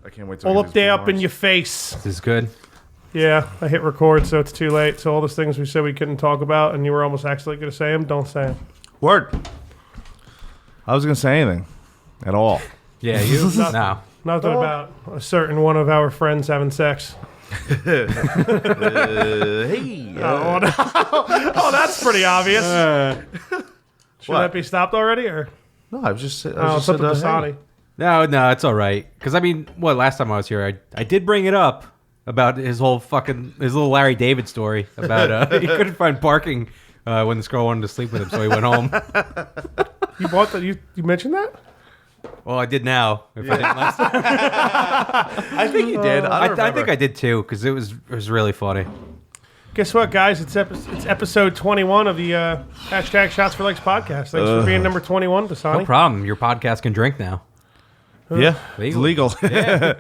I can't wait to All up there, up in your face. This is good. Yeah, I hit record, so it's too late. So all those things we said we couldn't talk about, and you were almost actually going to say them, don't say them. Word. I was going to say anything at all. Yeah, you? No. Nothing about a certain one of our friends having sex. Hey. Oh, no. Oh, that's pretty obvious. Should What? that be stopped already, or? No, I was just saying. Oh, it's up to Bassani. No, it's all right. Because, I mean, last time I was here, I did bring it up about his little Larry David story about he couldn't find parking when this girl wanted to sleep with him, so he went home. You bought that? You mentioned that? Well, I did now. If I didn't last time. I think you did. I think I did too, because it was really funny. Guess what, guys? It's episode 21 of the hashtag Shots for Likes podcast. Thanks for being number 21, Bassani. No problem. Your podcast can drink now. Yeah, it's legal. Yeah.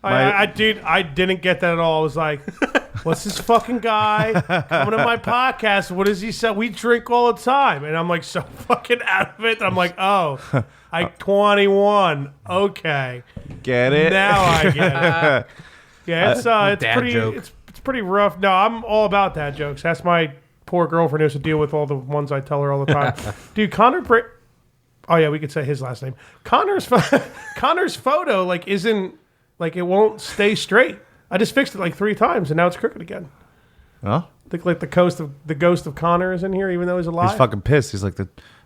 I didn't get that at all. I was like, what's this fucking guy coming to my podcast? What does he say? We drink all the time. And I'm like so fucking out of it. I'm like, oh, 21. Okay. Get it? Now I get it. Yeah, it's dad pretty joke. it's pretty rough. No, I'm all about dad jokes. That's my poor girlfriend who has to deal with all the ones I tell her all the time. Dude, oh yeah, we could say his last name. Connor's photo isn't it won't stay straight. I just fixed it 3 times and now it's crooked again. Huh? I think the ghost of Connor is in here, even though he's alive. He's fucking pissed. He's like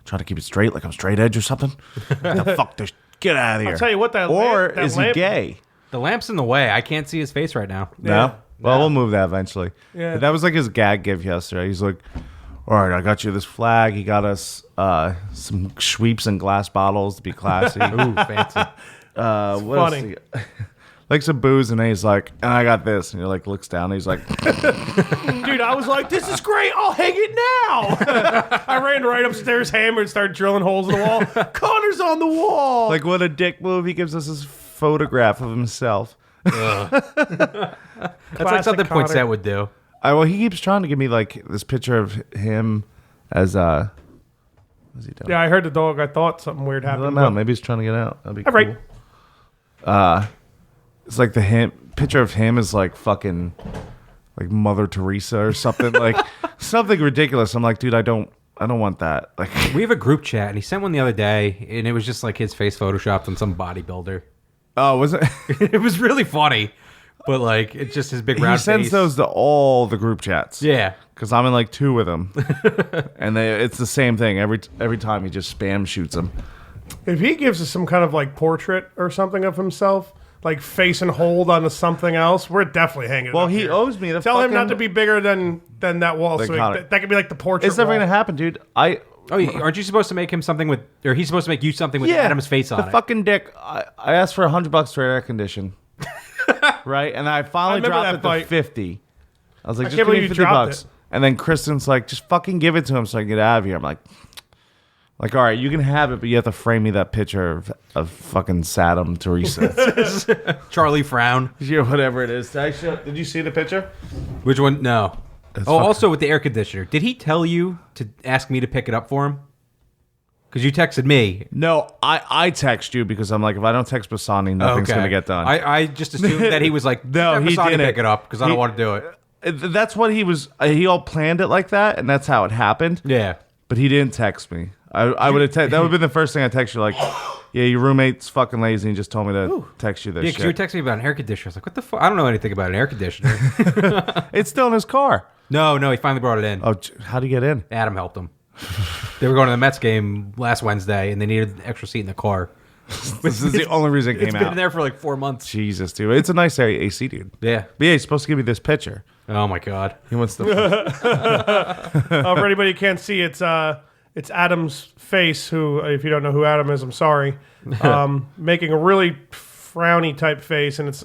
trying to keep it straight, like I'm straight edge or something. The fuck this? Get out of here! I'll tell you what, that is he gay? The lamp's in the way. I can't see his face right now. No. Well, we'll move that eventually. Yeah. But that was like his gag gift yesterday. He's like, all right, I got you this flag. He got us some sweeps and glass bottles to be classy. Ooh, fancy. What else funny. he got? Like some booze, and then he's like, and I got this. And he looks down, and he's like, Dude, I was like, this is great. I'll hang it now. I ran right upstairs, hammered, and started drilling holes in the wall. Connor's on the wall. like, what a dick move. He gives us his photograph of himself. That's like something Connor. Poinsett would do. Well, he keeps trying to give me this picture of him as what's he doing? Yeah, I heard the dog. I thought something weird I happened. don't know. Maybe he's trying to get out. That'd be All cool. right. It's like picture of him is like fucking like Mother Teresa or something something ridiculous. I'm like, dude, I don't want that. Like, We have a group chat, and he sent one the other day, and it was just like his face photoshopped on some bodybuilder. oh, was it? It was really funny, but it's just his big round He sends face. those to all the group chats. Yeah. Because I'm in 2 with them, and it's the same thing every time. He just spam shoots them. If he gives us some kind of portrait or something of himself, face and hold on to something else, we're definitely hanging it Well, up he here. owes me the. Tell him fucking, not to be bigger than that wall. So Connor. that could be the portrait. It's never wall. gonna happen, dude. Oh, aren't you supposed to make him something with, or he's supposed to make you something with Adam's face on the it? fucking dick. I asked for $100 for air condition, right? And I finally remember dropped that it fight. to 50. I was like, I just can't give me believe you 50 dropped bucks. it. And then Kristen's like, just fucking give it to him so I can get out of here. I'm like, all right, you can have it, but you have to frame me that picture of fucking Saddam Teresa. Charlie Frown. Yeah, whatever it is. Did you see the picture? Which one? No. That's Also with the air conditioner. Did he tell you to ask me to pick it up for him? Because you texted me. No, I text you because I'm like, if I don't text Bassani, nothing's Okay. going to get done. I just assumed that he was like, No, "Have he Bassani didn't. pick it up because I don't want to do it." That's what he was. He all planned it like that, and that's how it happened. Yeah. But he didn't text me. I would have. That would have been the first thing I text you. Like, yeah, your roommate's fucking lazy and just told me to text you this Yeah, shit. because you were texting me about an air conditioner. I was like, what the fuck? I don't know anything about an air conditioner. It's still in his car. No, he finally brought it in. Oh, how'd he get in? Adam helped him. They were going to the Mets game last Wednesday, and they needed an extra seat in the car. This is the only reason it It's came been out. there for 4 months. Jesus, dude, it's a nice AC, dude. Yeah. But yeah, he's supposed to give me this picture. Oh, my God. He wants to. For anybody who can't see, it's Adam's face. Who, if you don't know who Adam is, I'm sorry. Making a really frowny type face, and it's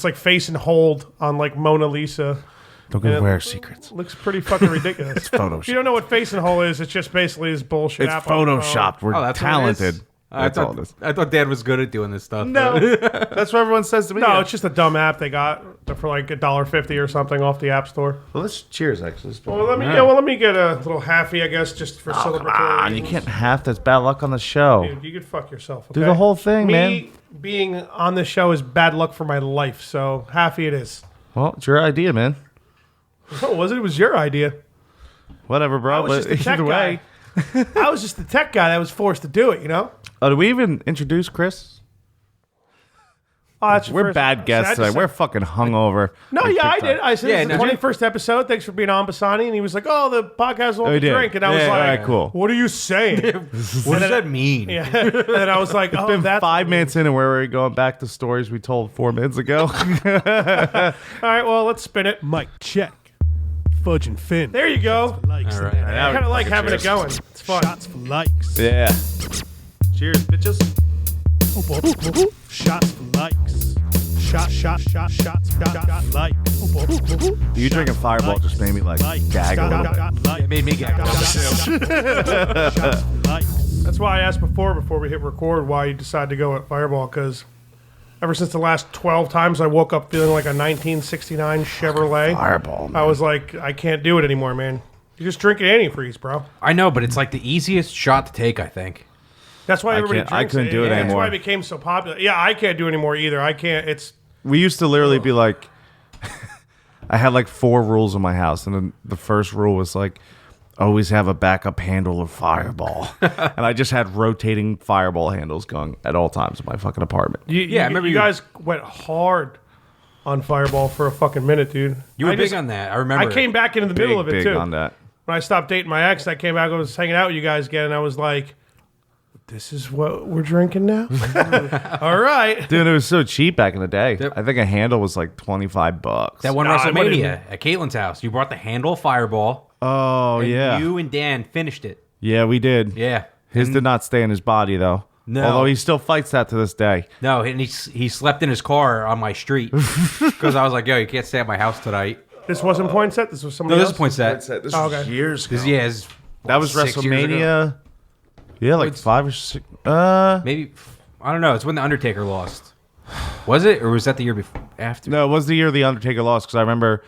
like face and hold on Mona Lisa. Don't give away our secrets. Looks pretty fucking ridiculous. It's Photoshop. If you don't know what face and hole is, it's just basically this bullshit. It's app on the phone. photoshopped. We're That's what it is? talented. That's all it is. I thought Dad was good at doing this stuff. No, that's what everyone says to me. No, it's just a dumb app they got for $1.50 or something off the App Store. Well, let's cheers. Actually, Well, let me get a little halfy, I guess, just for celebratory. you can't have that's bad luck on the show. Dude, you could fuck yourself. Do okay? the whole thing, man. being on this show is bad luck for my life. So happy it is. Well, it's your idea, man. Oh, was it? It was your idea. Whatever, bro. I was But just the tech either way. guy. I was just the tech guy that was forced to do it, you know? Oh, did we even introduce Chris? Oh, that's your We're first- bad See, I guests just today. said- We're fucking hungover. No, Like yeah, I big time. did. I said, Yeah, it's the no, did you? 21st episode. Thanks for being on, Bassani. And he was like, oh, the podcast won't Oh, he did. drink. And I was Yeah, like, all right, cool. What are you saying? What does that mean? Yeah. And then I was like, oh, Been that's 5 minutes in, and where were we going back to stories we told 4 minutes ago? All right, well, let's spin it. Mic check. Fudge and Finn. There you go. Likes. All right. I kind of like having it going. It's fun. Shots for likes. Yeah. Cheers, bitches. Shots for likes. Shots, likes. You drinking Fireball just made me like gag a little bit. It made me gag. That's why I asked before we hit record why you decided to go at Fireball, because ever since the last 12 times I woke up feeling like a 1969 Chevrolet, Fireball, man. I was like, I can't do it anymore, man. You're just drinking antifreeze, bro. I know, but it's like the easiest shot to take, I think. That's why everybody can't- drinks I couldn't do it That's anymore. why it became so popular. Yeah, I can't do it anymore either. I can't. It's We used to literally be like, I had like 4 rules in my house, and then the first rule was like, always have a backup handle of Fireball, and I just had rotating Fireball handles going at all times in my fucking apartment. Yeah, I remember you you- guys went hard on Fireball for a fucking minute, dude. You were I big just- on that. I remember. I came back into the middle of it Big too. on that. When I stopped dating my ex, I came back. I was hanging out with you guys again, and I was like, "This is what we're drinking now." All right. Dude, it was so cheap back in the day. Yep. I think a handle was like $25. That one No, I wouldn't- WrestleMania at Caitlin's house. You brought the handle Fireball. Oh and yeah, You and Dan finished it. yeah, we did. Yeah. His did not stay in his body though. No. Although he still fights that to this day. No, and he slept in his car on my street because I was like, yo, you can't stay at my house tonight. This wasn't point set. This was No, somebody this else. is point set. This Oh, okay. years ago. Because, yeah, it's, That was 6 years ago. WrestleMania. Yeah, like 5 or 6. Maybe, I don't know. It's when The Undertaker lost. Was it? Or was that the year before? After? No, it was the year the Undertaker lost because I remember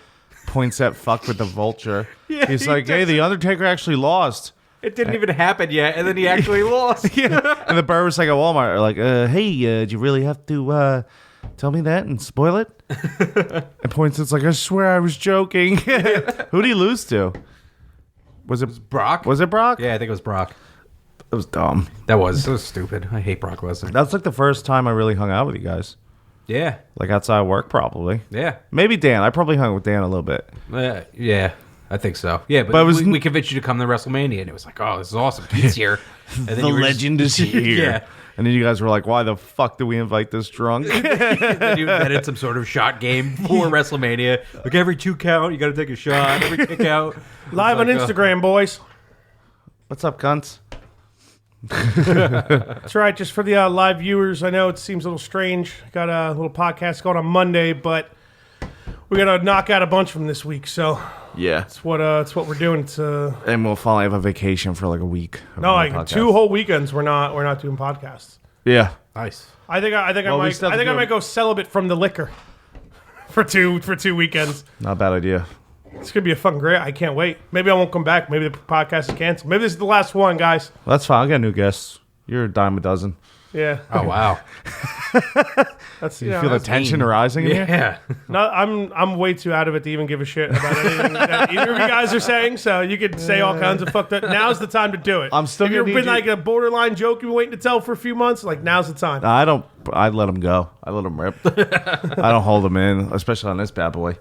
Poinsett fucked with the Vulture. Yeah, He's he like, hey, the Undertaker actually lost. It didn't even happen yet, and then he actually lost. And the bird was like at Walmart, like, hey, did you really have to tell me that and spoil it? And Poinsett's like, I swear I was joking. Who'd he lose to? Was it Brock? Was it Brock? Yeah, I think it was Brock. It was dumb. That was so stupid. I hate Brock Lesnar. That's like the first time I really hung out with you guys. Yeah, Like outside work, probably. yeah. Maybe Dan. I probably hung with Dan a little bit. Yeah, I think so. Yeah, but But it was we convinced you to come to WrestleMania, and it was like, oh, this is awesome. He's here. And then you were just- is here. Yeah. And then you guys were like, why the fuck do we invite this drunk? Then you invented some sort of shot game for WrestleMania. Like every 2 count, you got to take a shot. Every kick out. Live on Like, Instagram, boys. What's up, cunts? That's right. Just for the live viewers, I know it seems a little strange. Got a little podcast going on Monday, but we got to knock out a bunch from this week. So Yeah. it's what we're doing. It's And we'll finally have a vacation for like a week. of no, no like podcast. 2 whole weekends. We're not doing podcasts. Yeah. Nice. I think I Well, we might still have to do I it. might go celibate from the liquor for two weekends. Not a bad idea. It's gonna be a fucking great. I can't wait. Maybe I won't come back. Maybe the podcast is canceled. Maybe this is the last one, guys. Well, that's fine. I'll get new guests. You're a dime a dozen. Yeah. Oh, wow. That's You feel the tension rising in here? Yeah. No, I'm way too out of it to even give a shit about anything that either of you guys are saying. So you could say all kinds of fucked up. Now's the time to do it. I'm still If gonna you've need been you- like a borderline joke you've been waiting to tell for a few months, like now's the time. I let them go. I let them rip. I don't hold them in, especially on this bad boy.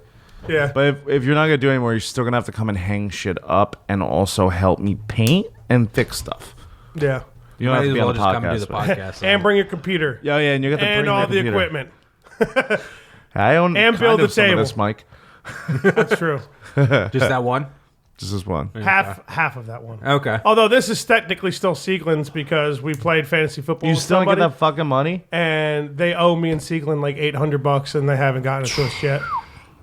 Yeah. But if you're not going to do it anymore, you're still going to have to come and hang shit up and also help me paint and fix stuff. Yeah. You don't Might have to as be well on the just come do podcast. the but- podcast. And bring your computer. Yeah, and you got to bring And all the computer. equipment. I own And kind build of the some of table. this, Mike. That's true. Just that one? Just this one. half of that one. Okay. Although this is technically still Siegelin's because we played fantasy football. You with still don't get somebody, that fucking money? and they owe me and Sieglin like $800, and they haven't gotten it to us yet.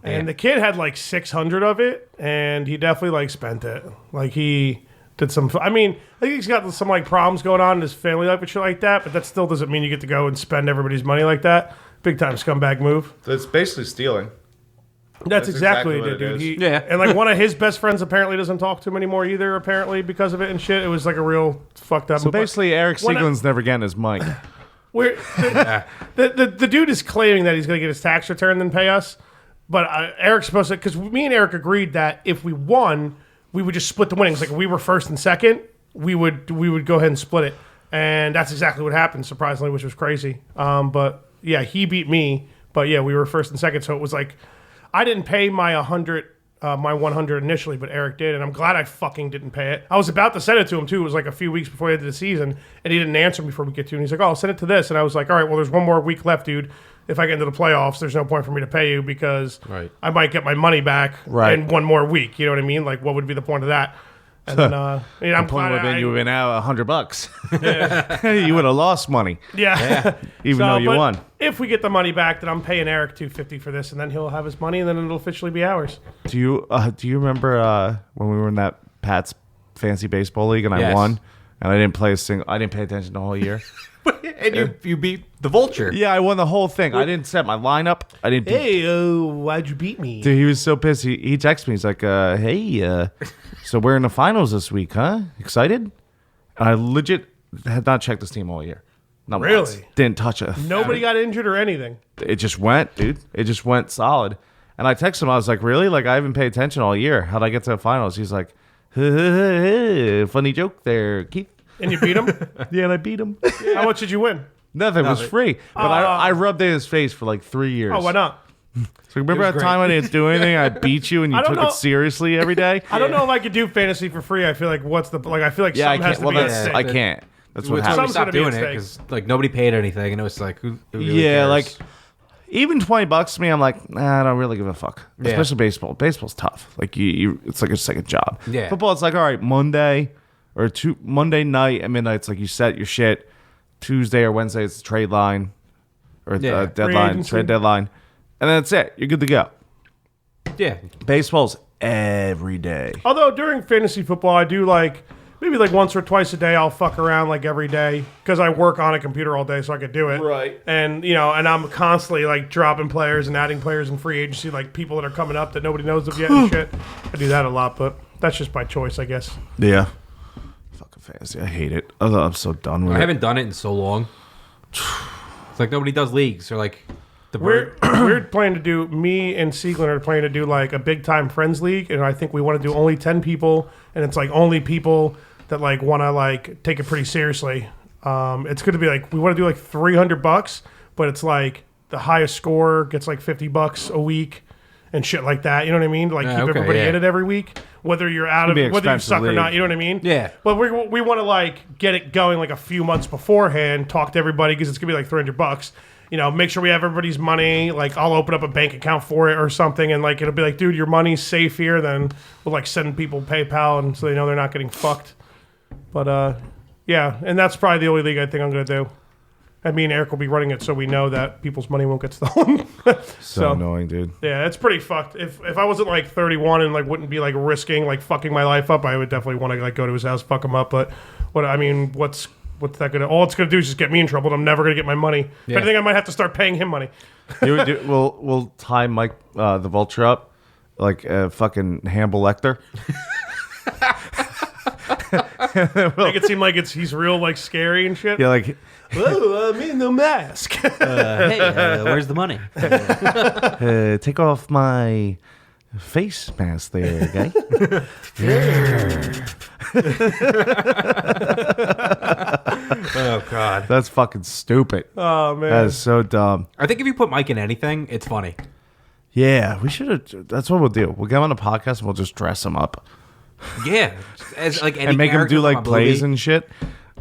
And the kid had like 600 of it, and he definitely like spent it. Like he did some. I mean, I think he's got some like problems going on in his family life and shit like that. But that still doesn't mean you get to go and spend everybody's money like that. Big time scumbag move. It's basically stealing. That's exactly exactly what he what did, it dude. is. He, Yeah. And like one of his best friends apparently doesn't talk to him anymore either. Apparently because of it and shit. It was like a real fucked up. So move. But basically, Eric when I- Siegelin's never getting his mic. We're the dude is claiming that he's going to get his tax return and pay us, but Eric's supposed to, because me and Eric agreed that if we won, we would just split the winnings. Like if we were first and second, we would go ahead and split it, and that's exactly what happened. Surprisingly, which was crazy. But yeah, he beat me, but yeah, we were first and second, so it was like I didn't pay my 100. My 100 initially, but Eric did, and I'm glad I fucking didn't pay it. I was about to send it to him too. It was like a few weeks before the end of the season, and he didn't answer me before we get to it. And he's like, "Oh, I'll send it to this," and I was like, "All right, well, there's one more week left, dude. If I get into the playoffs, there's no point for me to pay you because I might get my money back in one more week. You know what I mean? Like, what would be the point of that?" And then, I'm The point would have been you would have been out $100. You would have lost money. Yeah. Even though you but won. If we get the money back, then I'm paying Eric $250 for this, and then he'll have his money, and then it'll officially be ours. Do you remember when we were in that Pat's fancy baseball league and I won and I didn't pay attention the whole year? And you beat the Vulture. Yeah, I won the whole thing. I didn't set my lineup. I didn't. Hey, why'd you beat me? Dude, he was so pissed. He texted me. He's like, "Hey, so we're in the finals this week, huh? Excited?" And I legit had not checked this team all year. Not Really? once. Didn't touch it. Nobody got injured or anything. It just went, dude. It just went solid. And I texted him. I was like, "Really? Like I haven't paid attention all year. How'd I get to the finals?" He's like, "Funny joke there, Keith." And you beat him? Yeah, and I beat him. How much did you win? Nothing was free. But I rubbed it in his face for like 3 years. Oh, why not? So remember that time I didn't do anything? I beat you and you took it seriously every day? I don't know if I could do fantasy for free. I feel like I feel like Yeah, I something has can't. to be at stake. I can't. That's what That's why happened. we Something's stopped gonna be doing at it stake. because like nobody paid anything, and it was like who really Yeah, cares? like even $20 to me, I'm like, nah, I don't really give a fuck. Yeah. Especially baseball. Baseball's tough. Like you it's like a second job. Yeah. Football, it's like, all right, Monday night at midnight, it's like you set your shit. Tuesday or Wednesday, it's the trade line or Yeah. deadline, trade deadline, and then that's it. You're good to go. yeah, Baseball's every day. Although during fantasy football, I do maybe once or twice a day I'll fuck around like every day because I work on a computer all day so I could do it. Right. And and I'm constantly like dropping players and adding players in free agency, like people that are coming up that nobody knows of yet and shit. I do that a lot, but that's just by choice, I guess. Yeah. Fucking fantasy. I hate it. I'm so done with I it. haven't done it in so long. It's like nobody does leagues or like the We're planning to do, me and Sieglin are planning to do like a big time friends league, and I think we want to do only 10 people, and it's like only people that like want to like take it pretty seriously. It's going to be like, we want to do like $300, but it's like the highest score gets like $50 a week and shit like that. You know what I mean? Like keep everybody in it every week, whether you're out of be it, whether you expensive suck or league. not. You know what I mean? Yeah. But we want to like get it going like a few months beforehand. Talk to everybody because it's gonna be like $300. Make sure we have everybody's money. Like I'll open up a bank account for it or something, and like it'll be like, dude, your money's safe here. Then we'll like send people PayPal, and so they know they're not getting fucked. But yeah, and that's probably the only league I think I'm gonna do. And me and Eric will be running it, so we know that people's money won't get stolen. so annoying, dude. Yeah, it's pretty fucked. If I wasn't like 31 and like wouldn't be like risking like fucking my life up, I would definitely want to like go to his house, fuck him up. But what's that gonna? All it's gonna do is just get me in trouble. And I'm never gonna get my money. If anything, I might have to start paying him money. We'll tie Mike the Vulture up like a fucking Hannibal Lecter. Make it seem like he's real like scary and shit. Yeah, like Oh, I'm in the mask. hey, where's the money? take off my face mask there, guy. Oh god. That's fucking stupid. Oh man. That is so dumb. I think if you put Mike in anything, it's funny. Yeah, we should have. That's what we'll do. We'll get him on the podcast and we'll just dress him up Yeah, as like any and make him character do from like a plays movie. and shit.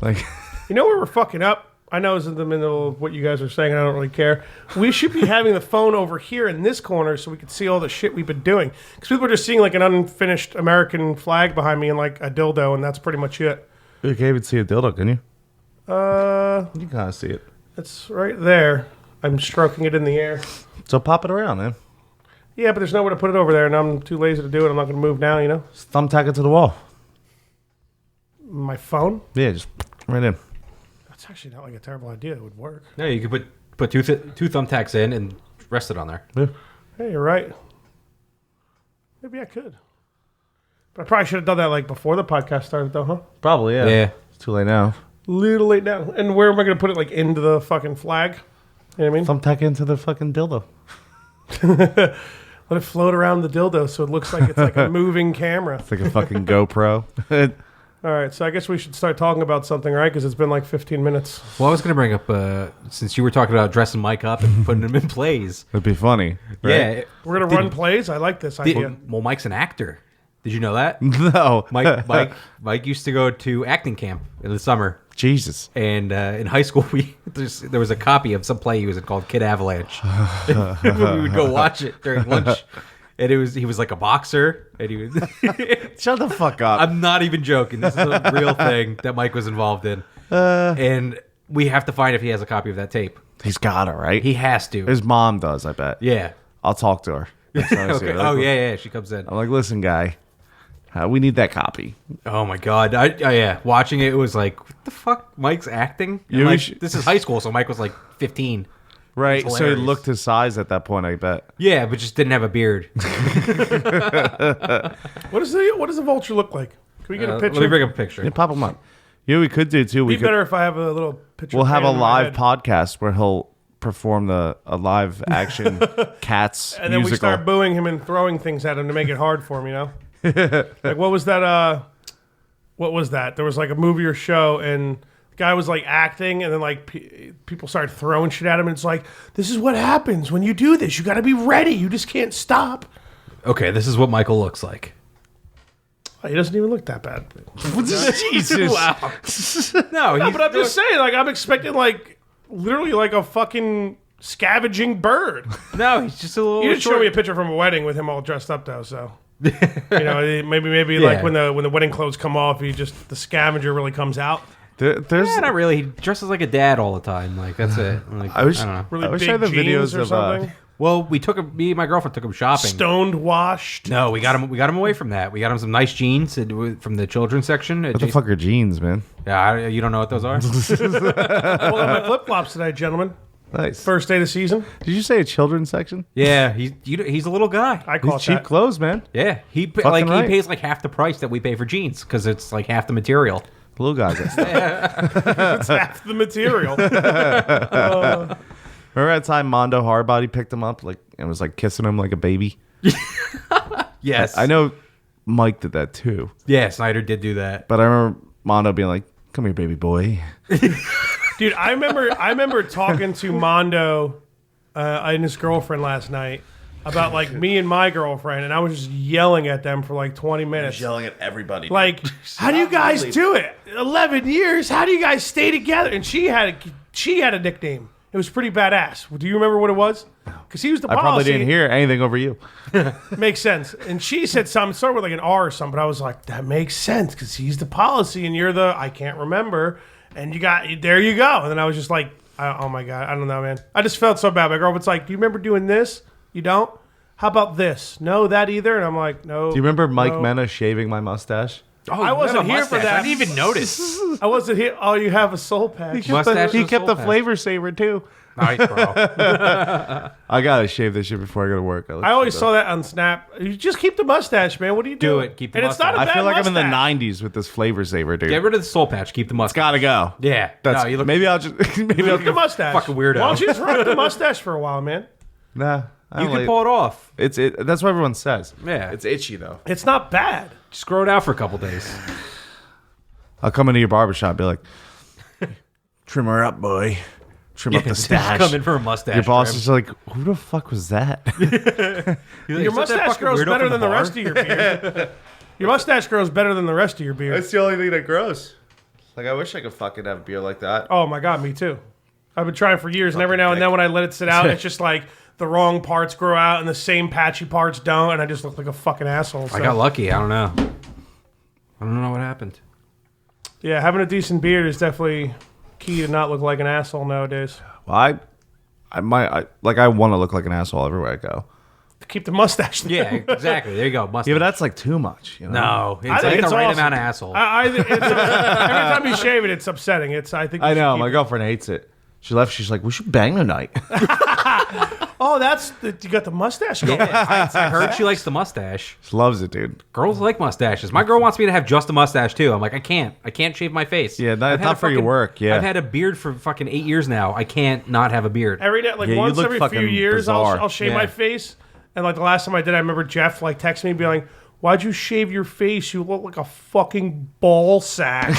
Like, You know where we're fucking up? I know it's in the middle of what you guys are saying, and I don't really care. We should be having the phone over here in this corner so we can see all the shit we've been doing. Because people are just seeing like an unfinished American flag behind me and like a dildo, and that's pretty much it. you can't even see a dildo, can you? You can kind of see it. It's right there. I'm stroking it in the air. So pop it around, man. Yeah, but there's nowhere to put it over there, and I'm too lazy to do it. I'm not going to move now, Just thumbtack it to the wall. My phone? Yeah, just right in. That's actually not like a terrible idea. It would work. No, you could put two thumbtacks in and rest it on there. Yeah. Hey, you're right. Maybe I could. But I probably should have done that like before the podcast started, though, huh? Probably, yeah. Yeah. It's too late now. Little late now. And where am I going to put it? Like into the fucking flag? You know what I mean? Thumbtack into the fucking dildo. Let it float around the dildo so it looks like it's like a moving camera. It's like a fucking GoPro. All right, so I guess we should start talking about something, right? Because it's been like 15 minutes. Well, I was going to bring up, since you were talking about dressing Mike up and putting him in plays. It'd be funny. Right? Yeah. We're going to run plays? I like this idea. Well, Mike's an actor. Did you know that? No. Mike used to go to acting camp in the summer. Jesus. And in high school, there was a copy of some play he was in called Kid Avalanche. We would go watch it during lunch. And he was like a boxer. And he was Shut the fuck up. I'm not even joking. This is a real thing that Mike was involved in. And we have to find if he has a copy of that tape. He's got it, right? He has to. His mom does, I bet. Yeah. I'll talk to her. Next time I see Okay. her. Oh, yeah. She comes in. I'm like, listen, guy. We need that copy. Oh my god! Yeah, watching it was like, what the fuck? Mike's acting. And Yeah, like, this is high school, so Mike was like 15. Right. It's So he hilarious. looked his size at that point, I bet. Yeah, but just didn't have a beard. What does the vulture look like? Can we get a picture? Let me bring up a picture. Yeah, pop him up. You know, we could do too. It'd be better if I have a little picture. We'll have a painted in my live head. podcast where he'll perform a live action Cats And then musical. we start booing him and throwing things at him to make it hard for him, you know? Like, what was that? What was that? There was like a movie or show, and the guy was like acting, and then like people started throwing shit at him, and it's like, this is what happens when you do this. You got to be ready. You just can't stop. Okay, this is what Michael looks like. Oh, he doesn't even look that bad. Jesus. Wow. No, No, but I'm just saying, like, I'm expecting like literally like a fucking scavenging bird. no, he's just a little. You did show short. me a picture from a wedding with him all dressed up though, so. You know, maybe Yeah. like when the wedding clothes come off, the scavenger really comes out. There's. Yeah, not really. He dresses like a dad all the time. Like that's it. Like, I wish- don't know. Really I wish big I had the jeans videos or of, something. Well, me and my girlfriend took him shopping. Stoned, washed. No, we got him away from that. We got him some nice jeans from the children's section. What the fuck are jeans, man? Yeah, you don't know what those are? Pull out my flip flops today, gentlemen. Nice. First day of the season. Did you say a children's section? Yeah, he's a little guy. I call These it cheap that. clothes, man. Yeah, he Fucking right. pays like half the price that we pay for jeans because it's like half the material. Little guys. It's half the material. Remember that time Mondo Hardbody picked him up and was like kissing him like a baby? Yes, I know Mike did that too. Yeah, Snyder did do that. But I remember Mondo being like, come here, baby boy. Dude, I remember talking to Mondo and his girlfriend last night about like me and my girlfriend, and I was just yelling at them for like 20 minutes. Yelling at everybody. Like, how do you guys do it? 11 years. How do you guys stay together? And she had a nickname. It was pretty badass. Do you remember what it was? Because he was the I policy. probably didn't hear anything over you. Makes sense. And she said something, started with like an R or something, but I was like, that makes sense because he's the policy and you're the, I can't remember. And there you go. And then I was just like, oh my God, I don't know, man. I just felt so bad. My girlfriend's like, do you remember doing this? You don't? How about this? No, that either? And I'm like, no. Do you remember Mike no. Mena shaving my mustache? Oh, I wasn't here for that. I didn't even notice. I wasn't here. Oh, you have a soul patch. Mustache He and kept soul the patch. flavor saver too. Nice, bro. I gotta shave this shit before I go to work. I always saw that on Snap. You just keep the mustache, man. What are you Do doing? it. Keep the and it's not a mustache. bad I feel like I'm in the mustache. '90s with this flavor saver, dude. Get rid of the soul patch. Keep the mustache. Gotta go. Yeah. That's no, you look. maybe I'll just maybe I'll Keep the mustache. fucking weirdo. Why don't you just rock the mustache for a while, man? nah. I You don't can like- pull it off. That's what everyone says. Yeah. It's itchy though. It's not bad. Just grow it out for a couple days. I'll come into your barbershop and be like, trim her up, boy. Trim up the stash. Come in for a mustache. Your boss trim. is like, who the fuck was that? Your mustache grows better than the rest of your beard. Your mustache grows better than the rest of your beard. the only thing that grows. Like, I wish I could fucking have a beard like that. Oh my God, me too. I've been trying for years, and every now and then when I let it sit out, it's just like the wrong parts grow out and the same patchy parts don't, and I just look like a fucking asshole. So. I got lucky. I don't know. I don't know what happened. Yeah, having a decent beard is definitely key to not look like an asshole nowadays. Well, I want to look like an asshole everywhere I go. Keep the mustache. Yeah, exactly. There you go. Mustache. Yeah, but that's like too much. You know? No, it's I think like it's the right awesome. amount of asshole. Every time you shave it, it's upsetting. I think. I you should know. keep My it. girlfriend hates it. She left. She's like, we should bang tonight. Oh, Oh, you got the mustache going. I heard she likes the mustache. She loves it, dude. Girls like mustaches. My girl wants me to have just a mustache too. I'm like, I can't shave my face. Yeah, I've had not for your work. Yeah, I've had a beard for fucking 8 years now. I can't not have a beard. Every day, like Yeah, you once look every fucking few years, bizarre. I'll shave Yeah. my face. And like the last time I did, I remember Jeff like texting me being like, "Why'd you shave your face? You look like a fucking ball sack.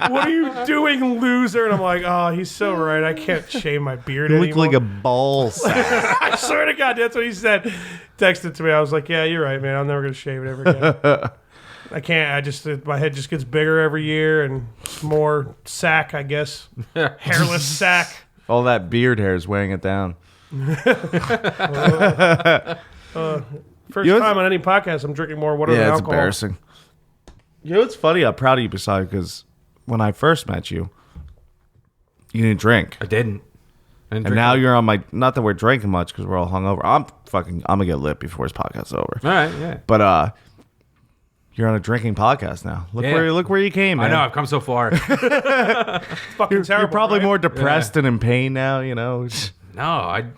What are you doing, loser?" And I'm like, "Oh, he's so right. I can't shave my beard you anymore." look like a ball sack. I swear to God, that's what he said. Texted to me. I was like, "Yeah, you're right, man. I'm never gonna shave it ever again." I can't. My head just gets bigger every year and more sack, I guess. Hairless sack. All that beard hair is weighing it down. First time on any podcast, I'm drinking more water than Yeah, it's alcohol. embarrassing. You know, it's funny. I'm proud of you, Bassani, because when I first met you, you didn't drink. I didn't. And now you're on my. Not that we're drinking much because we're all hungover. I'm gonna get lit before this podcast's over. All right, yeah. But you're on a drinking podcast now. Look where you came, man. I know, I've come so far. Fucking terrible. You're probably right? more depressed and in pain now. You know, No,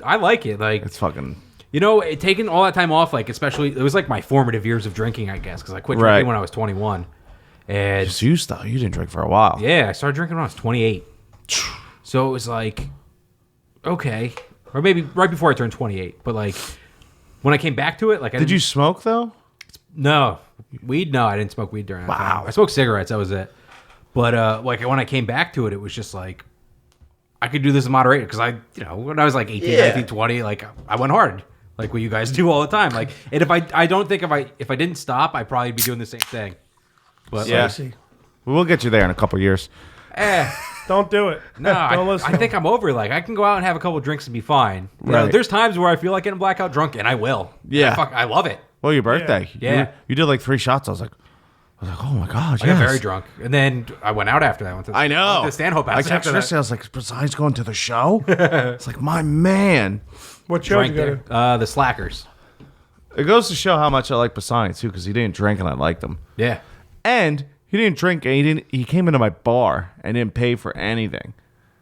I like it. Like, it's fucking. you know, taking all that time off, like, especially, it was like my formative years of drinking, I guess, because I quit Right. drinking when I was 21. And Just you stuff. You didn't drink for a while. yeah, I started drinking when I was 28. So it was like, okay. Or maybe right before I turned 28. But like, when I came back to it, like, Did you smoke though? No. Weed? No, I didn't smoke weed during that time. I smoked cigarettes, that was it. But like, when I came back to it, it was just like, I could do this in moderation. Because when I was like 18, 19, 20, like, I went hard. Like what you guys do all the time. Like, and if I don't think if I didn't stop, I'd probably be doing the same thing. But Yeah. Spicy. We'll get you there in a couple years. Don't do it. no, Don't listen. I think I'm over it. Like, I can go out and have a couple drinks and be fine. You know, Right. there's times where I feel like getting blackout drunk, and I will. Yeah. I love it. Well, your birthday. Yeah. You did like 3 shots. I was like, oh my god. I got very drunk, and then I went out after that. I know. I went to Stanhope House I after texted that. Tristan. I was like, Bassani's going to the show. It's like, my man. What show Drank you go there. to? The Slackers. It goes to show how much I like Bassani too, because he didn't drink and I liked him. Yeah. And he didn't drink and he came into my bar and didn't pay for anything.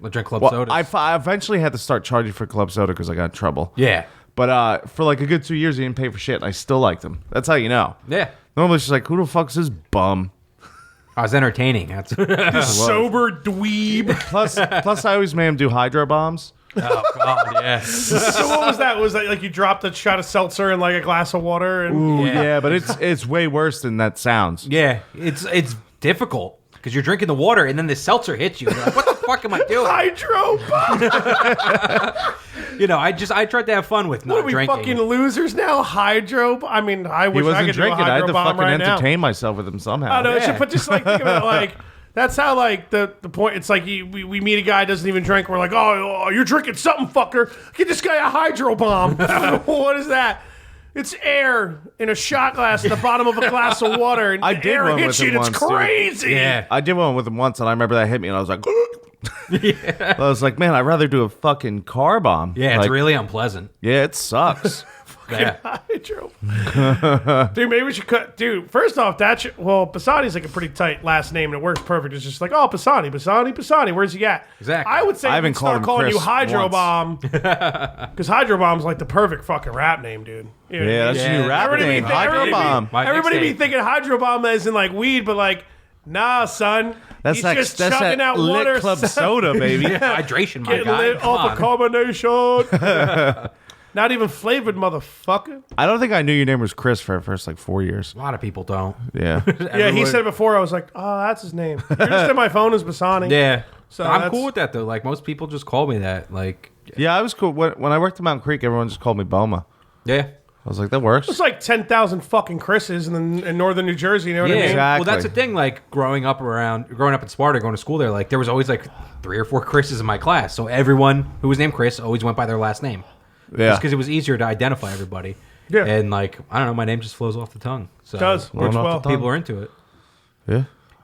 I drank club Well, sodas. I eventually had to start charging for club soda because I got in trouble. Yeah. But for like a good 2 years, he didn't pay for shit, and I still liked him. That's how you know. Yeah. Normally, she's like, "Who the fuck's this bum?" I was entertaining. That's Sober dweeb. Plus, I always made him do hydro bombs. oh god, yeah. So what was that? Was that like you dropped a shot of seltzer in like a glass of water? And Ooh, Yeah. yeah, but it's way worse than that sounds. Yeah, it's difficult because you're drinking the water and then the seltzer hits you. And you're like, what the fuck am I doing? hydro bomb. You know, I tried to have fun with What are not we drinking. fucking losers now? Hydro. I mean, I He wish I wasn't could drinking. do a I had hydro to bomb fucking right now. entertain myself with him somehow. I know, Yeah. but just like think about it, like that's how like the point. It's like we meet a guy who doesn't even drink. We're like, oh, you're drinking something, fucker. Get this guy a hydro bomb. What is that? It's air in a shot glass at the bottom of a glass of water, and I the did air one hits with you. him And it's once, dude. crazy. Yeah. I did one with him once, and I remember that hit me, and I was like, I was like, man, I'd rather do a fucking car bomb. Yeah, it's Like, really unpleasant. yeah, it sucks. Yeah. Hydro. Dude, maybe we should cut. Dude, first off, Bassani's like a pretty tight last name, and it works perfect. It's just like, oh, Bassani. Where's he at? Exactly. I would say I haven't we'd start called him calling you Chris Hydro once. Bomb, because Hydro Bomb's like the perfect fucking rap name, dude. You know what I Yeah, mean? that's your new rap Everybody name, be- Hydro everybody be- Bomb. My Everybody be mixtape. thinking Hydro Bomb as in like weed, but like, nah, son. That's He's that, just that's chugging that out lit water. club son. soda, baby. Hydration, my Get guy. lit Come off a on. combination. Not even flavored, motherfucker. I don't think I knew your name was Chris for the first like 4 years. A lot of people don't. Yeah. Yeah, he said it before. I was like, oh, that's his name. You're just in my phone as Bassani. Yeah. So I'm that's- cool with that though. Like most people just call me that. Like, Yeah, I was cool. When I worked at Mountain Creek, everyone just called me Boma. yeah. I was like, that works. It's like 10,000 fucking Chris's in northern New Jersey. You know what Yeah, I mean? Exactly. well, that's the thing. Like growing up in Sparta, going to school there, like there was always like 3 or 4 Chris's in my class. So everyone who was named Chris always went by their last name. Yeah. Just because it was easier to identify everybody. Yeah. And like I don't know, my name just flows off the tongue. So It does. Well, Works not well. the tongue. people are into it. Yeah.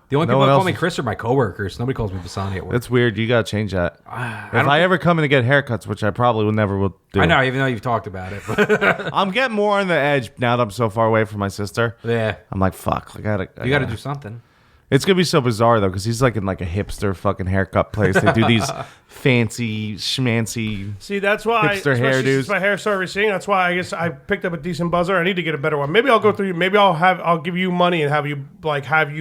The only No people one that call else me is- Chris are my coworkers. Nobody calls me Bassani at work. That's weird. You got to change that. If don't I ever come in to get haircuts, which I probably will never will do. I know, even though you've talked about it. But I'm getting more on the edge now that I'm so far away from my sister. yeah, I'm like, fuck. I gotta you got to do something. It's gonna be so bizarre though, because he's like in like a hipster fucking haircut place. They do these fancy schmancy. See, that's why Hipster especially hairdos. since my hair started receding. That's why I guess I picked up a decent buzzer. I need to get a better one. Maybe I'll go through. Maybe I'll give you money and have you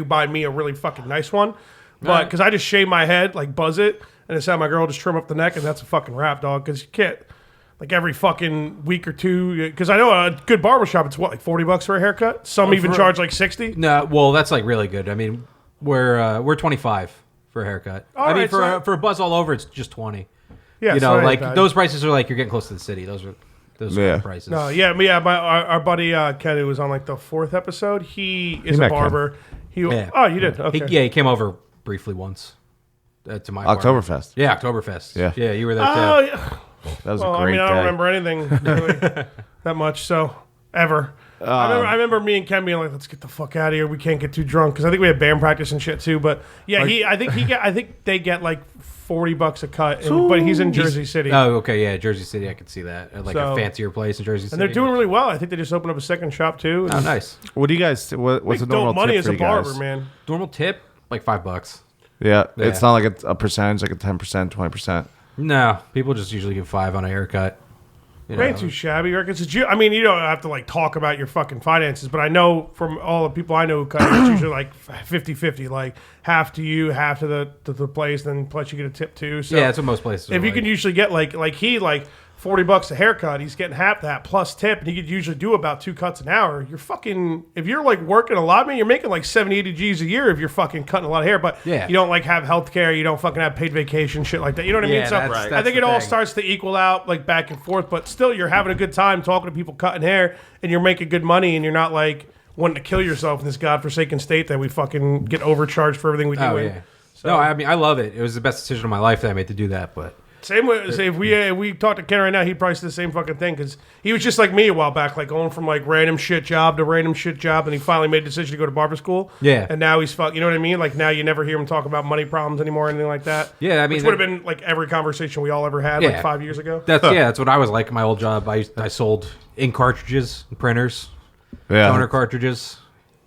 buy me a really fucking nice one. But because I just shave my head, like buzz it, and just have my girl just trim up the neck, and that's a fucking wrap, dog. Because you can't. Like every fucking week or two, because I know a good barbershop, it's what, like $40 for a haircut? Some even charge like 60. No, well, that's like really good. I mean, we're 25 for a haircut. I mean, right, for a buzz all over, it's just 20. Yeah, you so know, it ain't like bad. those prices are like you're getting close to the city. Those kind of prices. No, our buddy Ken, who was on like the 4th episode, he is a met barber. Yeah. Oh, you did? Okay. He came over briefly once to my apartment. Oktoberfest. Yeah, Oktoberfest. Yeah. You were there too. Oh, yeah. That was Well, a I great mean, I day. don't remember anything really that much, so ever. I remember me and Ken being like, "Let's get the fuck out of here. We can't get too drunk," because I think we had band practice and shit too. But yeah, I think they get like $40 a cut, but he's in Jersey City, Oh, okay, yeah, Jersey City. I could see that. Like So- a fancier place in Jersey City. and they're doing really well. I think they just opened up a second shop too. Oh, nice. What do you guys? What's Make the normal dope money tip as for a you barber, guys? man. Normal tip, like $5. Yeah, Yeah. it's not like a percentage, like a 10%, 20%. No, people just usually give $5 on a haircut. You know? Ain't too shabby, records. I mean, you don't have to like talk about your fucking finances, but I know from all the people I know who cut, it's usually like 50-50, like half to you, half to the place, then plus you get a tip too. So Yeah, that's what most places. if are you can usually get like $40 a haircut, he's getting half that plus tip, and he could usually do about 2 cuts an hour. You're fucking, if you're like working a lot, man, you're making like 70-80 G's a year if you're fucking cutting a lot of hair. But Yeah. you don't like have health care, you don't fucking have paid vacation, shit like that. You know what I mean? Yeah, So that's- I that's think the it all thing. starts to equal out like back and forth, but still you're having a good time talking to people cutting hair, and you're making good money, and you're not like wanting to kill yourself in this godforsaken state that we fucking get overcharged for everything we do. Oh in. yeah. No, I mean I love it. It was the best decision of my life that I made to do that. But Same way, say if we talked to Ken right now, he'd probably say the same fucking thing, because he was just like me a while back, like going from like random shit job to random shit job, and he finally made a decision to go to barber school. Yeah. And now he's you know what I mean? Like now you never hear him talk about money problems anymore or anything like that. Yeah, I mean, which would have been like every conversation we all ever had like 5 years ago. that's what I was like in my old job. I sold ink cartridges, printers, toner cartridges.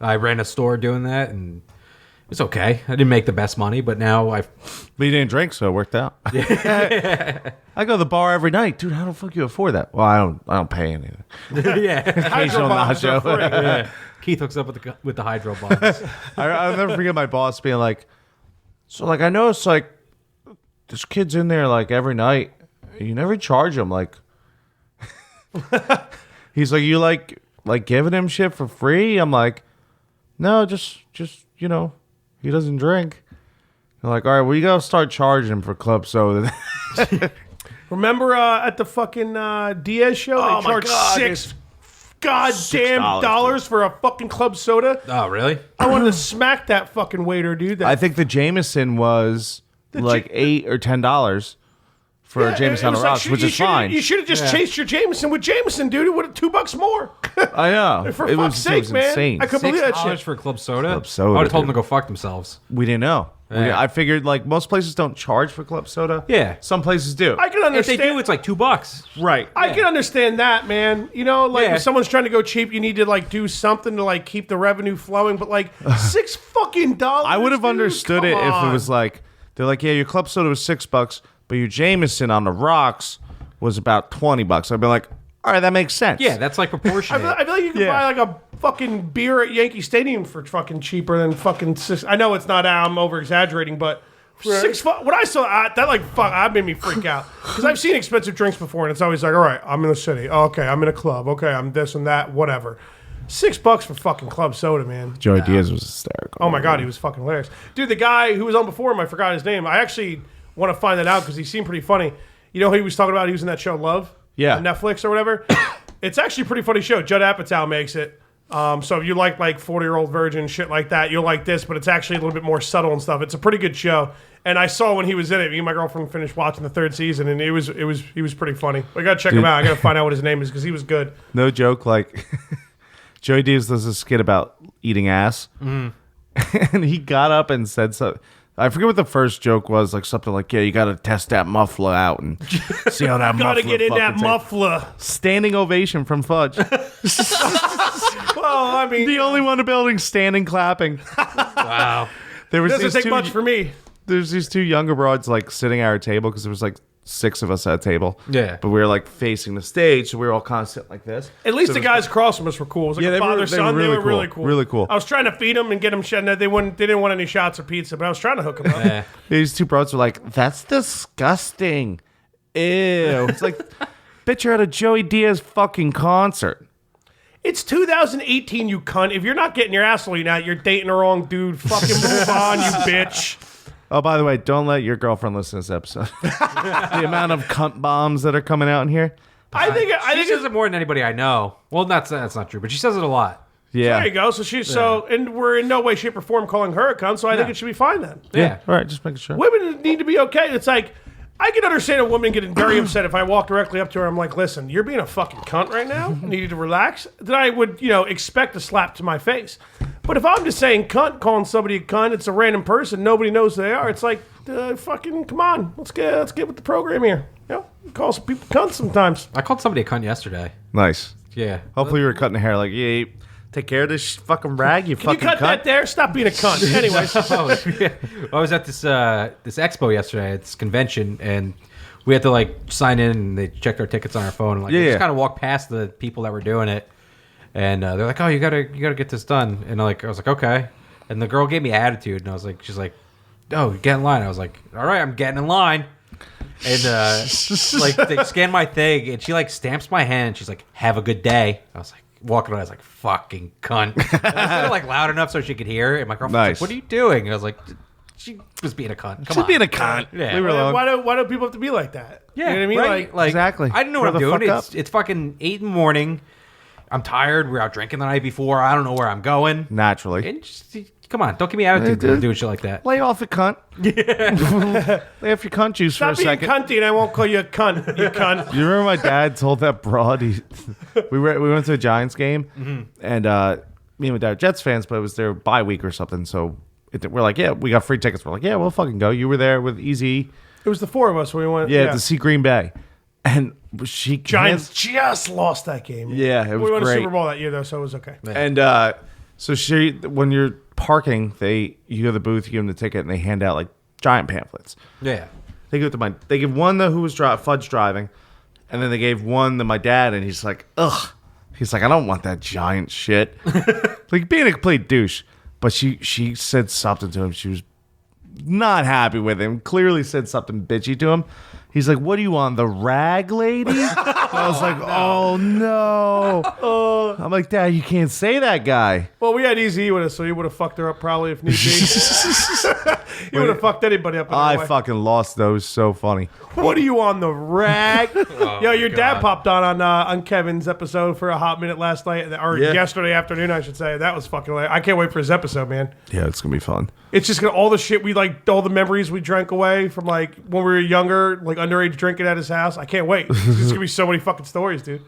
I ran a store doing that, and it's okay. I didn't make the best money, but now But you didn't drink, so it worked out. I go to the bar every night, dude. How the fuck you afford that? Well, I don't pay anything. yeah. Occasional Bombs are nacho. free. Yeah. Keith hooks up with the hydro bombs. I'll never forget my boss being like, "So like I noticed like this kid's in there like every night. You never charge him like." He's like, "You like giving him shit for free?" I'm like, "No, just you know, he doesn't drink." They're like, "All right, well you gotta start charging him for club soda." Remember at the fucking Diaz show, Oh, they my charged God, $6 goddamn $6, dollars for a fucking club soda. Oh, really? I wanted to smack that fucking waiter, dude. That I think the Jameson was like $8 or $10 for a Jameson on the rocks, which is fine. You should have just chased your Jameson with Jameson, dude. It would have $2 more. I know. For it fuck's sake, man. insane. I couldn't believe that $6 shit. for club soda. Club soda, I would have told them dude. to go fuck themselves. We didn't know. Yeah. I figured like most places don't charge for club soda. Yeah. Some places do. I can If understand. they do, it's like $2. right. I can understand that, man. You know, like Yeah. if someone's trying to go cheap, you need to like do something to like keep the revenue flowing. But like $6 fucking dollars. I would have dude? understood Come it if it on. was like they're like, yeah, your club soda was $6, but your Jameson on the rocks was about $20. I'd be like, all right, that makes sense. Yeah, that's like proportionate. I feel like you could buy like a fucking beer at Yankee Stadium for fucking cheaper than fucking $6. I know it's not. I'm over exaggerating, but for $6. When I saw that, like that made me freak out because I've seen expensive drinks before, and it's always like, all right, I'm in the city. Oh, okay, I'm in a club. Okay, I'm this and that. Whatever. $6 for fucking club soda, man. Joey Diaz was hysterical. Oh my god, he was fucking hilarious, dude. The guy who was on before him, I forgot his name. I actually want to find that out because he seemed pretty funny. You know who he was talking about? He was in that show Love, Yeah. on Netflix or whatever. It's actually a pretty funny show. Judd Apatow makes it. So if you like 40-year-old virgin shit like that, you'll like this. But it's actually a little bit more subtle and stuff. It's a pretty good show. And I saw when he was in it. Me and my girlfriend finished watching the 3rd season, and he was pretty funny. I gotta check him out. I gotta find out what his name is because he was good. No joke, like Joey Diaz does a skit about eating ass. And he got up and said something. I forget what the first joke was, like something like, yeah, you got to test that muffler out and see how that muffler Gotta get in that fucking tastes. muffler. Standing ovation from Fudge. Well, I mean, The only one in the building standing clapping. Wow. There was Doesn't these take two, much for me. There's these two younger broads like sitting at our table because there was like 6 of us at a table. Yeah. But we were like facing the stage, so we were all kind of sitting like this. At least So the it was- guys across from us were cool. It was like Yeah, a they were- father son. They were really cool. Really cool. I was trying to feed them and get them shit. They didn't want any shots or pizza, but I was trying to hook them up. Yeah. These two broads were like, "That's disgusting. Ew." It's like, bitch, you're at a Joey Diaz fucking concert. It's 2018, you cunt. If you're not getting your asshole eaten out, you're dating the wrong dude. Fucking move on, you bitch. Oh, by the way, don't let your girlfriend listen to this episode. The amount of cunt bombs that are coming out in here. I think She says it more than anybody I know. Well, that's not true, but she says it a lot. Yeah. there you go. So and we're in no way, shape, or form calling her a cunt. So I think it should be fine then. Yeah. All right, just making sure. Women need to be okay. It's like I can understand a woman getting very upset if I walk directly up to her. I'm like, listen, you're being a fucking cunt right now. You need to relax. Then I would, expect a slap to my face. But if I'm just saying cunt, calling somebody a cunt, it's a random person. Nobody knows who they are. It's like, fucking, come on, let's get with the program here. Call some people cunts sometimes. I called somebody a cunt yesterday. Nice. Yeah. Hopefully you were cutting the hair like, yeah, take care of this fucking rag, you Can you fucking cut cunt. that there? Stop being a cunt. Anyways, I was at this expo yesterday at this convention, and we had to like sign in, and they checked our tickets on our phone. And, like, we Yeah. just kind of walked past the people that were doing it, and they're like, "Oh, you gotta get this done." And I was like, "Okay." And the girl gave me attitude, and she's like, "Oh, get in line." I was like, "All right, I'm getting in line." And like they scan my thing, and she like stamps my hand. She's like, "Have a good day." I was like, walking away, I was like, "Fucking cunt!" And I was kind of like loud enough so she could hear. And my girlfriend was Nice. like, "What are you doing?" And I was like, "She was being a cunt. Come She's on." being a cunt. Yeah. Leave her alone. why do people have to be like that? Yeah, You know what I mean? right? Like, Exactly. I didn't know Grow what I'm the doing. fuck up. It's fucking 8 in the morning. I'm tired. We're out drinking the night before. I don't know where I'm going. Naturally. And just, come on, don't give me attitude for doing shit like that. Lay off the cunt. Lay off your cunt juice for Stop a being second. cunty, and I won't call you a cunt. You cunt. You remember my dad told that broad? We went to a Giants game, and me and my dad are Jets fans, but it was their bye week or something. So we're like, yeah, we got free tickets. We're like, yeah, we'll fucking go. You were there with Easy, It was the four of us when we went. to see Green Bay, and she Giants just lost that game. Yeah, it was we won great. a Super Bowl that year though, so it was okay. And so when you're parking, you go to the booth, you give them the ticket, and they hand out like giant pamphlets. Yeah. They give one to who was Fudge driving, and then they gave one to my dad, and he's like, ugh. He's like, I don't want that giant shit. Like being a complete douche. But she said something to him. She was not happy with him. Clearly said something bitchy to him. He's like, what are you on, the rag lady? I was like, oh no. I'm like, Dad, you can't say that guy. Well, we had Easy with us, so he would have fucked her up probably if need be. He would have fucked anybody up. I fucking lost those. So funny. What are you on the rag? Yo, your dad popped on Kevin's episode for a hot minute last night, or Yeah. yesterday afternoon, I should say. That was fucking hilarious. I can't wait for his episode, man. Yeah, it's gonna be fun. It's just gonna all the shit all the memories we drank away from like when we were younger, like underage drinking at his house. I can't wait. There's gonna be so many fucking stories, dude.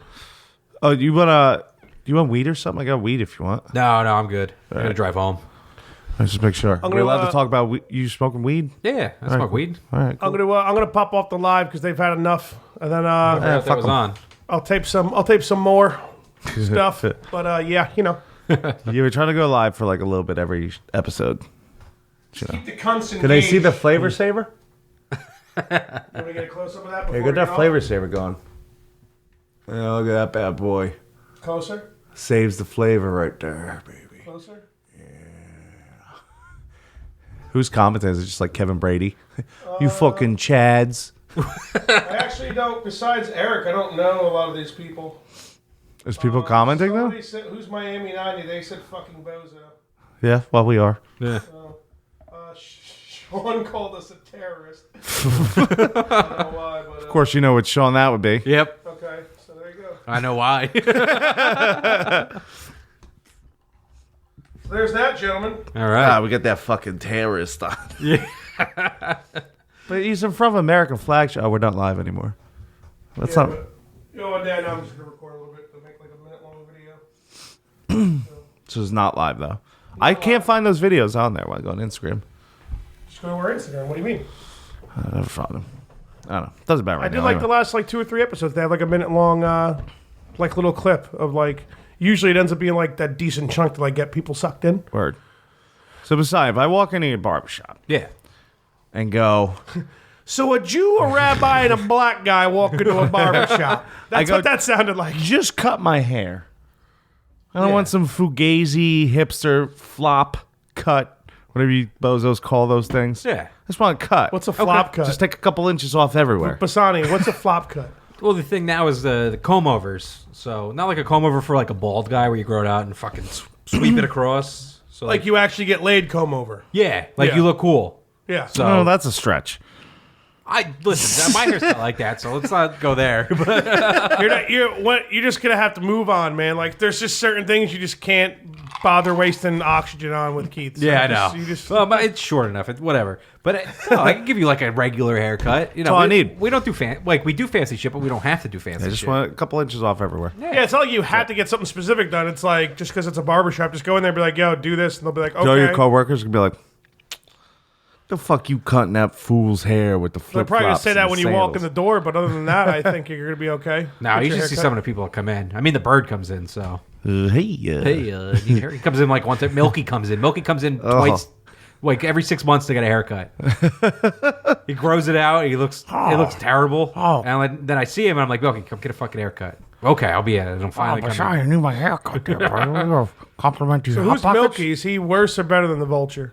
Oh, you want weed or something? I got weed if you want. No, I'm good. I'm going to drive home. Let's just make sure. gonna, We're allowed to talk about you smoking weed? Yeah, I smoke weed. All right, cool. I'm gonna pop off the live because they've had enough, and then I forgot that was on. I'll tape some more stuff. But yeah, You were trying to go live for like a little bit every episode. keep the cunts Can they see the flavor saver? Can we get a close up of that? Here, before get we that go? flavor saver going. Yeah, look at that bad boy. Closer, Saves the flavor right there, baby. closer. Who's commenting? Is it just like Kevin Brady? You fucking chads. I actually don't. Besides Eric, I don't know a lot of these people. There's people commenting though? Somebody said, who's Miami 90? They said fucking bozo. Yeah, well, we are. Yeah. Sean called us a terrorist. I don't know why, but Of course, you know what Sean that would be. Yep. okay. So there you go. I know why. There's that, gentlemen. All right. We got that fucking terrorist on. Yeah. But he's in front of an American flag show. Oh, we're not live anymore. That's not. Yo, Dan, I'm just gonna record a little bit to make like a minute-long video. So it's not live though. I can't find those videos on there when I go on Instagram. Just go to our Instagram. What do you mean? I never found them. I don't know. Doesn't matter right I did now. like the anyway. last like 2 or 3 episodes. They have like a minute-long like little clip of like. Usually it ends up being like that decent chunk to like get people sucked in. Word. So Bassani, if I walk into your barbershop Yeah. and go, So a Jew, a rabbi, and a black guy walk into a barbershop. That's go- what that sounded like. just cut my hair. I don't Yeah. want some fugazi hipster flop cut, whatever you bozos call those things. Yeah. I just want to cut. What's a flop cut? Just take a couple inches off everywhere. Bassani, what's a flop cut? Well, the thing now is the comb overs. So not like a comb over for like a bald guy where you grow it out and fucking sweep it across. So Like you actually get laid comb over. yeah, like Yeah. you look cool. Yeah. So No, that's a stretch. I listen. My hair's not like that, so let's not go there. But You're just gonna have to move on, man. Like there's just certain things you just can't bother wasting oxygen on with Keith. So yeah, I know. You just, Well, but it's short enough. Whatever. But no, I can give you like a regular haircut. You know, all I we, need. We don't do we do fancy shit, but we don't have to do fancy I just shit. want a couple inches off everywhere. yeah, it's not like you have to get something specific done. It's like just because it's a barbershop, just go in there and be like, "Yo, do this," and they'll be like, All your "Okay." coworkers can be like, "The fuck you cutting that fool's hair with the They're flip probably gonna flops?" say that when you walk in the door, but other than that, I think you're gonna be okay. Now Get you your just see haircut. some of the people that come in. I mean, the bird comes in, so Hey, need hair? He comes in like once. Milky comes in. Milky comes in twice, like every 6 months to get a haircut. He grows it out. It looks terrible. And then I see him and I'm like, Milky, come get a fucking haircut. Okay, I'll be at it. And I'm finally coming. I need my haircut there, bro. Compliment you. So who's Milky? Is he worse or better than the Vulture?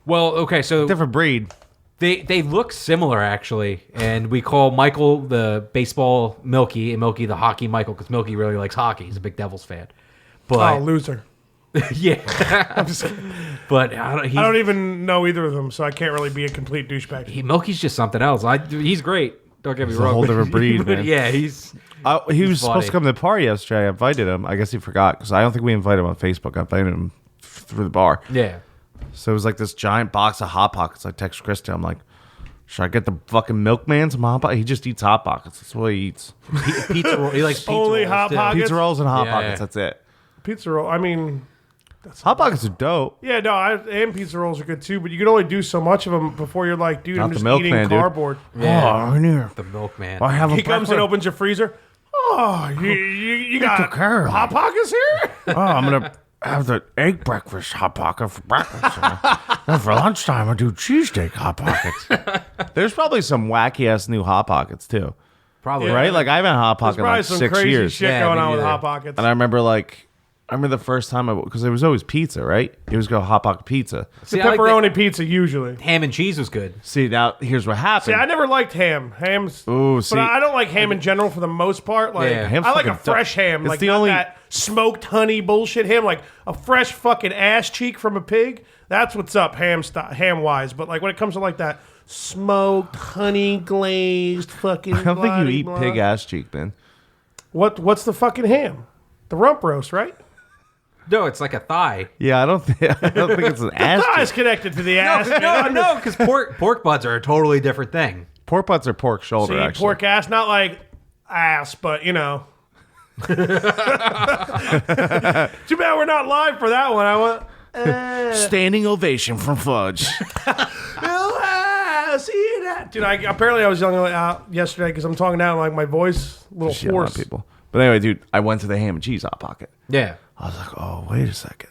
Well, okay, so Different breed. they look similar actually, and we call Michael the baseball Milky and Milky the hockey Michael because Milky really likes hockey. He's a big Devils fan. But Oh, loser. yeah, I'm just kidding. but I don't even know either of them, so I can't really be a complete douchebag. Milky's just something else. He's great. Don't get me a wrong. whole different breed, but man. yeah, he was supposed funny. to come to the party yesterday. I invited him. I guess he forgot because I don't think we invited him on Facebook. I invited him through the bar. Yeah. So it was like this giant box of Hot Pockets. I text Krista. I'm like, should I get the fucking milkman some Hot Pockets? He just eats Hot Pockets. That's what he eats. Pizza roll. He likes pizza Only rolls, Hot too. Pockets? Pizza rolls and Hot Yeah, Pockets. yeah. That's it. Pizza roll. I mean, Hot Pockets are dope. yeah, no, and pizza rolls are good too, but you can only do so much of them before you're like, dude, Not I'm the just milkman, eating dude. cardboard. Yeah. Oh, in here. The milkman. I have a He comes and opens your freezer. Oh, you got took care of Hot me. Pockets here? Oh, I'm gonna have the egg breakfast Hot Pocket for breakfast. Then for lunchtime, I do cheesesteak Hot Pockets. There's probably some wacky ass new Hot Pockets too, Probably. right? Like I haven't had Hot There's Pocket in probably like some 6 crazy years. shit Yeah, going me on with neither. Hot Pockets. And I remember the first time because it was always pizza, right? It was go Hot Pocket pizza. See, I like Pepperoni pizza usually. ham and cheese was good. See, now here's what happened. See, I never liked ham. Ham's, Ooh, see. but I don't like ham in general for the most part. Like, Yeah. Ham's I like a fucking fresh ham, it's like the not only- that smoked honey bullshit ham, like a fresh fucking ass cheek from a pig. That's what's up, ham wise. But like when it comes to like that smoked honey glazed fucking, I don't think you eat blah. pig ass cheek, man. What's the fucking ham? The rump roast, right? No, it's like a thigh. Yeah, I don't think it's an ass Thigh is cheek. connected to the ass. man. No, because pork butts are a totally different thing. Pork butts are pork shoulder. So you eat actually, pork ass, not like ass, but you know. Too bad we're not live for that one. I want. standing ovation from Fudge. See that, dude. Apparently I was yelling out yesterday because I'm talking down like my voice, a little Shit, a lot of hoarse. people. But anyway, dude, I went to the ham and cheese Hot Pocket. Yeah. I was like, oh, wait a second.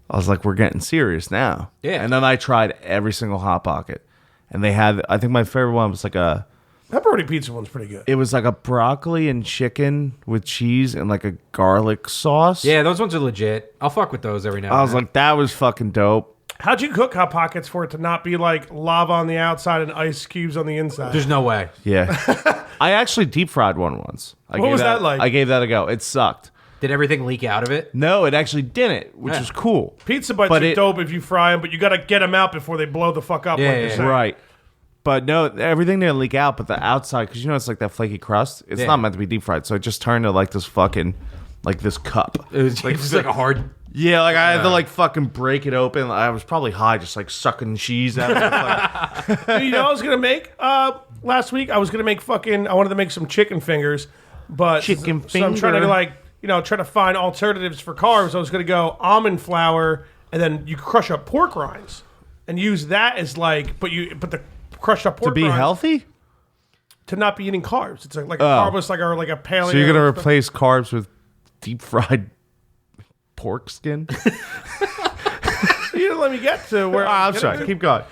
I was like, we're getting serious now. Yeah. And then I tried every single Hot Pocket. And they had, I think my favorite one was Pepperoni pizza one's pretty good. it was like a broccoli and chicken with cheese and like a garlic sauce. Yeah, those ones are legit. I'll fuck with those every now and I was then. like, that was fucking dope. How'd you cook Hot Pockets for it to not be like lava on the outside and ice cubes on the inside? There's no way. Yeah. I actually deep fried one once. What was that like? I gave that a go. It sucked. Did everything leak out of it? No, it actually didn't, which Yeah. is cool. Pizza bites But are it- dope if you fry them, but you got to get them out before they blow the fuck up. Yeah, like you're yeah, saying. Right. But no, everything didn't leak out, but the outside, because you know it's like that flaky crust, it's Yeah. not meant to be deep fried. So it just turned to like this fucking, like this cup. It was like a hard. Yeah, like I had to like fucking break it open. I was probably high, just like sucking cheese out of it. Like, You know what I was gonna make last week? I was gonna make I wanted to make some chicken fingers, but Chicken so I'm trying to finger. like try to find alternatives for carbs. I was gonna go almond flour and then you crush up pork rinds and use that as like, but the crushed up pork to be rinds healthy? to not be eating carbs. It's like a carbless, like a paleo. So you're going to replace carbs with deep fried pork skin? You didn't let me get to where I'm sorry. Keep going.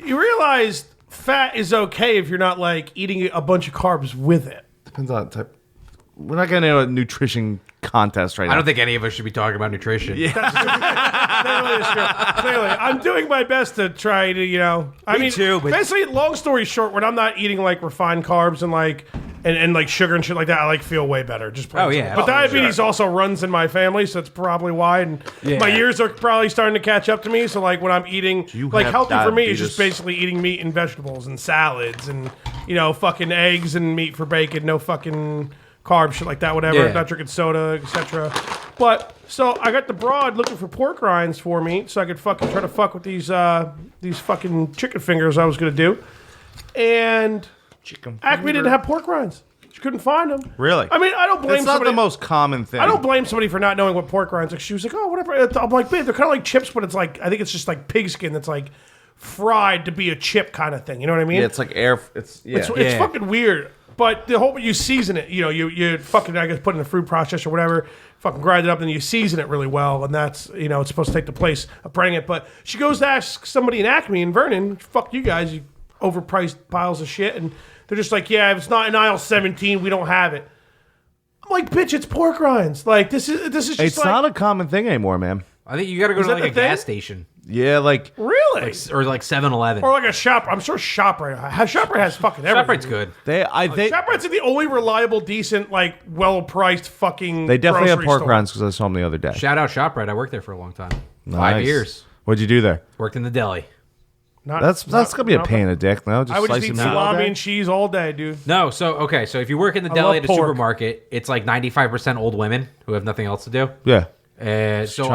You realized fat is okay if you're not like eating a bunch of carbs with it. Depends on the type. We're not getting into a nutrition contest right now. I don't think any of us should be talking about nutrition. That really is true. Clearly, I'm doing my best to try to, I mean, too, but- basically, long story short, when I'm not eating like refined carbs and like and like sugar and shit like that, I like feel way better. Just plain Oh, simple. yeah. But Oh, diabetes also runs in my family, so that's probably why. And my years are probably starting to catch up to me. So like when I'm eating, you like have healthy for me is diabetes? just basically eating meat and vegetables and salads and fucking eggs and meat for bacon, no fucking carbs, shit like that, whatever. Yeah. Not drinking soda, etc. But so I got the broad looking for pork rinds for me, so I could fucking try to fuck with these fucking chicken fingers I was gonna do, and Acme didn't have pork rinds. She couldn't find them. Really? I mean, I don't blame It's not somebody. the most common thing. I don't blame somebody for not knowing what pork rinds are. She was like, oh, whatever. I'm like, babe, they're kind of like chips, but it's like, I think it's just like pig skin that's like fried to be a chip kind of thing. You know what I mean? Yeah, it's like air. It's It's Yeah. fucking weird. But the whole you season it, you fucking I guess put it in a food processor or whatever, fucking grind it up, and you season it really well, and that's it's supposed to take the place of breading it. But she goes to ask somebody in Acme in Vernon, fuck you guys, you overpriced piles of shit, and they're just like, yeah, if it's not in aisle 17, we don't have it. I'm like, bitch, it's pork rinds. Like this is just It's like, not a common thing anymore, man. I think you got to go to that like the a gas thing? station Yeah, like really or like 7-Eleven. or like a shop. I'm sure ShopRite. ShopRite has fucking everything. ShopRite's good. they ShopRite's the only reliable, decent, like well-priced fucking. they definitely have grocery pork store. rinds because I saw them the other day. Shout out ShopRite. I worked there for a long time. 5 Nice. years. What'd you do there? Worked in the deli. That's gonna be a pain in the dick. No, just I would just slice eat them out all salami day? and cheese all day, dude. No, so if you work in the love deli at a pork. supermarket, it's like 95% old women who have nothing else to do. Yeah, So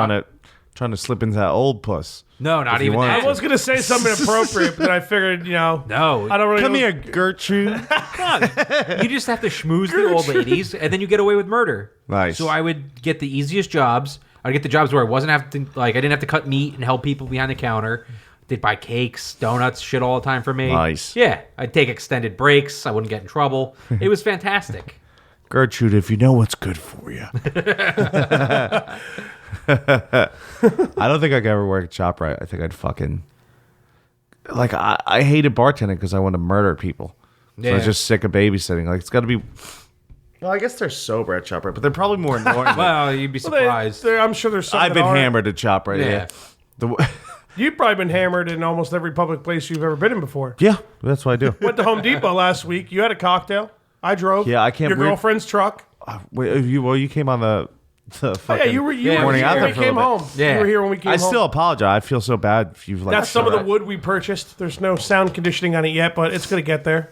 trying to slip into that old puss. no, not if you even want that. I was gonna say something inappropriate, but then I figured, No, I don't really. Come know- here, Gertrude. you just have to schmooze the old ladies, and then you get away with murder. Nice. So I would get the easiest jobs. I'd get the jobs where I didn't have to cut meat and help people behind the counter. They'd buy cakes, donuts, shit all the time for me. Nice. Yeah, I'd take extended breaks. I wouldn't get in trouble. It was fantastic. Gertrude, if you know what's good for you. I don't think I could ever work at ShopRite. I think I'd fucking like I hated bartending because I wanted to murder people. So I was Yeah. just sick of babysitting. Like it's got to be. Well, I guess they're sober at ShopRite, but they're probably more annoying. Well, you'd be surprised. I'm sure there's some. I've that been aren't. hammered at ShopRite. Yeah. Yeah. The, You've probably been hammered in almost every public place you've ever been in before. yeah, that's what I do. Went to Home Depot last week. You had a cocktail. I drove. Yeah, I can't Your believe- girlfriend's truck. Wait, you came on the Oh, fucking yeah, you were morning here out when there we for a came little bit. home. Yeah. You were here when we came I home. still apologize. I feel so bad if you've like. That's some of the wood we purchased. There's no sound conditioning on it yet, but it's gonna get there.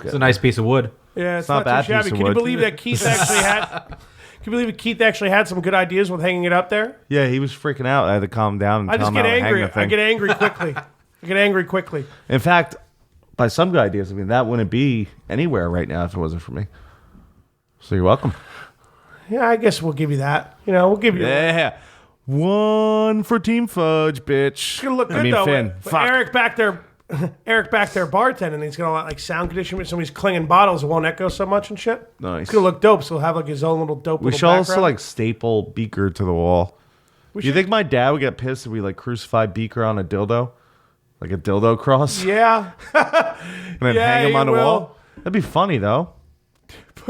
It's a nice piece of wood. Yeah, it's not not, bad too shabby. piece of Can you wood. believe that Keith actually had? Can you believe Keith actually had some good ideas with hanging it up there? Yeah, he was freaking out. I had to calm down and I tell just him get how to hang angry. the I thing. get angry quickly. I get angry quickly. In fact, by some good ideas, I mean that wouldn't be anywhere right now if it wasn't for me. So you're welcome. Yeah, I guess we'll give you that. We'll give you. Yeah, one for Team Fudge, bitch. It's gonna look good I mean, though. Finn. But Fuck. Eric back there bartending. He's gonna like sound conditioning. Somebody's clinging bottles. It won't echo so much and shit. Nice. It's gonna look dope. So he'll have like his own little dope. We little should also background. like staple Beaker to the wall. Do you think my dad would get pissed if we like crucified Beaker on a dildo, like a dildo cross, Yeah. and then yeah, hang him on he the will. wall? That'd be funny though.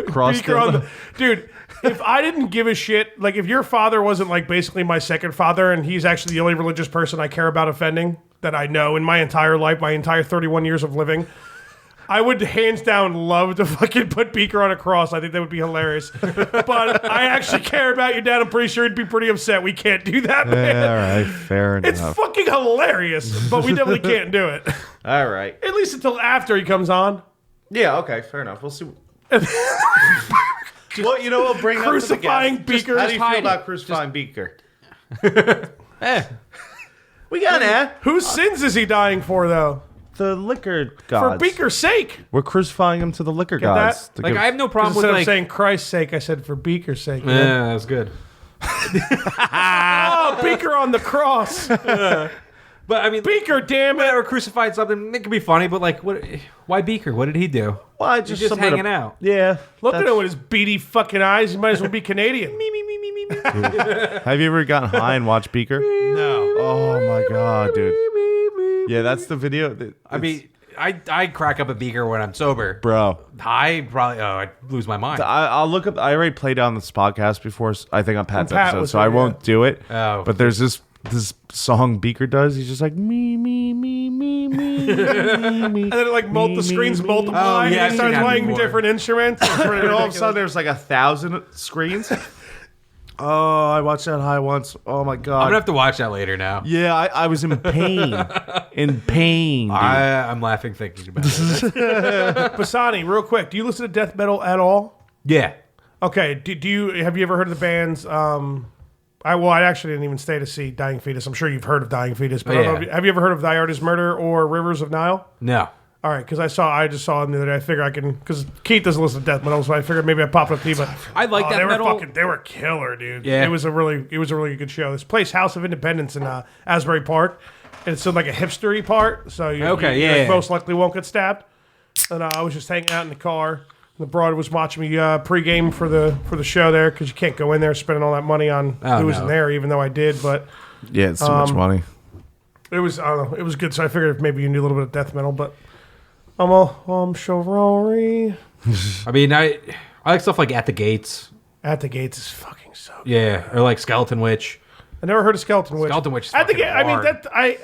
Cross Beaker on dildo. the dude. If I didn't give a shit, like if your father wasn't like basically my second father, and he's actually the only religious person I care about offending that I know in my entire life, my entire 31 years of living, I would hands down love to fucking put Beaker on a cross. I think that would be hilarious. But I actually care about your dad. I'm pretty sure he'd be pretty upset. We can't do that, man. Yeah, all right, fair It's enough. fucking hilarious, but we definitely can't do it. All right. At least until after he comes on. Yeah, okay, fair enough. We'll see. Well, you know, we'll bring Crucifying up to the guest. Beaker. How do you feel hide about it. crucifying Beaker? We got it. Whose sins is he dying for, though? The liquor For gods. Beaker's sake. We're crucifying him to the liquor gods. that? to Like give- I have no problem with Instead of like. saying Christ's sake, I said for Beaker's sake. Yeah, that's good. Oh, Beaker on the cross. But I mean, Beaker, damn it. or crucified something. It could be funny, but like, what? Why Beaker? What did he do? Well, I He's just something to- hanging out. Yeah. Look at that's- him with his beady fucking eyes. He might as well be Canadian. Have you ever gotten high and watched Beaker? No. Oh my god, dude. Yeah, that's the video. I mean, I crack up a beaker when I'm sober. Bro, I probably I'd lose my mind. I'll look up. I already played on this podcast before. I think on Pat's Pat episode, was so there, I won't do it. Oh. But there's this song Beaker does. He's just like me. And then like the screens multiply. Oh, yeah, and I've he seen starts that playing before. different instruments. It's pretty And all of a ridiculous. sudden, there's like 1,000 screens. Oh, I watched that high once. Oh my god. I'm gonna have to watch that later now. Yeah, I was in pain. In pain, dude. I'm laughing thinking about it. Bassani, real quick, do you listen to death metal at all? Yeah. Okay, do you have you ever heard of the bands? I actually didn't even stay to see Dying Fetus. I'm sure you've heard of Dying Fetus, but I don't know have you ever heard of Thy Art Is Murder or Rivers of Nile? No. All right, because I just saw them the other day. I figure I can, because Keith doesn't listen to death metal, so I figured maybe I'd pop it up to you. But I like death they metal. They were killer, dude. Yeah. it was a really good show. This place, House of Independence in Asbury Park, and it's in like a hipstery part, so you most likely won't get stabbed. And I was just hanging out in the car. And the broad was watching me pregame for the show there because you can't go in there spending all that money on who was in there, even though I did. But Yeah, it's too much money. it was I don't know, it was good. So I figured if maybe you knew a little bit of death metal, but I'm chivalry. I mean, I like stuff like At the Gates. At the Gates is fucking so good. Yeah, or like Skeleton Witch. I never heard of Skeleton Witch. Skeleton Witch is At the fucking I mean hard.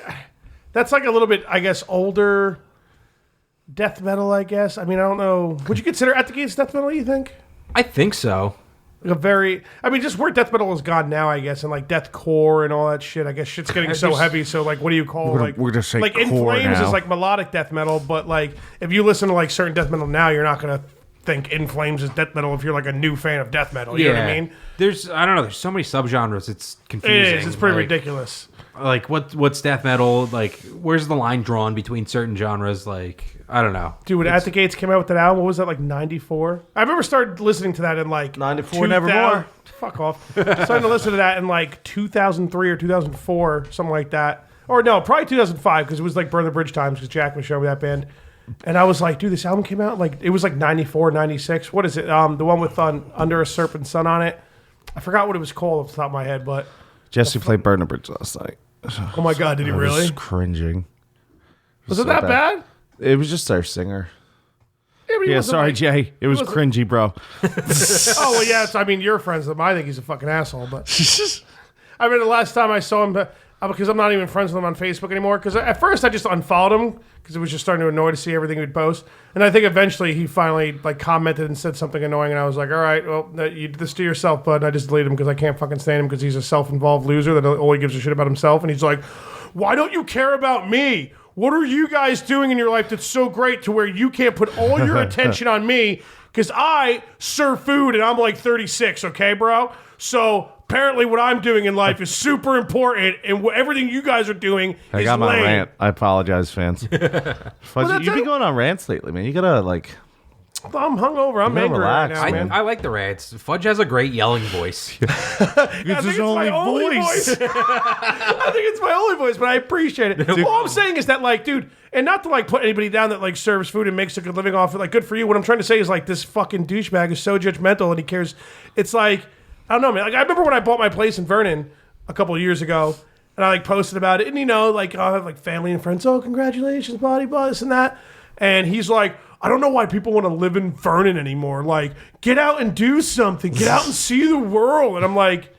that's like a little bit, I guess, older death metal, I guess. I mean, I don't know. Would you consider At the Gates death metal, you think? I think so. Like just where death metal has gone now, I guess, and like deathcore and all that shit. I guess shit's getting so heavy. So like, what do you call We're gonna say like In core Flames now. is like melodic death metal, but like if you listen to like certain death metal now, you're not gonna think In Flames is death metal if you're like a new fan of death metal. You know what I mean? I don't know. There's so many subgenres. It's confusing. It is. It's pretty Like, ridiculous. Like what's death metal? Like where's the line drawn between certain genres? Like I don't know. Dude, when At the Gates came out with that album, what was that, like 94? I remember started listening to that in like 94 Nevermore. Fuck off. Starting to listen to that in like 2003 or 2004, something like that. Or no, probably 2005 because it was like Burn the Bridge times because Jack was showing me that band. And I was like, dude, this album came out like, it was like 94, 96. What is it? The one with Under a Serpent Sun on it. I forgot what it was called off the top of my head, but Jesse played Burn the Bridge last night. oh my God, did he I really? was cringing. Was it so that bad? It was just our singer. Yeah, but he Yeah, wasn't, sorry, like- Jay. It was cringy, bro. Oh, well, yeah. I mean, you're friends with him. I think he's a fucking asshole. But I remember the last time I saw him, because I'm not even friends with him on Facebook anymore. Because at first I just unfollowed him because it was just starting to annoy to see everything he'd post. And I think eventually he finally like commented and said something annoying. And I was like, all right, well, you did this to yourself, bud. And I just deleted him because I can't fucking stand him because he's a self-involved loser that only gives a shit about himself. And he's like, why don't you care about me? What are you guys doing in your life that's so great to where you can't put all your attention on me? Because I serve food and I'm like 36, okay, bro? So apparently what I'm doing in life is super important and everything you guys are doing I is got my lame. rant. I apologize, fans. Fudge, you've been going on rants lately, man. You gotta like. I'm hungover. I'm gotta angry right relax, now, I, man. I like the rants. Fudge has a great yelling voice. I think it's my only voice. I think it's my only voice, but I appreciate it. All I'm saying is that, like, dude, and not to like put anybody down that like serves food and makes a good living off it, like, good for you. What I'm trying to say is like this fucking douchebag is so judgmental and he cares. It's like, I don't know, man. Like, I remember when I bought my place in Vernon a couple of years ago, and I like posted about it, and you know, like I have like family and friends. Oh, congratulations, body, this and that. And he's like, I don't know why people want to live in Vernon anymore. Like, get out and do something. Get out and see the world. And I'm like,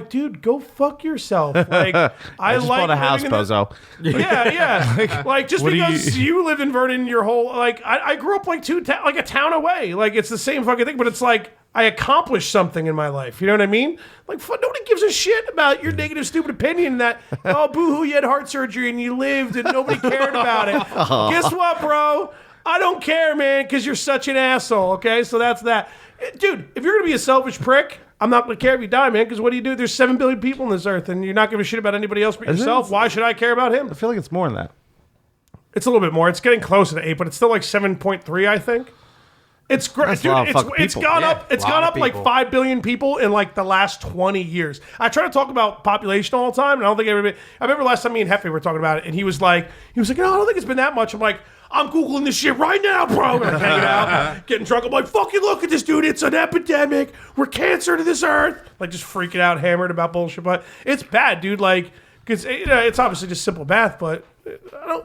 dude, go fuck yourself. Like, I just like bought a house, living in the- bozo. Yeah. Like just what do because you live in Vernon your whole, like, I grew up like a town away. Like, it's the same fucking thing, but it's like I accomplished something in my life. You know what I mean? Like, nobody gives a shit about your negative, stupid opinion that, oh, boo-hoo, you had heart surgery and you lived and nobody cared about it. Guess what, bro? I don't care, man, because you're such an asshole, okay? So that's that. Dude, if you're going to be a selfish prick, I'm not going to care if you die, man, because what do? There's 7 billion people on this earth, and you're not giving a shit about anybody else but yourself. Why should I care about him? I feel like it's more than that. It's a little bit more. It's getting closer to 8, but it's still like 7.3, I think. It's great, That's a dude. lot of fucking It's people. gone Yeah, up. It's lot gone of up like people. 5 billion people in like the last 20 years. I try to talk about population all the time, and I don't think everybody. I remember last time me and Hefe were talking about it, and he was like, no, I don't think it's been that much. I'm like, I'm googling this shit right now, bro. We're like hanging out, getting drunk. I'm like, fucking look at this, dude. It's an epidemic. We're cancer to this earth. Like just freaking out, hammered about bullshit, but it's bad, dude. Like. Because it's obviously just simple math, but I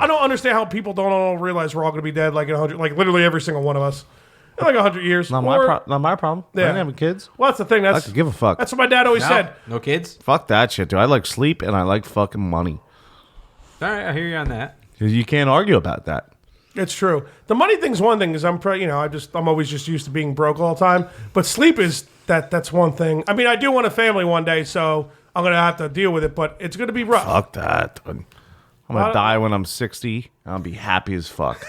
don't understand how people don't all realize we're all going to be dead like in 100, like literally every single one of us in like 100 years. Not my problem. I ain't having kids. Well, that's the thing. I could give a fuck. That's what my dad always said. No kids? Fuck that shit, dude. I like sleep and I like fucking money. All right, I hear you on that. You can't argue about that. It's true. The money thing's one thing because I'm always just used to being broke all the time. But sleep is that's one thing. I mean, I do want a family one day, so I'm gonna have to deal with it. But it's gonna be rough. Fuck that, dude. I'm gonna die when I'm 60. I'll be happy as fuck.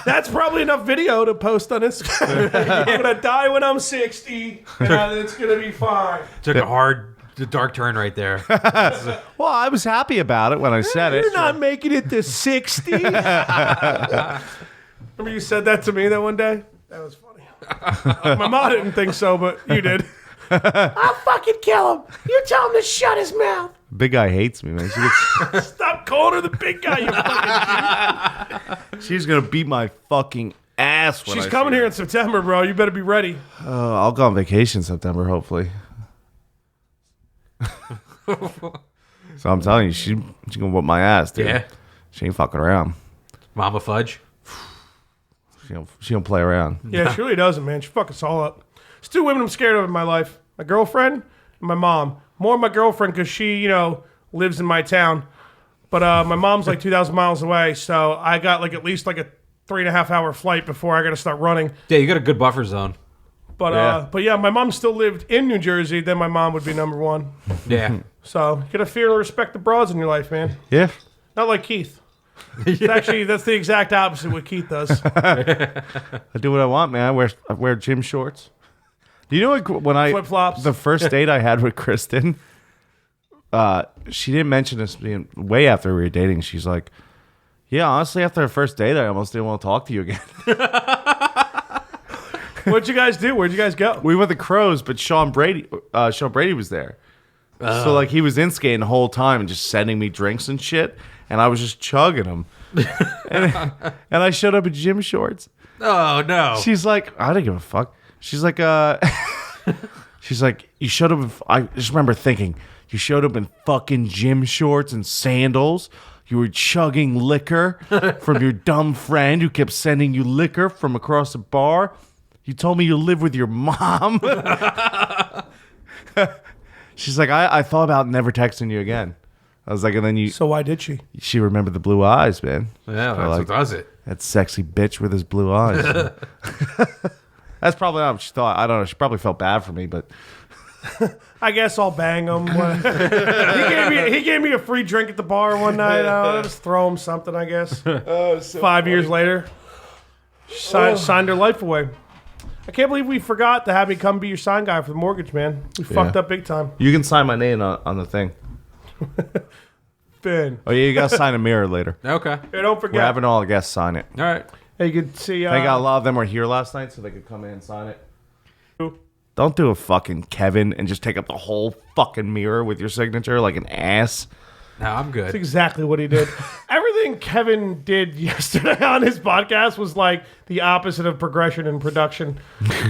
That's probably enough video to post on Instagram. I'm gonna die when I'm 60, and it's gonna be fine. Took a dark turn right there. Well, I was happy about it when I said it. You're not making it to 60. Remember you said that to me that one day? That was funny. My mom didn't think so, but you did. I'll fucking kill him. You tell him to shut his mouth. Big guy hates me, man. Stop calling her the big guy, you fucking She's gonna beat my fucking ass. When She's coming here in September, bro. You better be ready. I'll go on vacation in September, hopefully. So I'm telling you, she gonna whoop my ass, dude. Yeah. She ain't fucking around. Mama Fudge. She don't play around. Yeah, she really doesn't, man. She fucks us all up. There's two women I'm scared of in my life. My girlfriend and my mom. More my girlfriend because she, lives in my town. But my mom's like 2,000 miles away, so I got like at least like a 3.5 hour flight before I got to start running. Yeah, you got a good buffer zone. But yeah, my mom still lived in New Jersey. Then my mom would be number one. Yeah. So you gotta fear and respect the broads in your life, man. Yeah. Not like Keith. It's actually, that's the exact opposite of what Keith does. I do what I want, man. I wear gym shorts. Do you know when Flip-flops. The first date I had with Kristen, she didn't mention this being way after we were dating. She's like, yeah, honestly, after our first date, I almost didn't want to talk to you again. What'd you guys do? Where'd you guys go? We went to Crows, but Sean Brady was there. So like he was in skating the whole time and just sending me drinks and shit, and I was just chugging them. and I showed up in gym shorts. Oh no. She's like, I didn't give a fuck. She's like, you showed up. I just remember thinking, you showed up in fucking gym shorts and sandals. You were chugging liquor from your dumb friend who kept sending you liquor from across the bar. You told me you live with your mom. She's like, I thought about never texting you again. I was like, and then you. So why did she? She remembered the blue eyes, man. Yeah, that's what does it. That sexy bitch with his blue eyes. That's probably not what she thought. I don't know. She probably felt bad for me, but I guess I'll bang him. He gave me a free drink at the bar one night. I'll just throw him something, I guess. 5 years later, signed her life away. I can't believe we forgot to have me come be your sign guy for the mortgage, man. We fucked up big time. you can sign my name on the thing. Finn. Oh, yeah, you got to sign a mirror later. Okay. Hey, don't forget. We're having all the guests sign it. All right. Hey, you can see. Thank God a lot of them were here last night so they could come in and sign it. Don't do a fucking Kevin and just take up the whole fucking mirror with your signature like an ass. No, I'm good. That's exactly what he did. Everything Kevin did yesterday on his podcast was like the opposite of progression in production.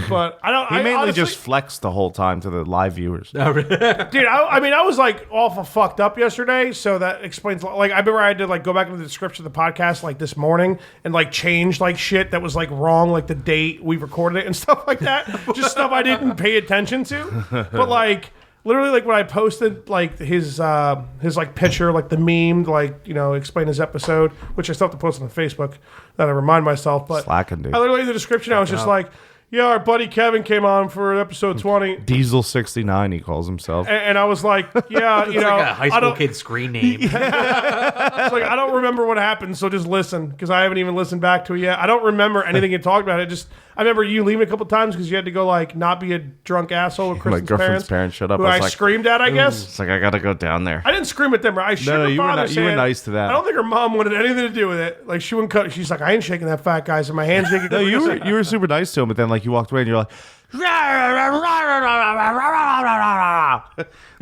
But I don't. He mainly honestly, just flexed the whole time to the live viewers. dude. I was like awful fucked up yesterday, so that explains. Like, I remember I had to like go back into the description of the podcast like this morning and like change like shit that was like wrong, like the date we recorded it and stuff like that. Just stuff I didn't pay attention to. But like. Literally, like when I posted like his like picture, like the meme, like explain his episode, which I still have to post on Facebook. That I remind myself. But Slacking, dude. I literally in the description, I was just like, "Yeah, our buddy Kevin came on for episode 20." Diesel 69, he calls himself. And I was like, "Yeah, It's like a high school kid's screen name. It's like I don't remember what happened, so just listen because I haven't even listened back to it yet. I don't remember anything you talked about. I remember you leaving a couple times because you had to go like not be a drunk asshole with My Kristen's girlfriend's parents showed up. who I I was like, screamed at, I guess. it's like, I got to go down there. I didn't scream at them. I shook her you were father's you were hand. nice to them. I don't think her mom wanted anything to do with it. Like she wouldn't cut. She's like, I ain't shaking that fat guy's and my hands shaking. No, you were super nice to him, but then like you walked away and you're like, you're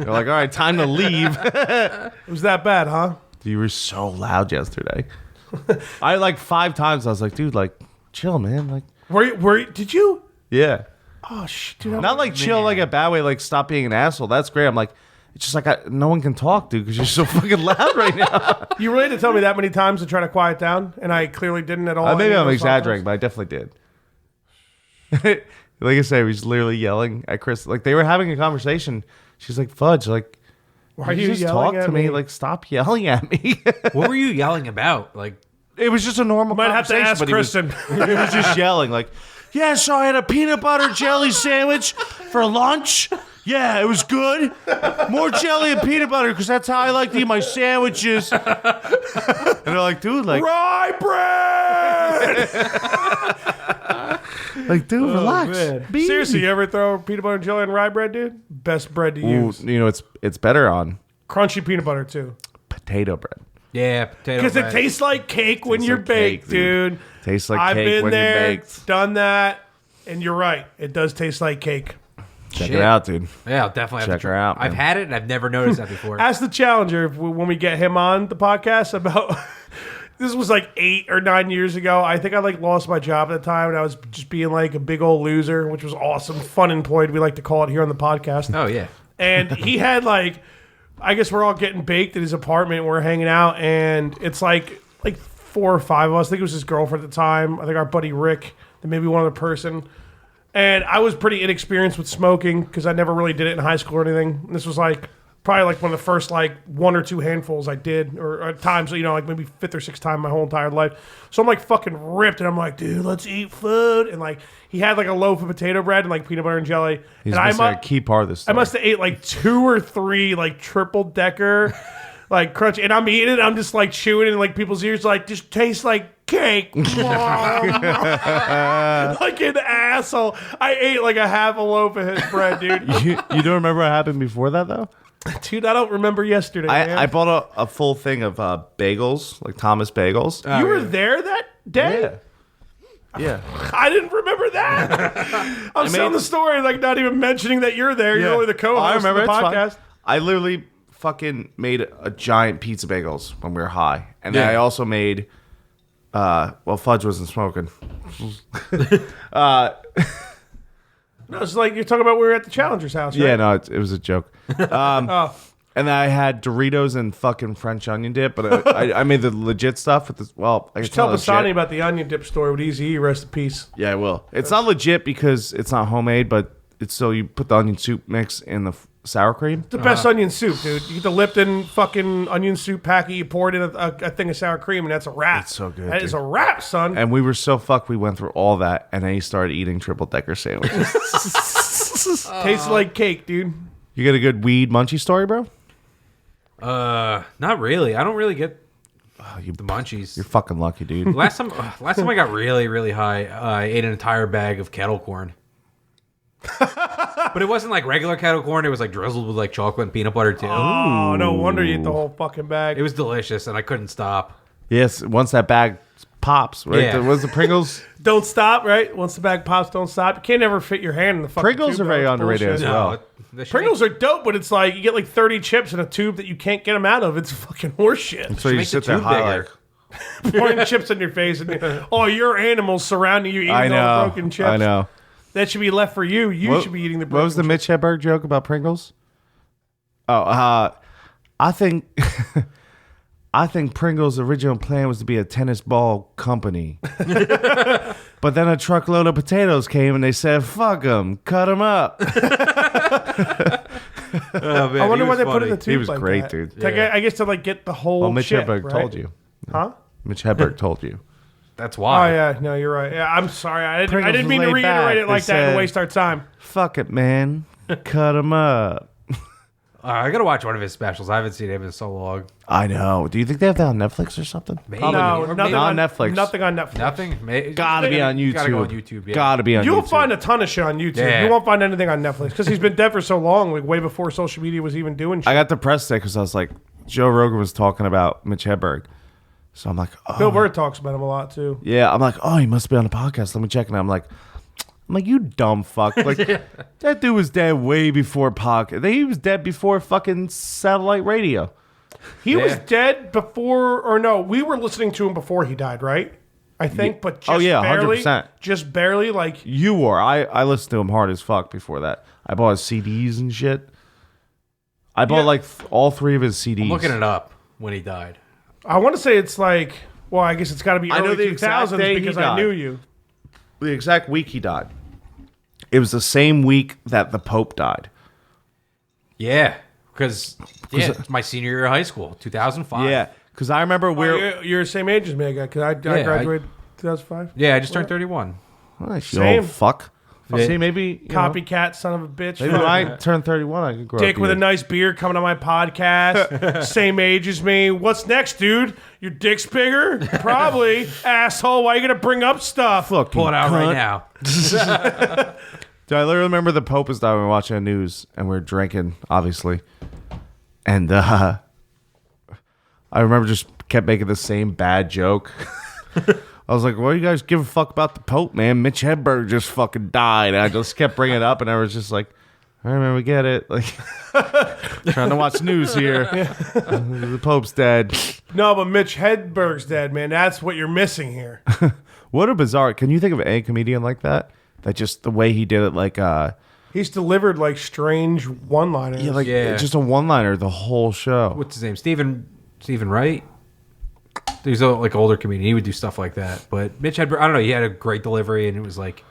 like, all right, time to leave. It was that bad, huh? You were so loud yesterday. I like 5 times. I was like, dude, like, chill, man. Like, Did you? yeah. Oh shit, dude. Not like chill, like a bad way, like stop being an asshole. That's great. I'm like, It's just like no one can talk, dude, because you're so fucking loud right now. You really had to tell me that many times to try to quiet down, and I clearly didn't at all. Maybe Any of I'm those exaggerating, songs. but I definitely did. Like I said, he was literally yelling at Chris. Like they were having a conversation. She's like, "Fudge, like, Why are you just yelling talk at to me? me? Like, stop yelling at me." What were you yelling about? Like, It was just a normal Might have to conversation. ask but Kristen. He was just yelling like, "Yeah, so I had a peanut butter jelly sandwich for lunch. Yeah, it was good. More jelly and peanut butter because that's how I like to eat my sandwiches." And they're like, "Dude, like, Rye bread. like, dude, relax." Be Seriously, easy. you ever throw peanut butter and jelly on rye bread, dude? Best bread to Ooh, use. you know, it's better on Crunchy peanut butter too, potato bread. yeah, potato because it bread. tastes like cake when Tastes you're like baked, cake, dude. dude. Tastes like I've cake been when there, you're baked. done that, and you're right. It does taste like cake. Check Shit. it out, dude. Yeah, I'll definitely have Check to her try. out, I've man. had it and I've never noticed that before. Ask the challenger when we get him on the podcast about. This was like 8 or 9 years ago. I think I like lost my job at the time, and I was just being like a big old loser, which was awesome. Fun employed, we like to call it here on the podcast. Oh yeah. And he had like, I guess we're all getting baked at his apartment. We're hanging out, and it's like 4 or 5 of us. I think it was his girlfriend at the time. I think our buddy Rick, and maybe one other person. And I was pretty inexperienced with smoking because I never really did it in high school or anything. And this was like probably like one of the first like 1 or 2 handfuls I did, or times, you know, like maybe 5th or 6th time my whole entire life. So I'm like fucking ripped, and I'm like, dude, let's eat food. And like he had like a loaf of potato bread and like peanut butter and jelly. He's and missing a key part of this I story. must have ate like 2 or 3 like triple decker, like crunchy, and I'm eating it. I'm just like chewing it in like people's ears, like just tastes like cake. Like an asshole. I ate like a half a loaf of his bread, dude. You don't remember what happened before that though? Dude, I don't remember yesterday. Man. I bought a full thing of bagels, like Thomas bagels. You were there that day? Yeah. I didn't remember that. I'm telling the story, like not even mentioning that you're there. You're only the co-host I remember of the it's fine. podcast. I literally fucking made a giant pizza bagels when we were high. And then Yeah. I also made well, Fudge wasn't smoking. No, it's like you're talking about we were at the Challenger's house, right? Yeah, no, it was a joke. Oh, And then I had Doritos and fucking French onion dip, but I made the legit stuff with this. Well, I just guess tell not Bassani legit. about the onion dip story with Easy E. Rest in peace. Yeah, I will. It's not legit because it's not homemade, but it's so you put the onion soup mix in the sour cream. The best onion soup, dude. You get the Lipton fucking onion soup packet. You pour it in a thing of sour cream, and that's a wrap. It's so good, That is dude. a wrap, son. And we were so fucked, we went through all that, and then he started eating triple decker sandwiches. Tastes like cake, dude. You got a good weed munchie story, bro? Not really. I don't really get You, the munchies. you're fucking lucky, dude. Last time I got really, really high, I ate an entire bag of kettle corn. But it wasn't like regular kettle corn. It was like drizzled with like chocolate and peanut butter too. Oh, no wonder you ate the whole fucking bag. It was delicious, and I couldn't stop. Yes, once that bag pops, right? Yeah. Was the Pringles? Don't stop, right? Once the bag pops, don't stop. You can't ever fit your hand in the fucking Pringles tube, are very though. It's underrated bullshit. as well. that shit Pringles are dope, but it's like you get like 30 chips in a tube that you can't get them out of. It's fucking horseshit. So you makes the sit there tube high bigger. like, Pouring chips in your face, and all your animals surrounding you eating I all the know, broken chips. I know. That should be left for you. You should be eating the broken What was the Mitch Hedberg joke about Pringles? Oh, I think I think Pringles' original plan was to be a tennis ball company. But then a truckload of potatoes came and they said, fuck them, cut them up. I wonder why they put it in the tube. He was like great, that. dude. Like, I guess to like get the whole. Well, Mitch chip, Hedberg right? told you. Huh? Mitch Hedberg told you. That's Oh why. yeah, no, you're right. Yeah, I'm sorry. I Pringles didn't mean was to laid reiterate back. it like They that and said- waste our time. Fuck it, man. Cut them up. I gotta watch one of his specials. I haven't seen him in so long. I know. Do you think they have that on Netflix or something? Maybe. No, Or nothing maybe- on Netflix. Nothing on Netflix. Nothing. Gotta be on YouTube. Gotta go on YouTube. Yeah. Gotta be on YouTube. You'll find a ton of shit on YouTube. Yeah. You won't find anything on Netflix because he's been dead for so long, like way before social media was even doing shit. I got depressed today because I was like, Joe Rogan was talking about Mitch Hedberg. So I'm like, oh. Bill Burr talks about him a lot too. Yeah, I'm like, oh, he must be on the podcast. Let me check it out. I'm like, you dumb fuck. Like, that dude was dead way before podcast. He was dead before fucking satellite radio. He was Yeah. dead before, or no, we were listening to him before he died, right? I think, but just Oh, yeah, barely, 100%. just barely. Like You were. I listened to him hard as fuck before that. I bought his CDs and shit. I bought like all 3 of his CDs. I'm looking it up when he died. I want to say it's like, well, I guess it's got to be I know early the exact 2000s day he because I died. knew you. The exact week he died. It was the same week that the Pope died. Yeah, because it's my senior year of high school, 2005. Yeah, because I remember You're the same age as me, because I graduated 2005. Yeah, I just turned 31. You Same. old fuck. Yeah. See, maybe Copycat son of a bitch. Maybe when I turn 31, I could grow Dick up. with a nice beard coming on my podcast. Same age as me. What's next, dude? Your dick's bigger? Probably. Asshole, why are you going to bring up stuff? Fucking Pull it out cunt. right now. Dude, I literally remember the Pope was dying. We were watching the news and we were drinking, obviously. And I remember just kept making the same bad joke. I was like, "Well, you guys give a fuck about the Pope, man? Mitch Hedberg just fucking died." And I just kept bringing it up, and I was just like, "All right, man, we get it." Like, trying to watch news here. The Pope's dead. No, but Mitch Hedberg's dead, man. That's what you're missing here. What a bizarre! Can you think of any comedian like that? That just the way he did it, like, He's delivered like strange one-liners. Yeah. just a one-liner the whole show. What's his name? Stephen Wright? He's a like older comedian. He would do stuff like that. But Mitch Hedberg, I don't know. He had a great delivery, and it was like,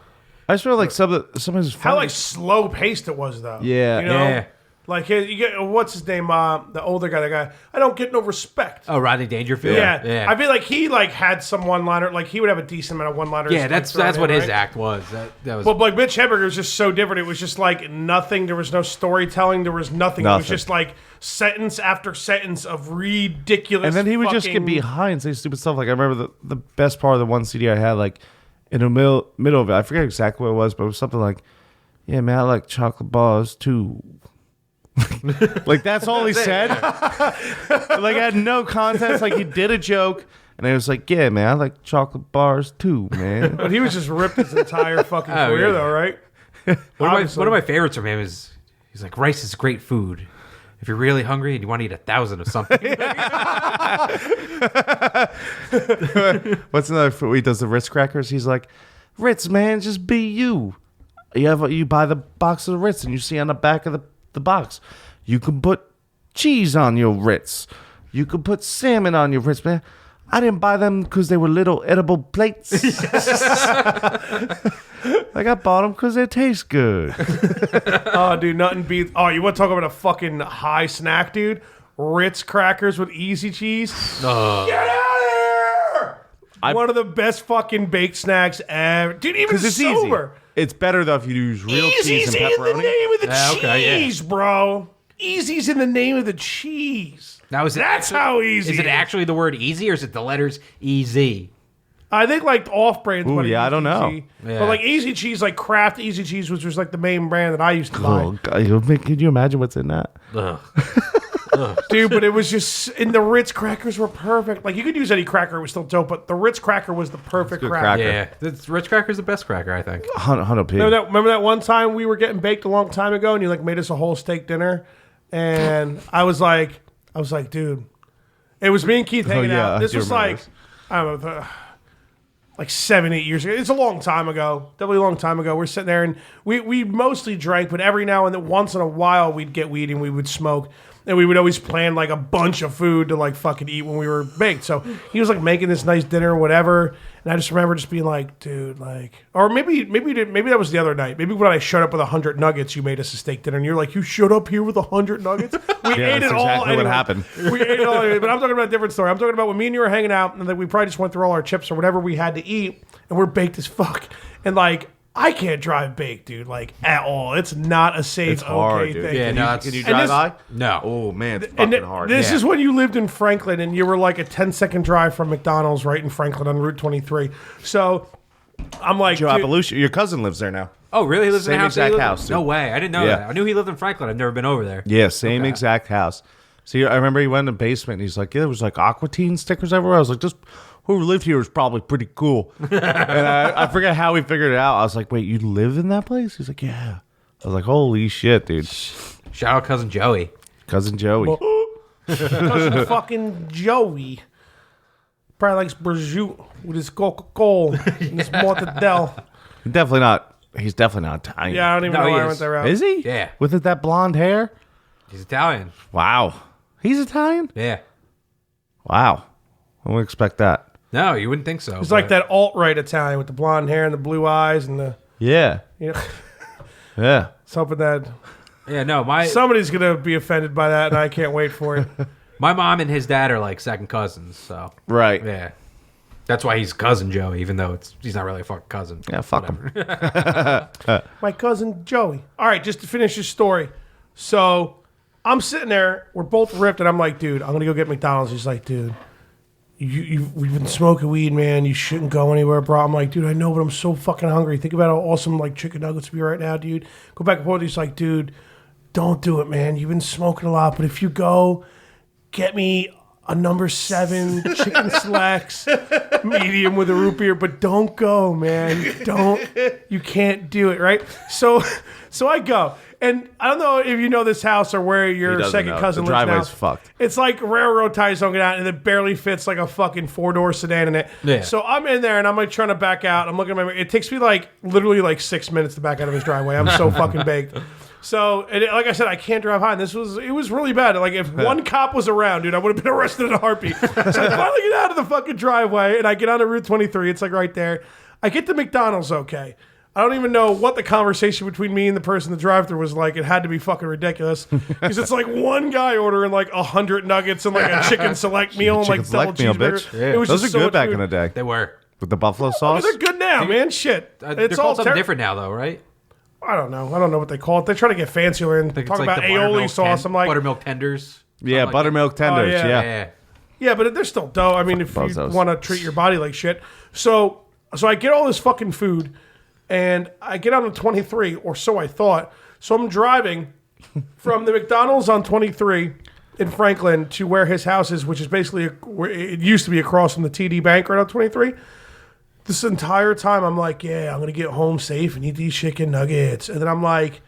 I just feel like some of his How like slow paced it was though. Yeah. You know? Yeah. Like you get what's his name? The older guy, the guy. I don't get no respect. oh, Rodney Dangerfield. Yeah. I feel like he like had some one liner. Like he would have a decent amount of one liners. Yeah, that's what his act was. That was. But like Mitch Hedberg was just so different. It was just like nothing. There was no storytelling. There was nothing. It was Nothing. just like sentence after sentence of ridiculous. And then he would just fucking- get behind and say stupid stuff. Like I remember the best part of the one CD I had, like in the middle of it, I forget exactly what it was, but it was something like, "Yeah, man, I like chocolate bars too." Like that's all he said. Like I had no context. Like he did a joke, and it was like, "Yeah, man, I like chocolate bars too, man." But he was just ripped his entire fucking career, yeah. though, right? one of my favorites from him is he's like, rice is great food. If you're really hungry and you want to eat 1,000 of something. What's another food? He does the Ritz crackers. He's like, "Ritz, man, just be you. You buy the box of the Ritz, and you see on the back of the box, you can put cheese on your Ritz. You can put salmon on your Ritz, man. I didn't buy them because they were little edible plates. Like I bought them because they taste good." Oh, dude, nothing beats. Oh, you want to talk about a fucking high snack, dude? Ritz crackers with easy cheese. Get out of here! One of the best fucking baked snacks ever, dude. Even Because it's sober. easy. It's better though if you use real cheese Easy's and in the pepperoni. name of the okay, cheese, bro. Easy's in the name of the cheese. Now is it That's actually- how easy. Is it actually the word easy or is it the letters easy? I think like off-brands. Ooh, but yeah, I don't know. Easy. Yeah. But like Easy Cheese, like Kraft Easy Cheese, which was like the main brand that I used to buy. Oh, God, can you imagine what's in that? Ugh. Dude, but it was just, and the Ritz crackers were perfect. Like you could use any cracker, it was still dope, but the Ritz cracker was the perfect good cracker. cracker. Yeah, Ritz cracker's the best cracker, I think. 100p. Remember that one time we were getting baked a long time ago, and you like made us a whole steak dinner, and I was like, dude, it was me and Keith hanging yeah, out. I This do was remember like, this. I don't know, like 7-8 years ago. It's a long time ago, definitely a long time ago. We're sitting there, and we mostly drank, but every now and then, once in a while, we'd get weed and we would smoke. And we would always plan like a bunch of food to like fucking eat when we were baked. So he was like making this nice dinner or whatever. And I just remember just being like, dude, like, or maybe that was the other night. Maybe when I showed up with 100 nuggets, you made us a steak dinner. And you're like, you showed up here with 100 nuggets? We Yeah, ate that's it all. exactly what anyway. happened. We ate it all anyway. But I'm talking about a different story. I'm talking about when me and you were hanging out and then we probably just went through all our chips or whatever we had to eat. And we're baked as fuck. And like, I can't drive baked, dude, like at all. It's not a safe, It's hard, okay dude. thing. Yeah, no, Can you And drive this- by? No. Oh man, it's And fucking th- hard. this Yeah. is when you lived in Franklin and you were like a 10-second drive from McDonald's right in Franklin on Route 23. So I'm like, Joe dude, Appaloosa. Your cousin lives there now. Oh, really? He lives in Same the house? that he exact lived in? house, dude. No way. I didn't know Yeah. that. I knew he lived in Franklin. I've never been over there. Yeah, same Okay. exact house. See, I remember he went in the basement and he's like, yeah, there was like Aqua Teen stickers everywhere. I was like, whoever lived here was probably pretty cool. And I forget how we figured it out. I was like, wait, you live in that place? He's like, yeah. I was like, holy shit, dude. Shout out cousin Joey. Cousin Joey. cousin fucking Joey probably likes Berjut with his Coca-Cola and his mortadella. He's definitely not Italian. Yeah, I don't even No, know he why I is. went that route. Is he? Yeah. With that blonde hair? He's Italian. Wow. He's Italian? Yeah. Wow. I wouldn't expect that. No, you wouldn't think so. He's like that alt-right Italian with the blonde hair and the blue eyes and the, Yeah. you know, Yeah. something that Yeah, no, my somebody's going to be offended by that, and I can't wait for it. my mom and his dad are like second cousins, so Right. yeah. That's why he's cousin Joey, even though he's not really a fucking cousin. Yeah, fuck him. My cousin Joey. All right, just to finish your story. So I'm sitting there, we're both ripped, and I'm like, dude, I'm going to go get McDonald's. He's like, dude, we've been smoking weed, man. You shouldn't go anywhere, bro. I'm like, dude, I know, but I'm so fucking hungry. Think about how awesome like chicken nuggets would be right now, dude. Go back and forth. He's like, dude, don't do it, man. You've been smoking a lot, but if you go, get me a number 7 chicken selects, medium with a root beer, but don't go, man. You can't do it, right? So I go. And I don't know if you know this house or where your second cousin the lives now. driveway's fucked. It's like railroad ties don't get out, and it barely fits like a fucking 4-door sedan in it. Yeah. So I'm in there, and I'm like trying to back out. I'm looking at my. It takes me like literally like 6 minutes to back out of his driveway. I'm so fucking baked. So, like I said, I can't drive high. And it was really bad. Like if one cop was around, dude, I would have been arrested in a heartbeat. So I finally get out of the fucking driveway, and I get onto Route 23. It's like right there. I get to McDonald's. Okay. I don't even know what the conversation between me and the person in the drive-thru was like. It had to be fucking ridiculous because it's like one guy ordering like 100 nuggets and like a chicken select meal and like Chicken double select meal, cheeseburger. bitch. It was Those are just so good much back food. in the day. They were. With the buffalo sauce? They're good now, man. Shit, They're it's all called something ter- different now, though, right? I don't know what they call it. They try to get fancier and I think talk it's like about the aioli buttermilk sauce. I'm like, buttermilk tenders. Yeah, Something buttermilk tenders. yeah. yeah. yeah, but they're still dough. I mean, if you Bozos. want to treat your body like shit. So I get all this fucking food, and I get on the 23, or so I thought. So I'm driving from the McDonald's on 23 in Franklin to where his house is, which is basically where it used to be across from the TD Bank right on 23. This entire time, I'm like, yeah, I'm going to get home safe and eat these chicken nuggets. And then I'm like,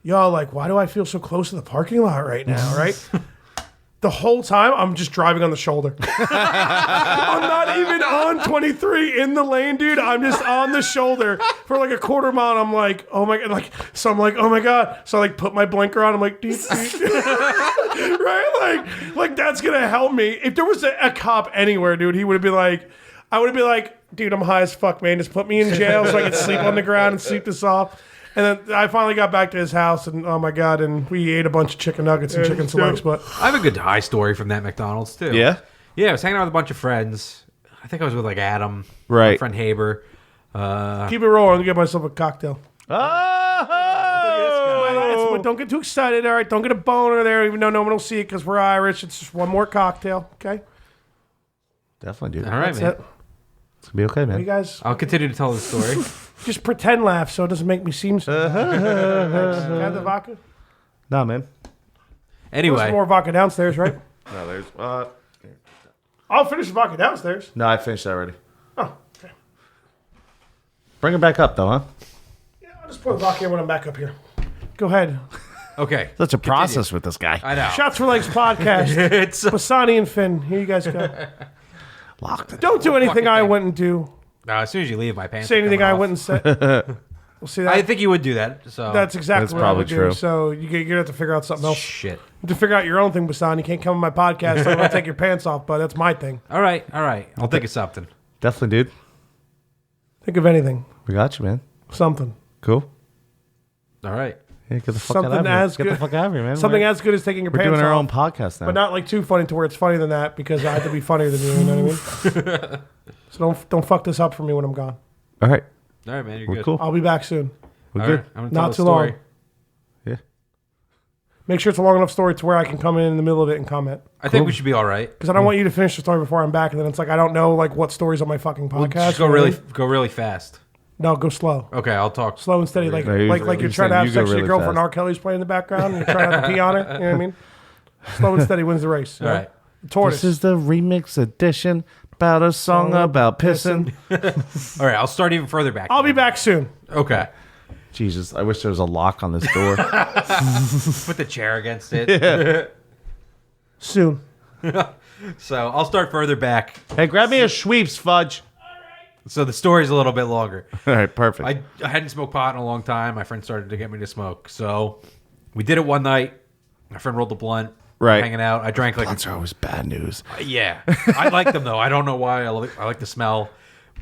yo, like, why do I feel so close to the parking lot right now, right? The whole time, I'm just driving on the shoulder. I'm not even on 23 in the lane, dude. I'm just on the shoulder for like a quarter mile. I'm like, oh my God. I'm like, oh my God. So I like put my blinker on. I'm like, dude. Right? Like that's going to help me. If there was a cop anywhere, dude, he would have been like, I would have been like, dude, I'm high as fuck, man. Just put me in jail so I can sleep on the ground and sleep this off. And then I finally got back to his house, and oh my God, and we ate a bunch of chicken nuggets and chicken selects. But I have a good high story from that McDonald's, too. Yeah? Yeah, I was hanging out with a bunch of friends. I think I was with, like, Adam. Right. My friend Haber. keep it rolling. I'll get myself a cocktail. Oh! But don't get too excited, all right? Don't get a boner there, even though no one will see it because we're Irish. It's just one more cocktail, okay? Definitely, dude. All right, That's man. it. It's going to be okay, man. You guys I'll continue to tell the story. just pretend laugh so it doesn't make me seem so. Can I have the vodka? Nah, man. There's Anyway. more vodka downstairs, right? No, there's... I'll finish the vodka downstairs. No, I finished that already. Oh, okay. Bring it back up, though, huh? Yeah, I'll just pour the vodka in when I'm back up here. Go ahead. Okay. Such a process with this guy. I know. Shots for Legs podcast. It's Bassani and Finn. Here you guys go. Locked it. Don't do anything Fucking I thing. wouldn't do. No, as soon as you leave, my pants Say are anything coming I off. wouldn't say. We'll see that. I think you would do that. So That's exactly That's what I would probably true. do. So you're gonna have to figure out something else. shit. To figure out your own thing, Bassani. You can't come on my podcast. I'm gonna take your pants off, but that's my thing. All right. I'll think of something. Definitely, dude. Think of anything. We got you, man. Something. Cool. All right. Yeah, get the fuck out Something of here. as Get the good- fuck out of here, man. Something as good as taking your We're pants doing our off. own podcast now. But not like too funny to where it's funnier than that because I have to be funnier than you. You know what I mean? So don't fuck this up for me when I'm gone. All right. All right, man. You're We're good. cool. I'll be back soon. We're All good. right, I'm gonna tell Not the too story. long. Yeah. Make sure it's a long enough story to where I can come in the middle of it and comment. I think we should be all right. Because I don't want you to finish the story before I'm back, and then it's like I don't know like what story's on my fucking podcast. Just you know what I mean? go really fast. No, go slow. Okay, I'll talk. Slow and steady, like No, you're like you're saying trying to have you go sex with your really girlfriend. fast. R. Kelly's playing in the background, and you're trying not to pee on her. You know what I mean? Slow and steady wins the race. you All know? right. Tortoise. This is the remix edition about a song about pissing. All right, I'll start even further back. I'll be back soon. Okay. Jesus, I wish there was a lock on this door. Put the chair against it. Soon. So I'll start further back. Hey, grab me a Schweepes, fudge. So the story's a little bit longer. All right, perfect. I hadn't smoked pot in a long time. My friend started to get me to smoke. So we did it one night. My friend rolled the blunt. Right. Hanging out. I drank like Blunts are always bad news. yeah. I like them though. I don't know why. I like the smell,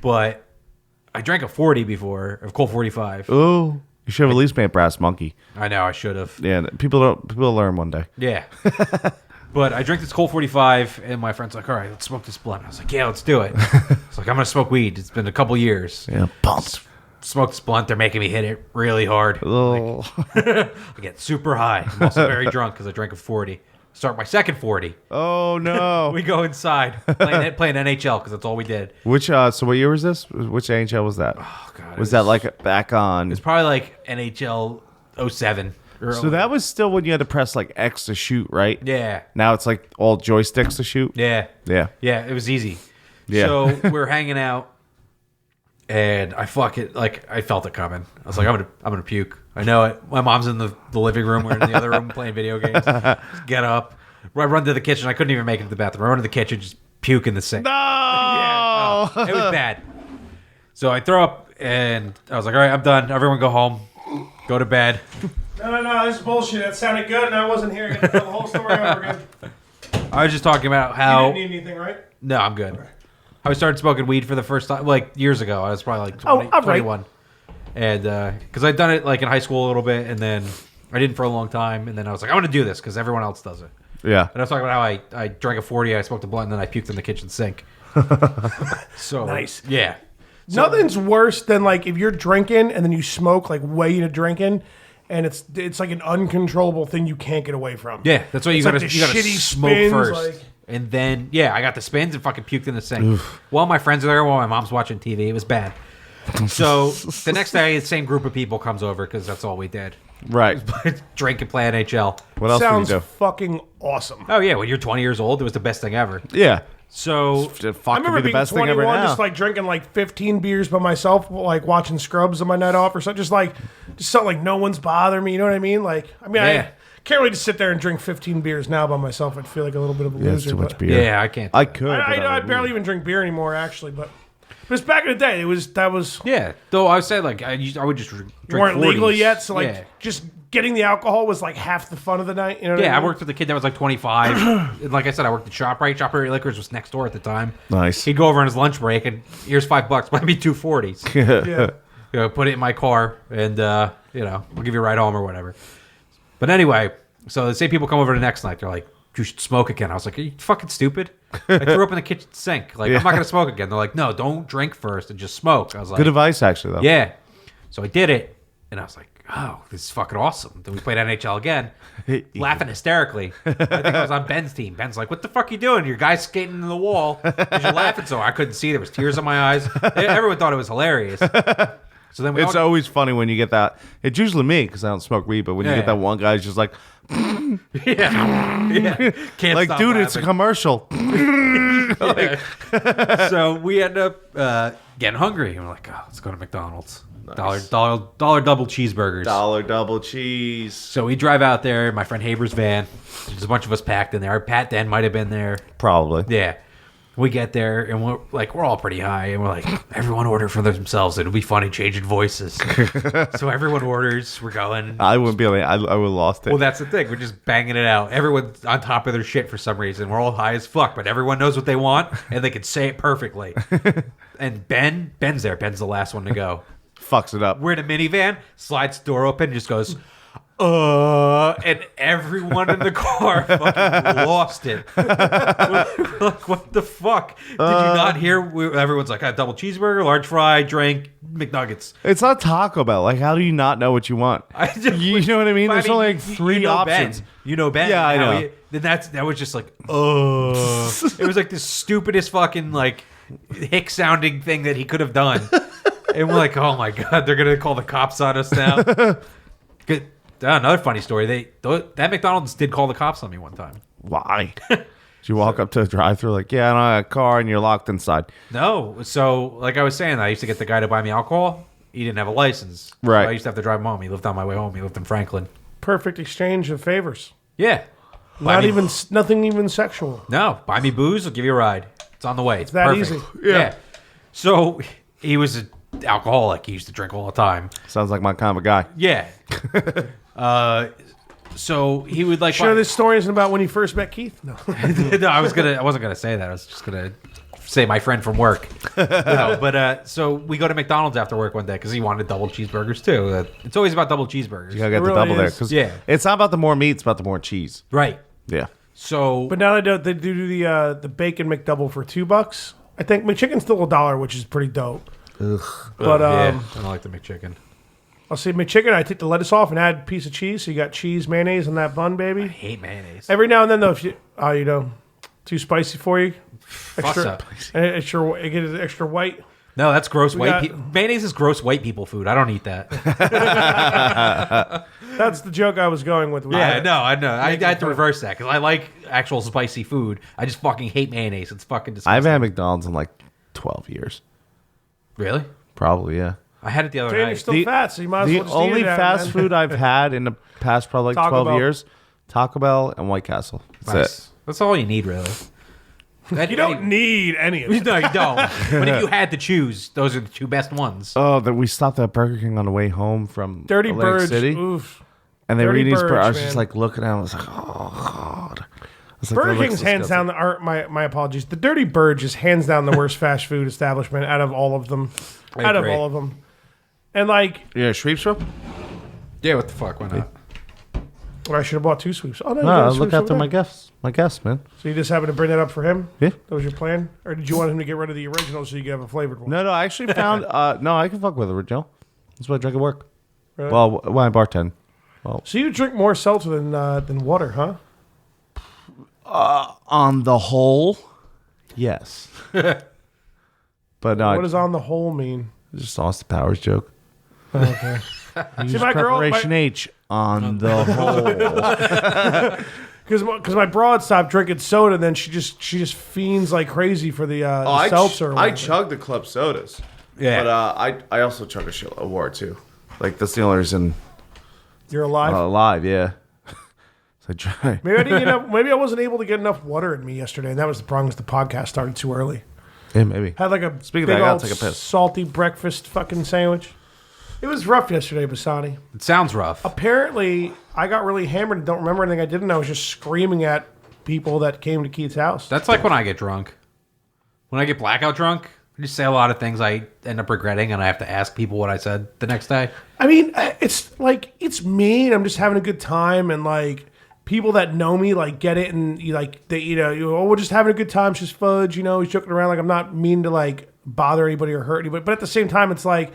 but I drank a 40 before, of Colt 45. Oh, you should have at least made Brass Monkey. I know I should have. Yeah, people learn one day. Yeah. But I drank this Colt 45, and my friend's like, all right, let's smoke this blunt. I was like, yeah, let's do it. It's like, I'm going to smoke weed. It's been a couple years. Yeah, pumps. Smoke this blunt. They're making me hit it really hard. Oh, I get super high. I'm also very drunk because I drank a 40. Start my second 40. oh no. We go inside, playing NHL because that's all we did. Which so what year was this? Which NHL was that? Oh, God. Was that like back on? It's probably like NHL 07. So that was still when you had to press like X to shoot, right? Yeah. Now it's like all joysticks to shoot. Yeah. Yeah. Yeah, it was easy. Yeah. So we're hanging out, and I felt it coming. I was like, I'm gonna puke. I know it. My mom's in the living room. We're in the other room playing video games. Just get up. I run to the kitchen. I couldn't even make it to the bathroom. I run to the kitchen, just puke in the sink. No. Yeah. Oh, it was bad. So I throw up, and I was like, all right, I'm done. Everyone go home. Go to bed. No, this is bullshit. That sounded good, and I wasn't here. You got to tell the whole story over again. I was just talking about You how... didn't need anything, right? No, I'm good. I started smoking weed for the first time, like, years ago. I was probably like 20, all right. 21. And, because I'd done it, like, in high school a little bit, and then I didn't for a long time, and then I was like, I want to do this, because everyone else does it. Yeah. And I was talking about how I drank a 40, I smoked a blunt, and then I puked in the kitchen sink. So Nice. Yeah. Nothing's worse than like if you're drinking and then you smoke like way into drinking, and it's like an uncontrollable thing you can't get away from. Yeah, that's why you It's gotta like the you gotta shitty smoke spins, first, like- and then I got the spins and fucking puked in the sink. While my friends are there, while my mom's watching TV, it was bad. So the next day, the same group of people comes over because that's all we did: Right. drink and play NHL. What else Sounds did you do? fucking awesome. Oh yeah, when you're 20 years old, it was the best thing ever. Yeah. So Fuck I could remember be the being best thing 21, ever now. just like drinking like 15 beers by myself, like watching Scrubs on my night off or something. Just something like no one's bothering me. You know what I mean? Like, I mean, Yeah. I can't really just sit there and drink 15 beers now by myself. I'd feel like a little bit of a Yeah, it's loser. too much but- beer. yeah, I can't. I could. but I would- barely even drink beer anymore, actually. But it's back in the day. That was Yeah, though I said like I would just drink. weren't legal 40s. yet, so like Yeah. just getting the alcohol was like half the fun of the night. You know? What Yeah, I I mean? worked with a kid that was like 25. And like I said, I worked at ShopRite. ShopRite Liquors was next door at the time. Nice. He'd go over on his lunch break and here's $5, buy me 2 40s. Yeah. You know, put it in my car and we'll give you a ride home or whatever. But anyway, so the same people come over the next night. They're like, you should smoke again. I was like, are you fucking stupid? I threw up in the kitchen sink. Like, I'm not gonna smoke again. They're like, no, don't drink first and just smoke. I was like, Good advice, actually, though. yeah. So I did it, and I was like, oh, this is fucking awesome. Then we played NHL again, laughing hysterically. I think I was on Ben's team. Ben's like, what the fuck are you doing? Your guy's skating into the wall because you're laughing so hard. I couldn't see. There was tears in my eyes. Everyone thought it was hilarious. So then It's always funny when you get that. It's usually me because I don't smoke weed, but when you Yeah. get that one guy who's just like, yeah. Can't like, stop dude, it's a laughing. commercial. So we end up getting hungry, and we're like, oh, let's go to McDonald's. Dollar double cheeseburgers. Dollar double cheese. So we drive out there. My friend Haber's van. There's a bunch of us packed in there. Pat Den might have been there. Probably. Yeah. We get there and we're all pretty high, and we're like, everyone order for themselves. It'll be funny changing voices. So everyone orders. We're going. I wouldn't be able to, I would have lost it. Well, that's the thing. We're just banging it out. Everyone's on top of their shit for some reason. We're all high as fuck, but everyone knows what they want, and they can say it perfectly. And Ben's there. Ben's the last one to go. Fucks it up. We're in a minivan, slides the door open, just goes, and everyone in the car fucking lost it. We're like, what the fuck? Did you not hear? Everyone's like, I had double cheeseburger, large fry, drink, McNuggets. It's not Taco Bell. Like, how do you not know what you want? You know what I mean? There's only like 3 options. Ben. You know Ben. Yeah, I know. Then that was just like, it was like the stupidest fucking like hick sounding thing that he could have done. And we're like, oh my god, they're gonna call the cops on us now. Good. Another funny story. That McDonald's did call the cops on me one time. Why? Did you walk up to the drive-thru like, yeah, I don't have a car, and you're locked inside? No. So, like I was saying, I used to get the guy to buy me alcohol. He didn't have a license. Right. So I used to have to drive him home. He lived on my way home. He lived in Franklin. Perfect exchange of favors. Yeah. Nothing even sexual. No. Buy me booze. I'll give you a ride. It's on the way. It's that perfect. easy. Yeah. So he was an alcoholic. He used to drink all the time. Sounds like my kind of a guy. Yeah. So he would like. Sure, this story isn't about when you first met Keith. No. No, I wasn't gonna say that. I was just gonna say my friend from work. No, but so we go to McDonald's after work one day because he wanted double cheeseburgers too. It's always about double cheeseburgers. You gotta get It the really double there is. because Yeah. it's not about the more meat; it's about the more cheese. Right. Yeah. So, But now they do the bacon McDouble for $2. I think McChicken's still $1, which is pretty dope. But yeah, I don't like the McChicken. I'll say McChicken. I take the lettuce off and add a piece of cheese. So you got cheese, mayonnaise on that bun, baby. I hate mayonnaise. Every now and then, though, if you too spicy for you, up. it gets extra white. No, that's gross white got- people. Mayonnaise is gross white people food. I don't eat that. That's the joke I was going with. Yeah, no, I know. I had to reverse that because I like actual spicy food. I just fucking hate mayonnaise. It's fucking disgusting. I haven't had McDonald's in like 12 years. Really? Probably, yeah. I had it the other Dan, you're night. still fat, so you might as well The just eat only it out, fast man. food I've had in the past probably like Taco 12 Bell. years, Taco Bell and White Castle. That's Nice. it. That's all you need, really. You don't need any of it. No, you don't. But if you had to choose, those are the two best ones. Oh, that we stopped at Burger King on the way home from Dirty Atlantic Birds. City, Oof. and they were Dirty eating these. Birds, I was just man. like looking at them. I was like, oh god. I was like, Burger that looks King's hands disgusting. down my apologies. The Dirty Bird is hands down the worst fast food establishment out of all of them. I Out agree. of all of them. And like, Yeah, Shreepsville. Yeah, what the fuck? Why not? I should have bought 2 sweeps. Oh no, you No, got I sweeps look after over my there. guests. My guests, man. So you just happened to bring that up for him? Yeah. That was your plan, or did you want him to get rid of the original so you could have a flavored one? No, I actually found. No, I can fuck with original. That's what I drink at work. Really? Well, when I bartend. So you drink more seltzer than water, huh? On the whole, yes. But no, What does on the whole mean? just Austin Powers joke. Okay. See, my girl, Preparation H on the whole. because my broad stopped drinking soda, and then she just fiends like crazy for the seltzer. or I whatever. chug the club sodas. Yeah. But I also chug a war too. Like that's the only reason You're alive. alive. Yeah. So I try. Maybe I didn't get enough, maybe I wasn't able to get enough water in me yesterday, and that was the problem. Is the podcast started too early. Yeah, maybe. Had like a Speaking of big that, I gotta old take a piss. salty breakfast fucking sandwich. It was rough yesterday, Bassani. It sounds rough. Apparently, I got really hammered and don't remember anything I did, and I was just screaming at people that came to Keith's house. That's like when I get drunk. When I get blackout drunk, I just say a lot of things I end up regretting, and I have to ask people what I said the next day. I mean, it's like it's me, and I'm just having a good time, and like people that know me like get it, and you like they oh, we're just having a good time. It's just fudge, he's joking around. Like I'm not mean to like bother anybody or hurt anybody, but at the same time, it's like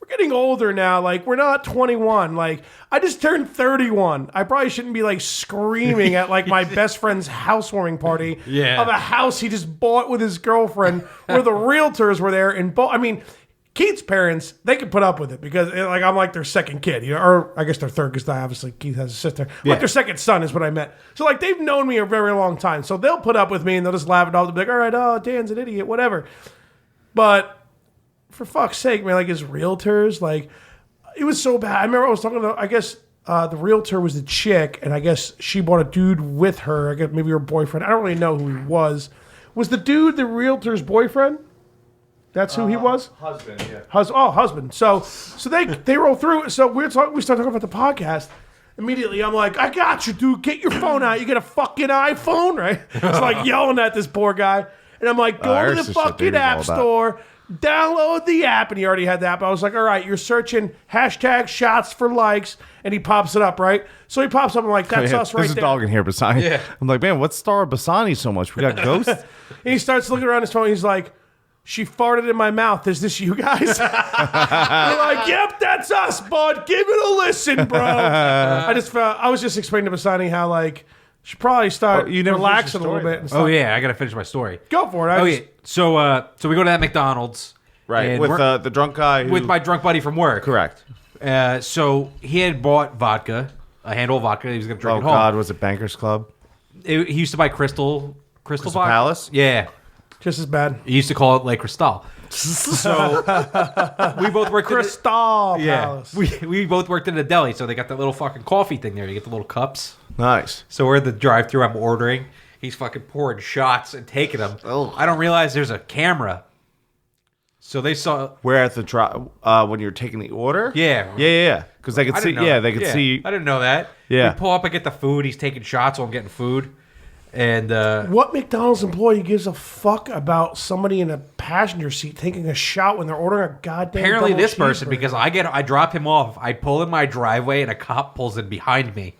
we're getting older now. Like we're not 21. Like I just turned 31. I probably shouldn't be like screaming at like my best friend's housewarming party Yeah. of a house he just bought with his girlfriend, where the realtors were there, and I mean. Keith's parents, they could put up with it because like I'm like their second kid, or I guess their third because obviously Keith has a sister. Like their second son is what I meant. So like they've known me a very long time, so they'll put up with me and they'll just laugh it off. They'll be like, "All right, oh, Dan's an idiot, whatever." But for fuck's sake, man, like his realtors, like it was so bad. I remember I was talking about, I guess the realtor was the chick, and I guess she brought a dude with her. I guess maybe her boyfriend. I don't really know who he was. Was the dude the realtor's boyfriend? That's who he was? Husband, yeah. Husband. So they roll through. So we start talking about the podcast. Immediately, I'm like, I got you, dude. Get your phone out. You get a fucking iPhone, right? It's like yelling at this poor guy. And I'm like, go to Eric's the the shit fucking David's app all about. store, download the app. And he already had the app. I was like, all right, you're searching hashtag shots for likes. And he pops it up, right? So he pops up. I'm like, that's us right There's a there. dog in here, Bassani. Yeah. I'm like, man, what's Star Bassani so much? We got ghosts. And he starts looking around his phone. He's like, she farted in my mouth. Is this you guys? We're like, yep, that's us, bud. Give it a listen, bro. I was just explaining to Bassani how like she probably start you never relaxing finished a the little story, bit. And Oh stuff. yeah, I gotta finish my story. Go for it. Oh yeah. So we go to that McDonald's. Right. and With we're- the drunk guy. Who, with my drunk buddy from work. Correct. So he had bought vodka, a handle of vodka. He was gonna drink Oh, it home. God. Was it Bankers Club? He used to buy Crystal vodka. Palace? Yeah. Just as bad. He used to call it Le Cristal. So we both worked Crystal Yeah, Palace. we both worked in a deli, so they got that little fucking coffee thing there. You get the little cups. Nice. So we're at the drive-thru. I'm ordering. He's fucking pouring shots and taking them. Oh. I don't realize there's a camera. So they saw. Where at the when you're taking the order? Yeah. Yeah. Because they could I see. didn't know Yeah, that. they could see. I didn't know that. Yeah. We pull up, I get the food. He's taking shots while I'm getting food. And What McDonald's employee gives a fuck about somebody in a passenger seat taking a shot when they're ordering a goddamn apparently double this person, cheeseburger? because I drop him off. I pull in my driveway and a cop pulls in behind me.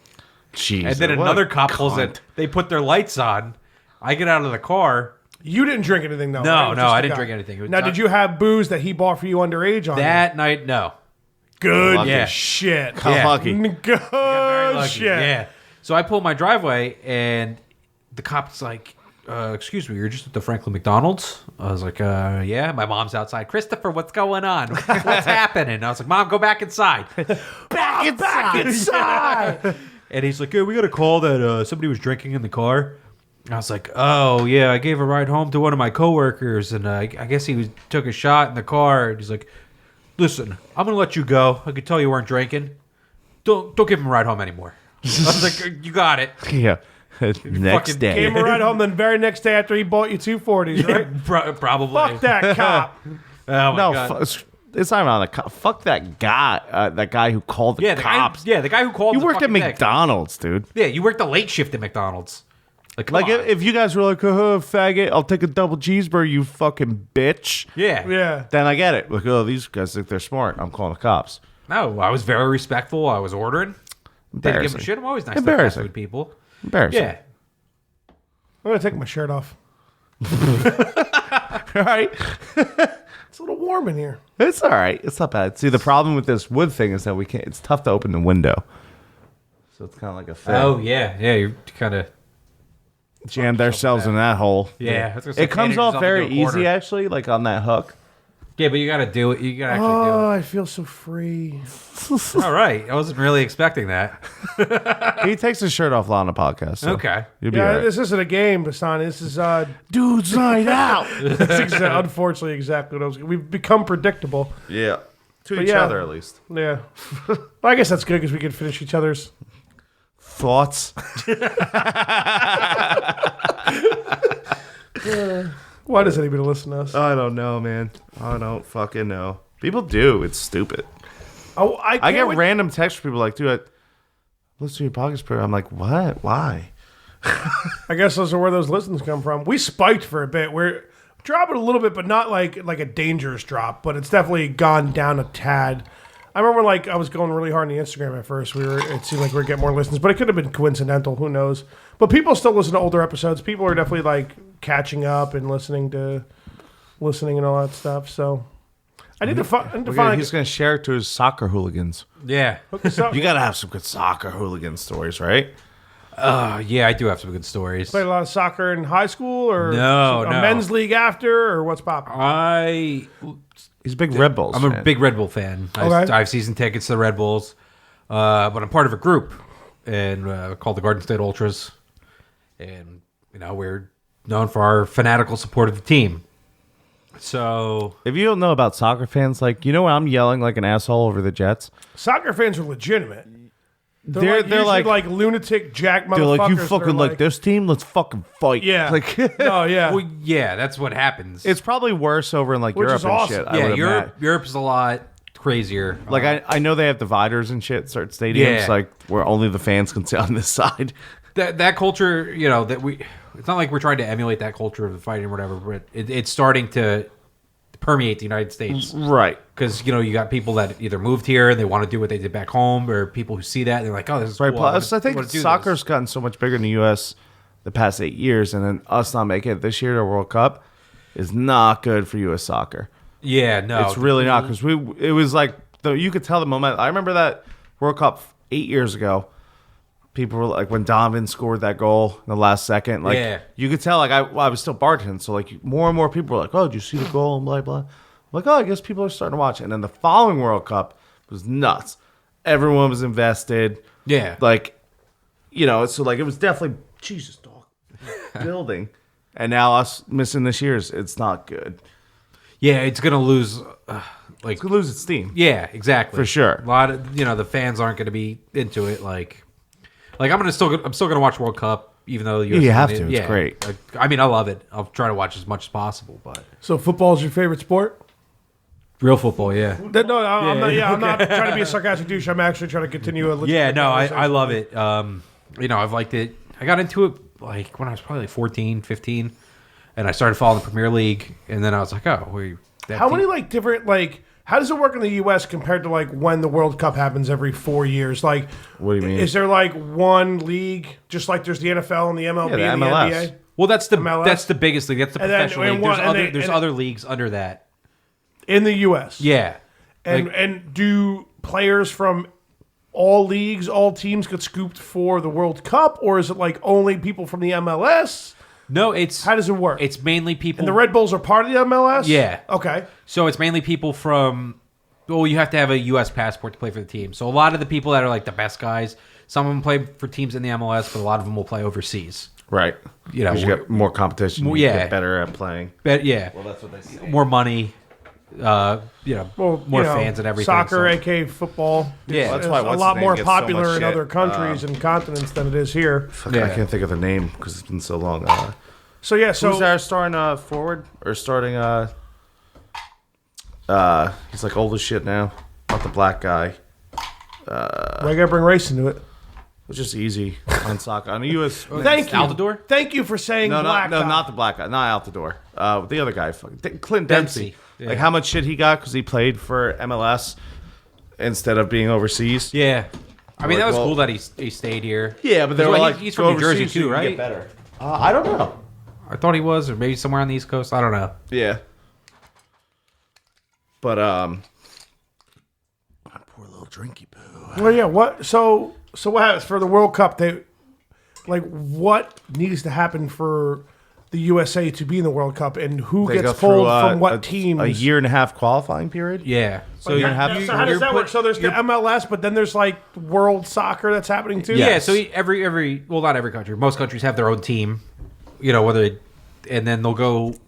Jesus, And then what another a cop pulls in. cunt. They put their lights on. I get out of the car. You didn't drink anything, though. No, right? It was no, just I the didn't guy. drink anything. It was Now, not- did you have booze that he bought for you underage on That night, no. Good Lucky. shit. How Yeah. lucky. Good Very lucky. shit. Yeah. So I pull my driveway, and the cop's like, excuse me, you're just at the Franklin McDonald's? I was like, yeah. My mom's outside. Christopher, what's going on? What's happening? I was like, Mom, go back inside. Back inside. And he's like, yeah, we got a call that somebody was drinking in the car. I was like, oh, yeah, I gave a ride home to one of my coworkers, and I guess took a shot in the car. And he's like, listen, I'm going to let you go. I could tell you weren't drinking. Don't give him a ride home anymore. I was like, you got it. Yeah. Next fucking day. Came right home the very next day after he bought you 240s, right? Probably. Fuck that cop. Oh, my No, God. it's not even on the cop. Fuck that guy. That guy who called the Yeah, cops. the guy who called You the worked at fucking neck. McDonald's, dude. Yeah, you worked the late shift at McDonald's. Like, come Like on. if you guys were like, oh, faggot, I'll take a double cheeseburger, you fucking bitch. yeah. Yeah. Then I get it. Like, oh, these guys think they're smart. I'm calling the cops. No, I was very respectful. I was ordering. Didn't give a Embarrassing. shit. I'm always nice to fast Embarrassing. food people. Embarrassing. Yeah. I'm going to take my shirt off. All right. It's a little warm in here. It's all right. It's not bad. See, the problem with this wood thing is that we can't. It's tough to open the window. So it's kind of like a thing. Oh, yeah. Yeah, you're kind of... Jammed ourselves in that hole. Yeah. I was gonna say, It comes painted off yourself very into a corner. easy, actually, like on that hook. Yeah, but you got to do it. You got to actually Oh, I feel so free. do it. All right. I wasn't really expecting that. He takes his shirt off a lot on the podcast. So Okay. You'll be Yeah, all right. this isn't a game, Bassani. This is Dude's night out. unfortunately exactly what I was. We've become predictable. Yeah. To But each yeah. other, at least. Yeah. Well, I guess that's good because we can finish each other's. Thoughts? Why does anybody listen to us? I don't know, man. I don't fucking know. People do. It's stupid. Oh, I can't get wait- random texts from people like, dude, listen to your podcast program. I'm like, what? Why? I guess those are where those listens come from. We spiked for a bit. We're dropping a little bit, but not like a dangerous drop. But it's definitely gone down a tad. I remember like I was going really hard on the Instagram at first. It seemed like we were getting more listens, but it could have been coincidental. Who knows? But people still listen to older episodes. People are definitely like catching up and listening and all that stuff. So I need to find. He's going to share it to his soccer hooligans. Yeah. You got to have some good soccer hooligan stories, right? Yeah, I do have some good stories. Played a lot of soccer in high school, or No, a no. men's league after, or what's popping? He's a big Red Bulls I'm a fan. big Red Bull fan. Okay. I have season tickets to the Red Bulls, but I'm part of a group and called the Garden State Ultras, and we're known for our fanatical support of the team. So If you don't know about soccer fans, like, you know when I'm yelling like an asshole over the Jets? Soccer fans are legitimate. They're usually like lunatic jack motherfuckers. they're like, you that are fucking like this team? Let's fucking fight. Yeah. Like, Oh yeah. well, yeah, that's what happens. it's probably worse over in like Which Europe is and awesome. shit. I yeah, would imagine. Europe's a lot crazier. Like I know they have dividers and shit, certain stadiums, Yeah. like where only the fans can sit on this side. that culture, that we. It's not like we're trying to emulate that culture of the fighting or whatever, but it's starting to permeate the United States. Right. Because, you got people that either moved here and they want to do what they did back home, or people who see that and they're like, oh, this is Right. cool. Plus, I wanna think do soccer's this. gotten so much bigger in the U.S. the past 8 years, and then us not making it this year to World Cup is not good for U.S. soccer. Yeah, no. It's really not, because it was like you could tell the moment. I remember that World Cup 8 years ago. People were like, when Donovan scored that goal in the last second, like Yeah. you could tell. Like I was still bartending, so like more and more people were like, "Oh, did you see the goal?" and blah blah. I'm like, oh, I guess people are starting to watch it. And then the following World Cup was nuts. Everyone was invested. Yeah. Like, so like it was definitely Jesus dog building. And now us missing this year's, it's not good. Yeah, it's going to lose. It's gonna lose its steam. Yeah, exactly. For sure. A lot of, the fans aren't going to be into it. Like I'm still going to watch World Cup, even though the US you is have in it. to. It's great. I mean, I love it. I'll try to watch as much as possible, but So football is your favorite sport? Real football, yeah. No, I'm not. Yeah, I'm not trying to be a sarcastic douche. I'm actually trying to continue a legitimate Yeah, no, I conversation. love it. I've liked it. I got into it like when I was probably like 14, 15, and I started following the Premier League, and then I was like, How many like different like? How does it work in the U.S. compared to like when the World Cup happens every 4 years? Like, What do you mean? Is there like one league, just like there's the NFL and the MLB Yeah, the and the MLS. NBA? Well, that's the MLS? biggest league. That's the And then- professional and league. what- There's and other they- there's and- other leagues under that. In the U.S. Yeah. And do players from all leagues, all teams get scooped for the World Cup, or is it like only people from the MLS? No, it's How does it work? it's mainly people. And the Red Bulls are part of the MLS? Yeah. Okay. So it's mainly people from. Well, you have to have a U.S. passport to play for the team. So a lot of the people that are like the best guys, some of them play for teams in the MLS, but a lot of them will play overseas. Right. You know, 'Cause you get more competition. You yeah. get better at playing. But yeah, Well, that's what they say. more money. Well, more fans and everything. Soccer, so- aka football, Yeah. is That's why a what's lot his more name gets so much popular in shit. other countries and continents than it is here. Fuck, Yeah. I can't think of the name because it's been so long. So yeah, Who's so our starting forward or starting? He's like old as shit now. Not the black guy. I gotta bring race into it. It's just easy on soccer on the U.S. Thank you, Altidore? Thank you for saying No, black. no, guy. not the black guy, not Altidore. The other guy, Clint Dempsey. Dempsey. Yeah. Like how much shit he got because he played for MLS instead of being overseas. Yeah. I mean, that was Well- cool that he stayed here. Yeah, but they were Well, like, he's go from New Jersey overseas so too, you can right? Get better. I don't know. I thought he was, or maybe somewhere on the East Coast. I don't know. Yeah. But my poor little drinky poo. Well, yeah. What? So what happens for the World Cup? They like what needs to happen for the USA to be in the World Cup, and who They go gets through, pulled from what teams? A year and a half qualifying period. Yeah. So Like, you're, have- you- So how does you're that work? put- So there's the you're- MLS, but then there's like World Soccer that's happening too. Yeah, Yes. so every well, not every country. Most countries have their own team. You know, and then they'll group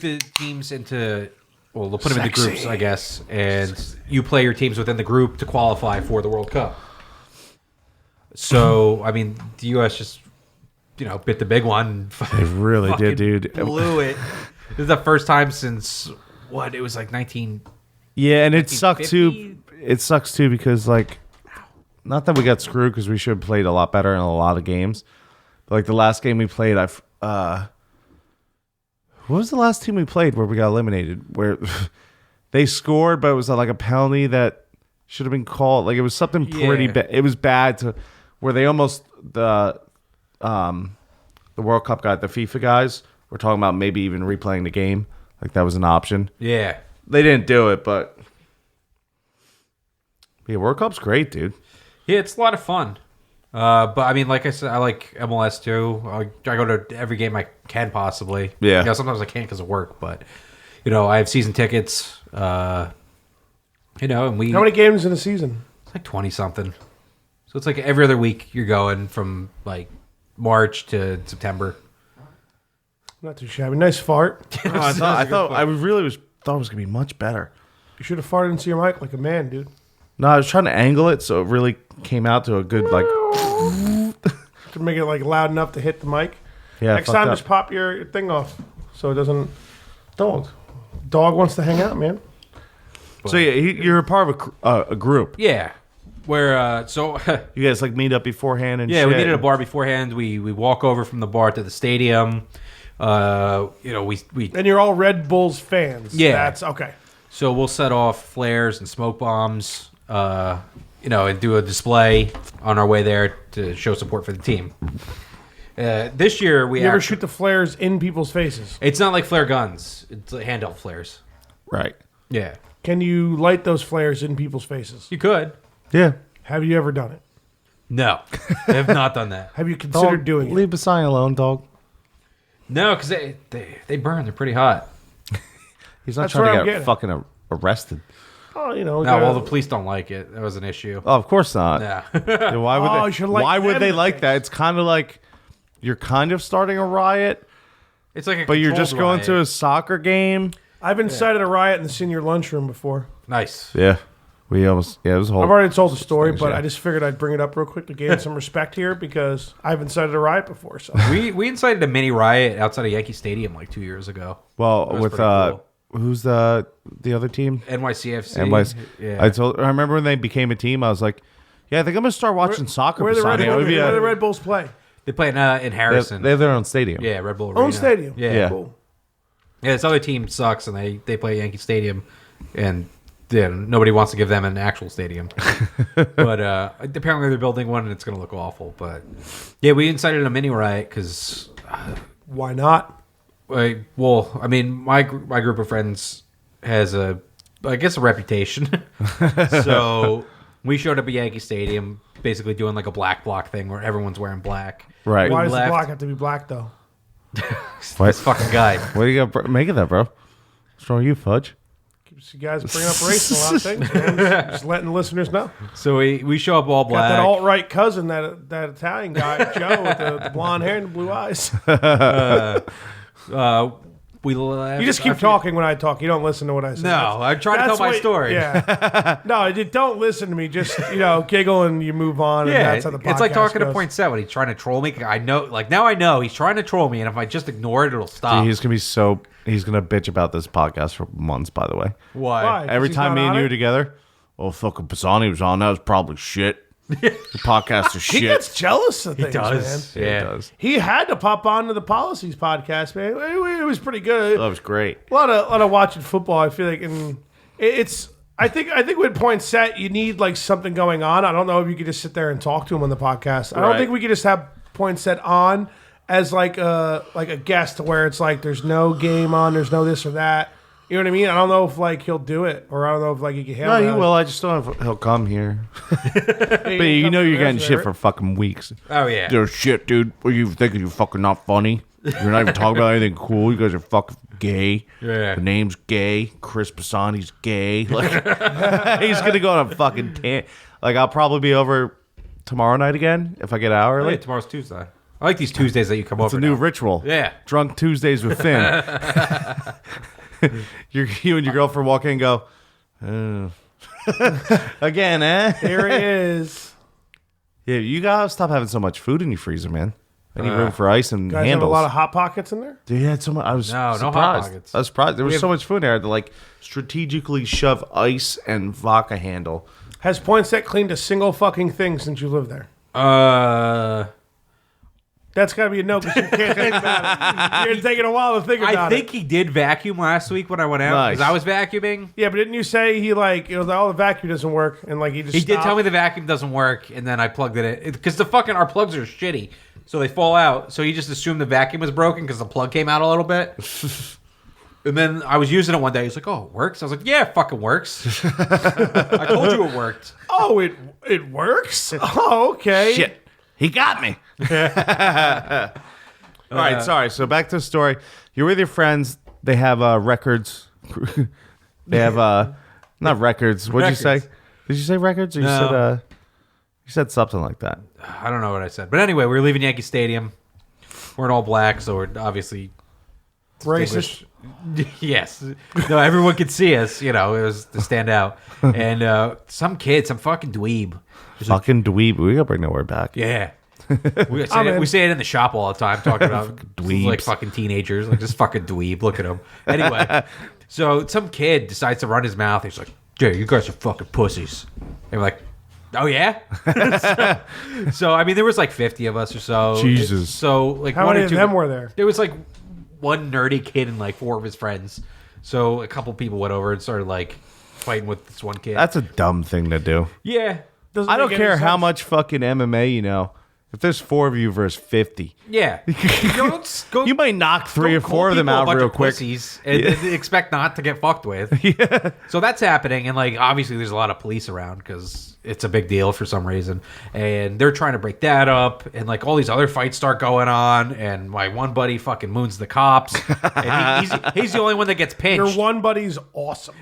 the teams into. Well, they'll put them into groups, I guess, and you play your teams within the group to qualify for the World Cup. So, I mean, the U.S. just bit the big one. They really Fucking did, dude. Blew it. This is the first time since what? It was like 19. Yeah, and it sucked too. 1950? It sucks too because like, not that we got screwed because we should have played a lot better in a lot of games. But like the last game we played, what was the last team we played where we got eliminated? Where they scored, but it was like a penalty that should have been called. Like it was something pretty Yeah. bad. It was bad to where they almost the World Cup guy, the FIFA guys were talking about maybe even replaying the game. Like that was an option. Yeah. They didn't do it, but yeah, World Cup's great, dude. Yeah, it's a lot of fun. But I mean, like I said, I like MLS too. I go to every game I can possibly. Yeah. Sometimes I can't because of work, but I have season tickets. And we How many games in a season? it's like 20 something. So it's like every other week you're going from like March to September. Not too shabby. Nice fart. I thought I really thought it was gonna be much better. You should have farted into your mic like a man, dude. No, I was trying to angle it so it really came out to a good like. To make it like loud enough to hit the mic. Yeah, Next fucked time, up. just pop your thing off so it doesn't. Dog wants to hang out, man. So yeah, you're a part of a group. Yeah. Where so You guys like meet up beforehand and yeah, shit. we meet at a bar beforehand. We walk over from the bar to the stadium. We And you're all Red Bulls fans. Yeah. That's okay. So we'll set off flares and smoke bombs, and do a display on our way there to show support for the team. This year we You ever shoot the flares in people's faces? It's not like flare guns; it's like handheld flares. Right. Yeah, Can you light those flares in people's faces? you could. Yeah. Have you ever done it? No, I have not done that. Have you considered doing it? Leave Bassani alone, dog. No, because they burn. They're pretty hot. He's not That's where trying I'm to getting. get fucking arrested. Oh, No, well, the police don't like it. That was an issue. Oh, of course not. Yeah. Yeah, why would Oh, they? you should like Why would them they like things. that? It's kind of like you're kind of starting a riot, It's like a but you're controlled just going to a riot. soccer game. I've incited a riot in the senior lunchroom before. Nice. Yeah, it was a whole. I've already told the story, but yeah. I just figured I'd bring it up real quick to gain some respect here because I've incited a riot before. So We incited a mini riot outside of Yankee Stadium like 2 years ago. Well, was with pretty cool. who's the other team? NYCFC. NYC. Yeah. I remember when they became a team. I was like, yeah, I think I'm gonna start watching soccer. Where the Bassani. It would be where a- the Red Bulls play? They play in they Harrison. have their own stadium. Yeah, Red Bull Arena. Own stadium. Yeah. Cool. Yeah, this other team sucks, and they play Yankee Stadium, and nobody wants to give them an actual stadium. But apparently they're building one, and it's going to look awful. But yeah, we incited a mini riot because, Why not? my group of friends has a reputation. So we showed up at Yankee Stadium, basically doing like a black bloc thing where everyone's wearing black. Right. Why does the left. block have to be black though? This fucking guy. What do you got make of that, bro? What's wrong with you, Fudge? Keeps you guys bring up race and a lot of things, man. Just letting the listeners know. So we show up all Got black. that alt-right cousin, that Italian guy, Joe, with the blonde hair and the blue eyes. We left. You just keep talking when I talk. You don't listen to what I say. No, I'm trying to tell my story. Yeah. No, you don't listen to me. Just, giggle and you move on. Yeah, and that's how the podcast it's like talking goes. to Poinsettia when he's trying to troll me. I know, like now I know he's trying to troll me, and if I just ignore it, it'll stop. Dude, he's gonna bitch about this podcast for months. By the way, Why? Why? every He's time not me and on you it? were together, oh fucking Bassani was on. That was probably shit. The podcast is He shit. gets jealous of things, does. man. Yeah. It does. He had to pop on to the Policies podcast, man. It was pretty good. That was great. A lot of watching football. I feel like, and it's. I think with Poinsett, you need like something going on. I don't know if you could just sit there and talk to him on the podcast. I don't Right. think we could just have Poinsett on as like a guest, where it's like there's no game on, there's no this or that. You know what I mean? I don't know if like he'll do it, or I don't know if like he can handle No, he it. will. I just don't know if he'll come here. But you know you're getting shit for fucking weeks. Oh yeah. Dude, shit, dude. What are you thinking? You're fucking not funny. You're not even talking about anything cool. You guys are fucking gay. Yeah. The name's gay. Chris Bassani's gay. Like he's gonna go on a fucking like I'll probably be over tomorrow night again if I get out early. Hey, tomorrow's Tuesday. I like these Tuesdays that you come It's over. a new now. ritual. Yeah. Drunk Tuesdays with Finn. You and your girlfriend walk in and go, oh. Again, eh? Here he is. Yeah, you gotta stop having so much food in your freezer, man. I need room for ice and Guys handles. have a lot of hot pockets in there. Dude, you had so much. I was No Hot surprised. Pockets. I was surprised. There was have- so much food in there. I had to like strategically shove ice and vodka handle. Has Poinsett cleaned a single fucking thing since you lived there? That's got to be a no because you can't think about it. You're taking a while to think about I think it. he did vacuum last week when I went out because Nice. I was vacuuming. Yeah, but didn't you say he like the vacuum doesn't work and like he just He did stopped? tell me the vacuum doesn't work, and then I plugged it in because our plugs are shitty, so they fall out. So he just assumed the vacuum was broken because the plug came out a little bit. And then I was using it one day. He's like, "Oh, it works." I was like, "Yeah, it fucking works." I told you it worked. Oh, it works. Oh, okay. Shit, he got me. All right, sorry. So back to the story. You're with your friends. They have records. They have not records. What'd you say? Records. Did you say records? Or you No. said you said something like that. I don't know what I said, but anyway, we were leaving Yankee Stadium. We're in all black, so we're obviously Racist. Yes. No, everyone could see us. It was to stand out. And some kid, some fucking dweeb. Fucking dweeb. We gotta bring that word back. Yeah. We I'm in. say it in the shop all the time, talking about dweebs. like fucking teenagers, like just fucking dweeb. Look at him. Anyway, so some kid decides to run his mouth. He's like, "Jay, you guys are fucking pussies." And we're like, "Oh yeah." so I mean, there was like 50 of us or so. Jesus. So like, How one many or of two. them were there? There was like one nerdy kid and like 4 of his friends. So a couple people went over and started like fighting with this one kid. That's a dumb thing to do. Yeah. Doesn't I don't make any care how sense. much fucking MMA you know. If there's 4 of you versus 50, Yeah. Go, you might knock 3 or Don't 4 call of them people a out bunch real of quick. pussies and expect not to get fucked with. Yeah. So that's happening, and like obviously there's a lot of police around because it's a big deal for some reason, and they're trying to break that up, and like all these other fights start going on, and my one buddy fucking moons the cops, and he's the only one that gets Your pinched, one buddy's awesome.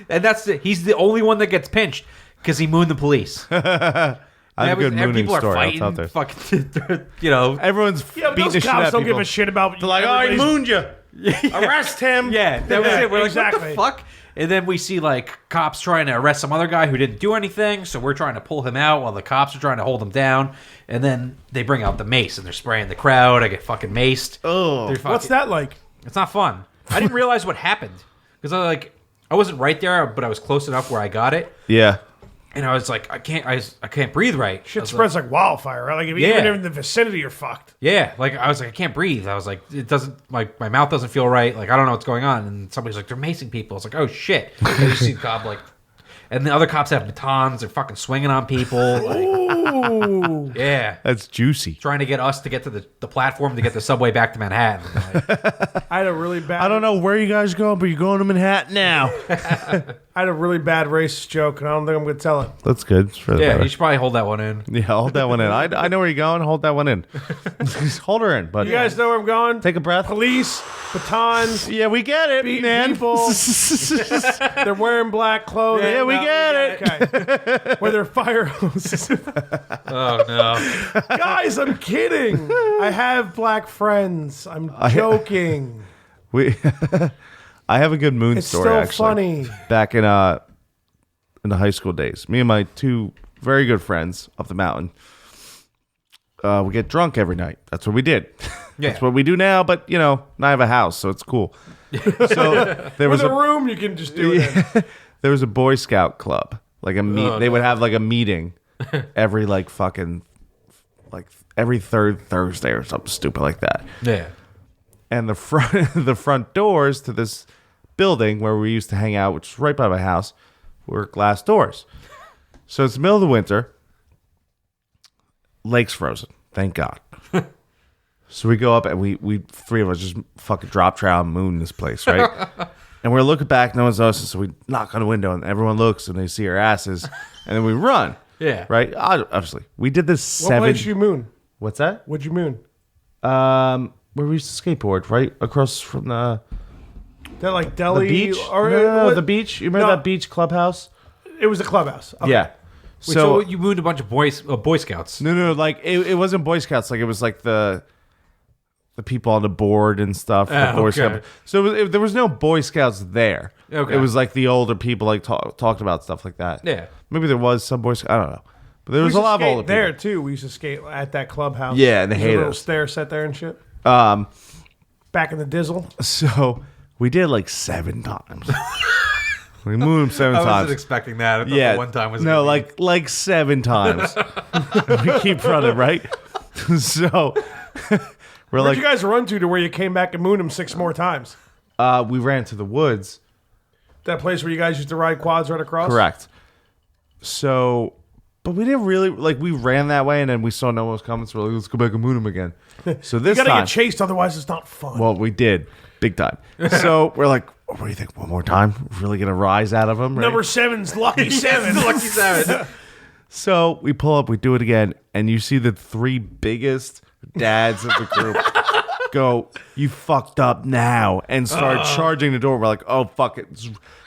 and he's the only one that gets pinched because he mooned the police. I have a good and mooning people are story. fighting, I'll tell you. fucking, Everyone's Yeah, but beating the those shit out cops of don't people. give a shit about. They're like, "Oh, he mooned you. Arrest him." Yeah, that was it. We're like, exactly. what the fuck? And then we see like cops trying to arrest some other guy who didn't do anything, so we're trying to pull him out while the cops are trying to hold him down. And then they bring out the mace and they're spraying the crowd. I get fucking maced. Oh, They're What's fucking- that like? It's not fun. I didn't realize what happened because I wasn't right there, but I was close enough where I got it. Yeah. And I was like, I can't breathe right. Shit spreads like wildfire, right? Like if you're Yeah. even in the vicinity, you're fucked. Yeah, like I was like, I can't breathe. I was like, it doesn't, my mouth doesn't feel right. Like I don't know what's going on. And somebody's like, they're macing people. It's like, oh shit. And you see the cop like, and the other cops have batons. They're fucking swinging on people. Like, Ooh. yeah, That's juicy. trying to get us to get to the platform to get the subway back to Manhattan. Like, I had a really bad. I don't know where you guys going, but you're going to Manhattan now. I had a really bad racist joke, and I don't think I'm going to tell it. That's good. It's for the yeah, better. you should probably hold that one in. Yeah, hold that one in. I know where you're going. Hold that one in. Hold her in, bud. You guys know where I'm going? Take a breath. Police, batons, Yeah, we get it, beating man. people. They're wearing black clothing. Yeah, we get it. Okay. Where they're fire hoses. Oh no. Guys, I'm kidding. I have black friends. I'm joking. We. I have a good moon It's story. still actually. funny. Back in the high school days, me and my two very good friends up the mountain, we get drunk every night. That's what we did. Yeah. That's what we do now. But now I have a house, so it's cool. So there was With a a room, you can just do it in. there was a Boy Scout club. Like Oh, they would have like a meeting every like fucking like every third Thursday or something stupid like that. Yeah. And the front doors to this building where we used to hang out, which is right by my house, were glass doors. So it's the middle of the winter. Lake's frozen. Thank God. So we go up and we three of us just fucking drop trowel and moon this place, right? And we're looking back, no one's noticing, so we knock on the window and everyone looks and they see our asses, and then we run. Yeah. Right? Obviously. We did this What 7. place you moon? What's that? What'd you moon? Where we used to skateboard, right? Across from the That Delhi beach? or No, what- the beach. You remember No. that beach clubhouse? It was a clubhouse. Okay. Yeah. Wait, so you moved a bunch of Boy Scouts. No, like it wasn't Boy Scouts. Like it was like the people on the board and stuff. the Boy okay. Scout. So there was no Boy Scouts there. Okay. It was like the older people like talked about stuff like that. Yeah. Maybe there was some Boy Scouts. I don't know. But there We was used a to lot of skate older there people. too. We used to skate at that clubhouse. Yeah, and they There's a hate little us. stair set there and shit. Back in the dizzle. So we did like 7 times. We moved them 7 I times. wasn't expecting that. I thought Yeah, the one time was no, gonna be- like 7 times. We keep running, right? So we're Where'd like, you guys run to where you came back and mooned them 6 more times? we ran to the woods. That place where you guys used to ride quads right across? Correct. So, but we didn't really like. We ran that way, and then we saw no one was coming, so we're like, let's go back and moon him again. So this You gotta time, get chased, otherwise it's not fun. well, we did big time. So we're like, what do you think? One more time? We're really gonna rise out of him? Right? Number 7's lucky 7. Lucky 7. So we pull up, we do it again, and you see the 3 biggest dads of the group go, "You fucked up now," and start charging the door. We're like, "Oh fuck it,"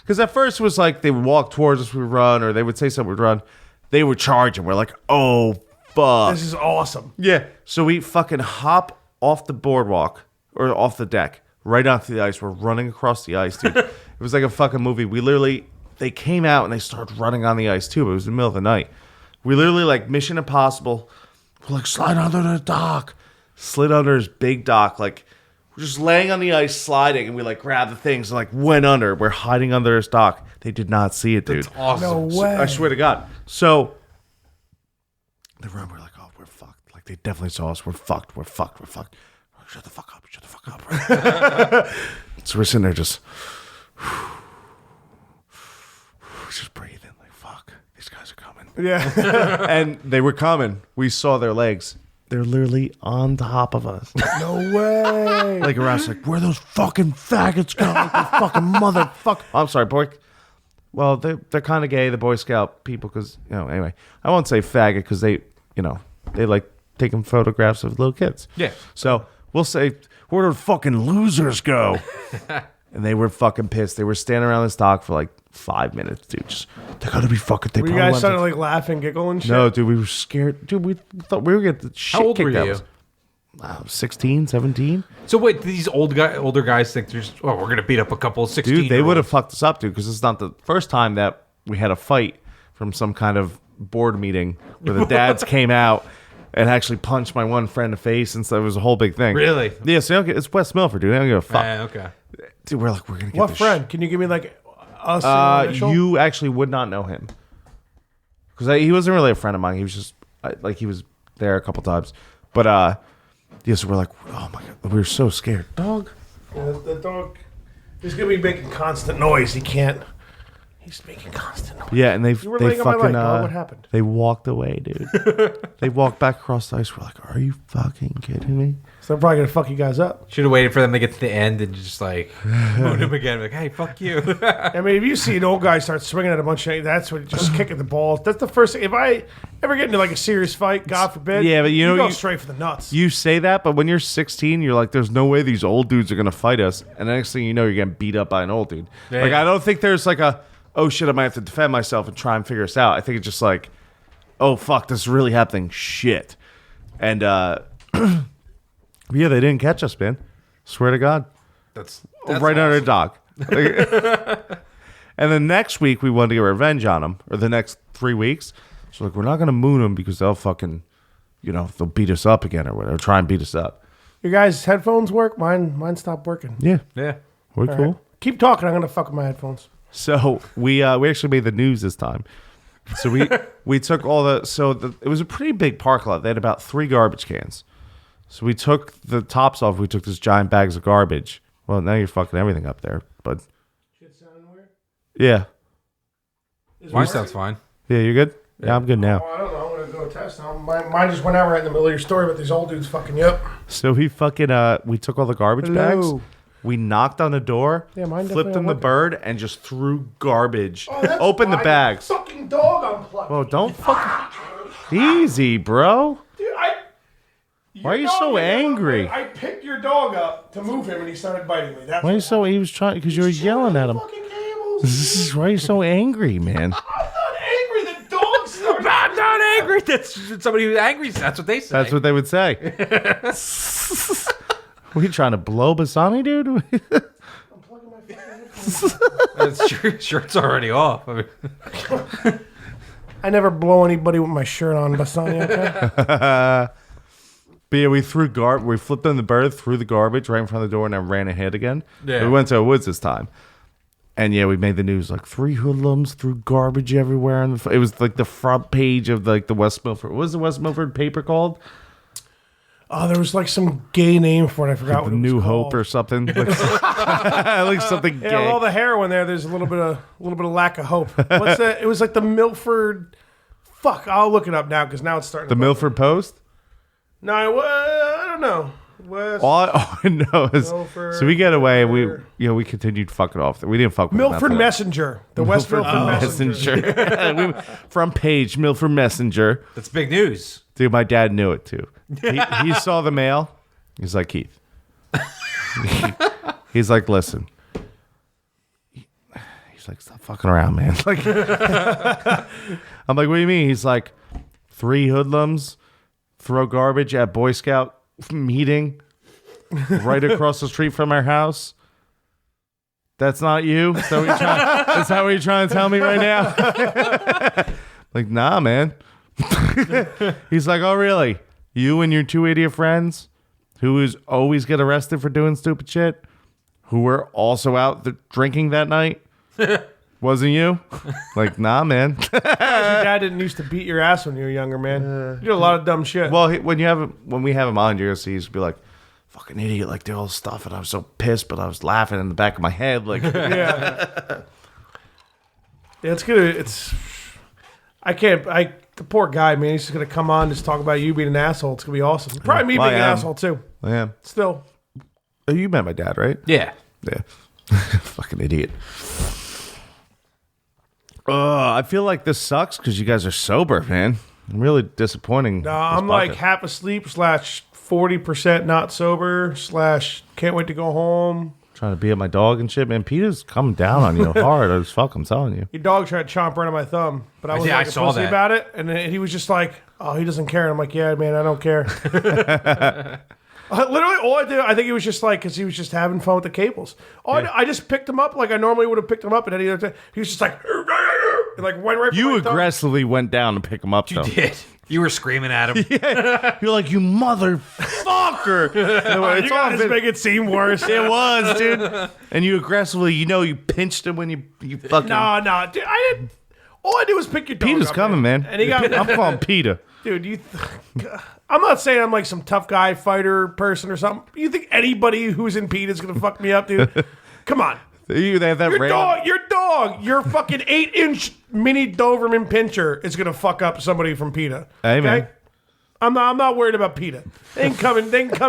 because at first it was like they would walk towards us, we would run, or they would say something, we'd run. They were charging. We're like, "Oh fuck!" This is awesome. Yeah. So we fucking hop off the boardwalk or off the deck right onto the ice. We're running across the ice, dude. It was like a fucking movie. They came out and they started running on the ice too, but it was in the middle of the night. We literally like Mission Impossible. We're like, slide under the dock. Slid under his big dock. Like, we're just laying on the ice sliding, and we like grabbed the things and like went under. We're hiding under his dock. They did not see it, dude. Awesome. No way. I swear to God. So the room, we're like, oh, we're fucked. Like they definitely saw us. We're fucked. We're fucked. We're fucked. Shut the fuck up. Shut the fuck up. So we're sitting there just breathing. Like, fuck. These guys are coming. Yeah. And they were coming. We saw their legs. They're literally on top of us. No way. Like around us, like, where those fucking faggots go? Like, the fucking motherfucker. I'm sorry, boy. Well, they're kind of gay, the Boy Scout people, because, anyway. I won't say faggot because they like taking photographs of little kids. Yeah. So we'll say, where do fucking losers go? And they were fucking pissed. They were standing around this dock for like 5 minutes, dude. Just, they're going to be fucking, they Were you probably guys want starting to- to like laugh and giggle and shit? No, dude, we were scared. Dude, we thought we were going to get the shit How old kicked were out you? of us. 16, 17. So wait, these older guys think there's we're gonna beat up a couple of 16. Dude, they would have fucked us up, dude, because it's not the first time that we had a fight from some kind of board meeting where the dads came out and actually punched my one friend in the face, and so it was a whole big thing. Really? Yeah, so it's West Milford, dude. I don't give a fuck. Okay. Dude, we're like, we're gonna get What this friend? Can you give me like a single initial? You actually would not know him because he wasn't really a friend of mine. He was just he was there a couple times, but yes, we're like, oh my god, we were so scared. Dog. Yeah, the dog. He's gonna be making constant noise. He can't. He's making constant noise. Yeah, and they were they laying on my fucking leg, dog. What happened? They walked away, dude. They walked back across the ice. We're like, are you fucking kidding me? So they're probably gonna fuck you guys up. Should have waited for them to get to the end and just like moon him again. Like, hey, fuck you. I mean, if you see an old guy start swinging at a bunch of, that's what just kicking the balls. That's the first thing. If I ever get into like a serious fight, God forbid, Yeah, but you know, go you- straight for the nuts. You say that, but when you're 16, you're like, there's no way these old dudes are gonna fight us. And the next thing you know, you're getting beat up by an old dude. Yeah. Like, I don't think there's like a, oh shit, I might have to defend myself and try and figure this out. I think it's just like, oh fuck, this is really happening. Shit. And yeah, they didn't catch us, man. Swear to God. That's Right under the dock. And then next week we wanted to get revenge on them, or the next 3 weeks. So like, we're not gonna moon them because they'll fucking, they'll beat us up again or whatever. Try and beat us up. Your guys' headphones work? Mine stopped working. Yeah, Yeah. we're All cool. right. Keep talking. I'm gonna fuck with my headphones. So we actually made the news this time. So we took all it was a pretty big park lot. They had about 3 garbage cans. So we took the tops off. We took this giant bags of garbage. Well, now you're fucking everything up there, but Shit sounding weird. yeah, Mine sounds fine. yeah, you're good. Yeah, I'm good now. Oh, I don't know. I'm gonna go test now. Mine just went out right in the middle of your story, but these old dudes fucking you up. So we took all the garbage bags. Hello. We knocked on the door, Yeah, mine flipped definitely in the working. bird, and just threw garbage. Oh, that's Open the why bags. Fucking dog unplugged. Well, don't fucking easy, bro. Dude, Why are you your dog so is- angry? I picked your dog up to move him, and he started biting me. That's Why are you so? He was trying because you were yelling at him. Fucking cables. Why are you so angry, man? I'm not angry. The dog started. I'm not angry. That's somebody who's angry. That's what they say. That's what they would say. Were you trying to blow Bassani, dude? I'm plugging my fucking headphones. Shirt's already off. I mean, I never blow anybody with my shirt on, Bassani. Okay. But yeah, we flipped on the bird, threw the garbage right in front of the door, and then ran ahead again. Yeah. We went to the woods this time. And yeah, we made the news like 3 hoodlums threw garbage everywhere. And it was like the front page of like the West Milford. What was the West Milford paper called? Oh, there was like some gay name for it. I forgot what The it was New called. Hope or something. Like something Yeah, gay. with all the heroin there, there's a little bit of lack of hope. What's that? It was like the Milford. Fuck, I'll look it up now because now it's starting. The to Milford Post? No, I don't know. West All I know is, Milford, so we get away. We continued fucking off. We didn't fuck with them Milford after that. Messenger. The West Milford Messenger. Front page, Milford Messenger. that's big news. Dude, my dad knew it too. He saw the mail. He's like, Keith. He's like, listen. He's like, stop fucking around, man. Like, I'm like, what do you mean? He's like, 3 hoodlums throw garbage at Boy Scout meeting right across the street from our house. That's not you? Is that what you're trying to tell me right now? Like, nah, man. He's like, oh, really? You and your 2 idiot friends who is always get arrested for doing stupid shit, who were also out drinking that night? Wasn't you? Like, nah, man. Your dad didn't used to beat your ass when you were younger, man. You did a lot of dumb shit. Well, when we have him on, you're gonna see he's be like, fucking idiot, like the old stuff, and I was so pissed, but I was laughing in the back of my head, like, yeah. Yeah, it's good. The poor guy, man, he's just going to come on, just talk about you being an asshole. It's going to be awesome. Probably me Well, being an I am. asshole, too. yeah. Still. Oh, you met my dad, right? Yeah. Yeah. Fucking idiot. I feel like this sucks because you guys are sober, man. I'm really disappointing. No, this I'm like podcast. half asleep / 40% not sober / can't wait to go home. Trying to be at my dog and shit, man. Peter's coming down on you hard as fuck, I'm telling you. Your dog tried to chomp right on my thumb, but I was Yeah, I like a saw pussy that. about it, and then he was just like, "Oh, he doesn't care." And I'm like, "Yeah, man, I don't care." Literally, all I did, I think he was just like, because he was just having fun with the cables. I just picked him up like I normally would have picked him up, and then he was just like, and like went right. for You my thumb. aggressively went down to pick him up, though. Did. You were screaming at him. You're like, you mother. motherfucker. You It's all guys make it seem worse. It was, dude. And you aggressively, you pinched him when you fucking. No, dude, I didn't. All I did was pick your dog Peter's up, coming, man. And he got. I'm calling Peter. Dude, I'm not saying I'm like some tough guy fighter person or something. You think anybody who's in PETA is gonna fuck me up, dude? Come on. They have that Your dog, your fucking 8-inch mini Doberman pincher is gonna fuck up somebody from PETA. Hey, man. I'm not worried about PETA. They can come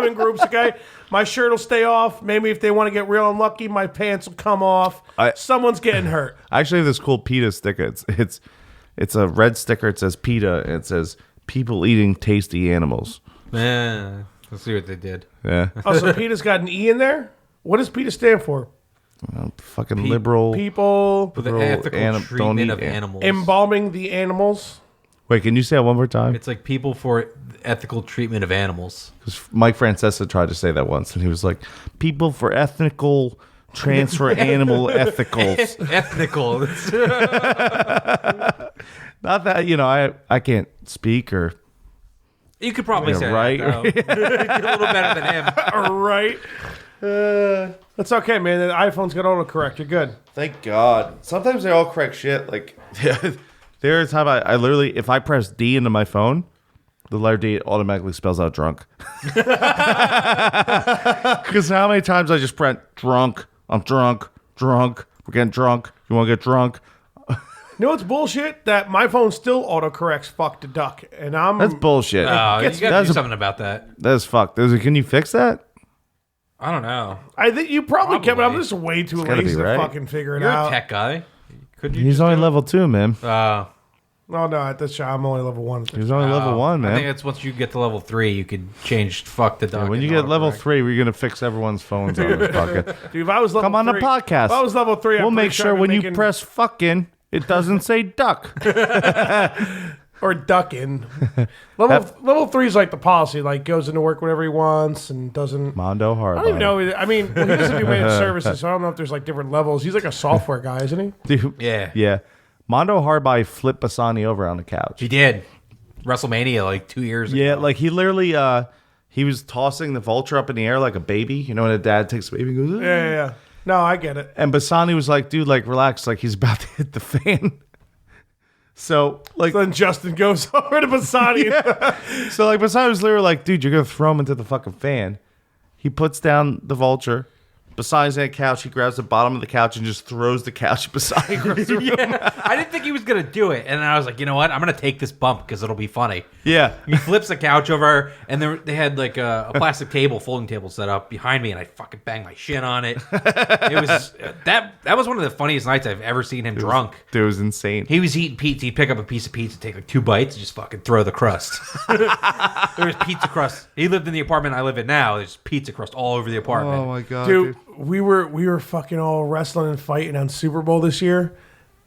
in groups, okay? My shirt will stay off. Maybe if they want to get real unlucky, my pants will come off. Someone's getting hurt. I actually have this cool PETA sticker. It's a red sticker. It says PETA, and it says people eating tasty animals. Yeah, let's see what they did. Yeah. Oh, so PETA's got an E in there? What does PETA stand for? Fucking liberal. People For the Bro, ethical don't treatment eat of an- animals. embalming the animals. Wait, can you say that one more time? It's like people for ethical treatment of animals. Because Mike Francesa tried to say that once, and he was like, people for ethnical transfer animal ethicals. Ethical. Not that, I can't speak or. You could probably say right. that, though. You're a little better than him. All right. That's okay, man. The iPhone's got autocorrect. You're good. Thank God. Sometimes they all correct shit. Like, there's a time I literally, if I press D into my phone, the letter D automatically spells out drunk. Because how many times I just press drunk, I'm drunk, we're getting drunk, you want to get drunk? You know what's bullshit? That my phone still autocorrects fuck to duck. And That's bullshit. Oh, you gets- got to that's do a- something about that. That's fucked. Can you fix that? I don't know. I think you probably can, but I'm Probably. just way too gotta lazy be, right? to fucking figure it You're out. a tech guy. Could you? He's just only do it? level 2, man. Oh, no, at this shot, I'm only level 1. He's only level 1, I think man. it's once you get to level 3, you could change fuck the dog. When you into get level autocorrect. 3, we're going to fix everyone's phones on this fucking. Dude, if I was level Come on the 3 podcast. If I was level 3, I'm We'll pretty make sure I'd be when you making- press fucking, it doesn't say duck. or ducking. level 3 is like the policy, like goes into work whenever he wants and doesn't. Mondo hard. I don't even know. I mean, well, he doesn't do managed services, so I don't know if there's like different levels. He's like a software guy, isn't he? Dude, Yeah. yeah. Mondo Hardbody flipped Bassani over on the couch. He did. WrestleMania like 2 years ago. Yeah, like he literally, he was tossing the vulture up in the air like a baby. You know when a dad takes a baby and goes, Yeah. No, I get it. And Bassani was like, dude, like relax, like he's about to hit the fan. So like, Then Justin goes over to Bassani. so like Bassani was literally like, dude, you're gonna throw him into the fucking fan. He puts down the vulture. Bassani's on the couch. He grabs the bottom of the couch and just throws the couch at Bassani across the room. Yeah. I didn't think he was going to do it. And then I was like, you know what? I'm going to take this bump because it'll be funny. Yeah. He flips the couch over, and they had like a plastic table, folding table set up behind me, and I fucking banged my shin on it. It was that was one of the funniest nights I've ever seen him drunk. Dude, it was insane. He was eating pizza. He'd pick up a piece of pizza, take like 2 bites, and just fucking throw the crust. There was pizza crust. He lived in the apartment I live in now. There's pizza crust all over the apartment. Oh my god, Dude, we were fucking all wrestling and fighting on Super Bowl this year,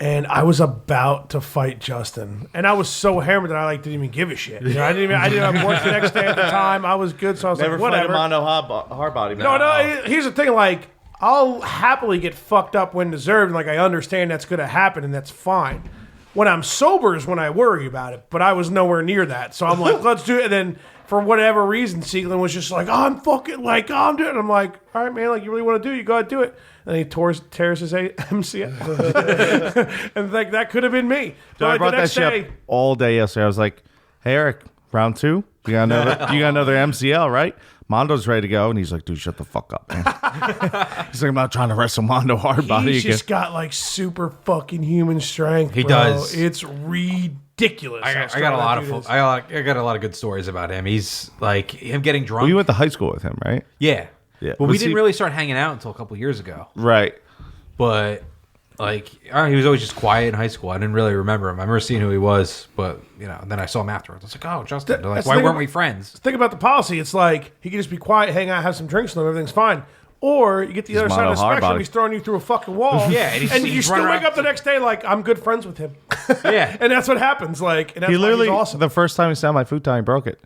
and I was about to fight Justin, and I was so hammered that I didn't even give a shit. You know, I didn't have work the next day at the time. I was good, so I was Never like, whatever. fight a Mondo Hardbody, man. No. Here's the thing. Like, I'll happily get fucked up when deserved. And, like, I understand that's going to happen, and that's fine. When I'm sober is when I worry about it. But I was nowhere near that, so I'm like, let's do it. And then for whatever reason, Sieglin was just like, I'm fucking like, I'm doing it. I'm like, all right, man, like you really want to do it, you go ahead do it. And he tears his MCL. And like that could have been me. Dude, I But brought the that next shit day, up all day yesterday. I was like, hey, Eric, round 2? You got another MCL, right? Mondo's ready to go. And he's like, dude, shut the fuck up, man. He's like, I'm not trying to wrestle Mondo Hardbody he's again. just got like super fucking human strength. He bro. does. It's ridiculous. I how got strong a lot that dude of is. I got a lot of good stories about him. He's like him getting drunk. Well, you went to high school with him, right? Yeah. Yeah. Well, we Was didn't he- really start hanging out until a couple years ago. Right. But like, he was always just quiet in high school. I didn't really remember him. I remember seeing who he was, but then I saw him afterwards. I was like, oh, Justin. They're like, That's why the thing weren't we about- friends? Think about the policy. It's like he can just be quiet, hang out, have some drinks, and everything's fine. Or you get the other side of the Mono spectrum, Hardbody. he's throwing you through a fucking wall. Yeah, and and he's you still running wake around- up the next day like, I'm good friends with him. Yeah. And that's what happens. Like, and that's He why literally, he's awesome. the first time he sat on my futon, he broke it.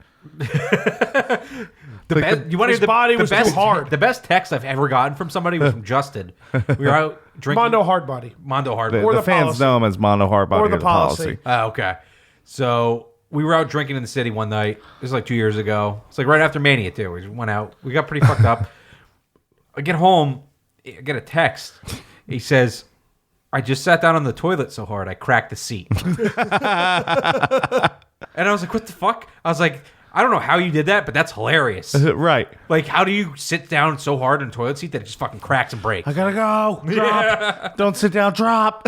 You wanted his body was too best, hard. The best text I've ever gotten from somebody was from Justin. We were out drinking Mondo Hardbody. Mondo Hard. The, Or the the fans policy. know him as Mondo Hardbody. Or the policy. Oh, okay. So we were out drinking in the city one night. This was like 2 years ago. It's like right after Mania too. We went out. We got pretty fucked up. I get home. I get a text. He says, "I just sat down on the toilet so hard I cracked the seat." And I was like, "What the fuck?" I was like, "I don't know how you did that, but that's hilarious." Right. Like, how do you sit down so hard in a toilet seat that it just fucking cracks and breaks? I gotta go. Drop. Don't sit down. Drop.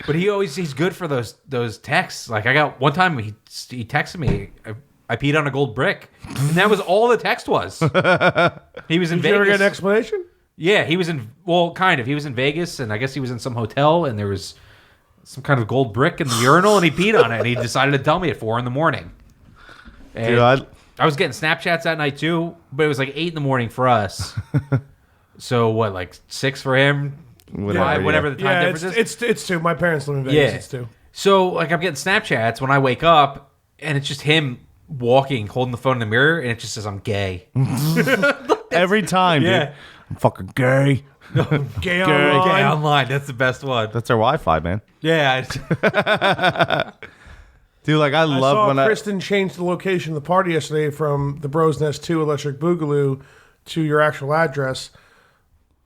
But he's good for those texts. Like, I got one time he texted me, I peed on a gold brick, and that was all the text was. He was in Did Vegas. you ever get an explanation? Yeah, he was in. Well, kind of. He was in Vegas, and I guess he was in some hotel, and there was some kind of gold brick in the urinal, and he peed on it, and he decided to tell me at 4 a.m. And Dude, I was getting Snapchats that night too, but it was like 8 a.m. for us. So what, like 6 for him? Whatever the time difference is. It's 2. My parents live in Vegas. It's 2. So like I'm getting Snapchats when I wake up, and it's just him walking, holding the phone in the mirror, and it just says I'm gay. every time, Yeah. dude. I'm fucking gay. Gay online. Gay online. That's the best one. That's our Wi-Fi, man. Yeah. Dude, like I I love saw when Kristen change the location of the party yesterday from the Bros Nest 2 Electric Boogaloo to your actual address.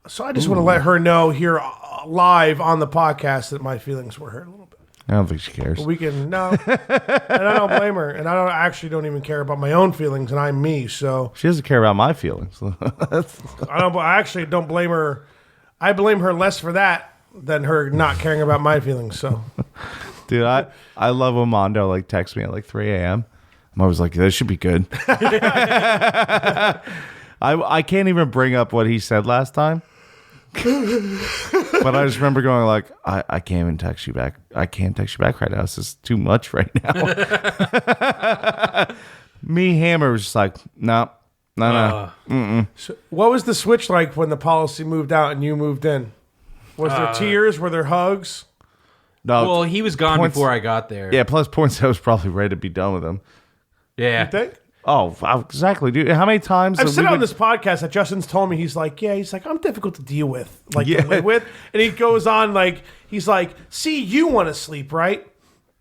So I just want to let her know here live on the podcast that my feelings were hurt a little bit. I don't think she cares. We can and I don't blame her, and I don't even care about my own feelings, and I'm me. So She doesn't care about my feelings. I actually don't blame her. I blame her less for that than her not caring about my feelings. So, Dude, I love when Mondo like texts me at like 3 a.m. I'm always like, this should be good. I can't even bring up what he said last time. But I just remember going like, I can't even text you back. I can't text you back right now. This is too much right now. Me, Hammer was just like, no. so what was the switch like when the policy moved out and you moved in? Was there tears? Were there hugs? No. Well, he was gone Points- before I got there. Yeah, plus points I was probably ready to be done with him. Yeah. You think? Oh, exactly, dude. How many times I've have said we on been- this podcast that Justin's told me, he's like, I'm difficult to deal with, like Yeah. to live with. And he goes on like, he's like, see, you want to sleep, right?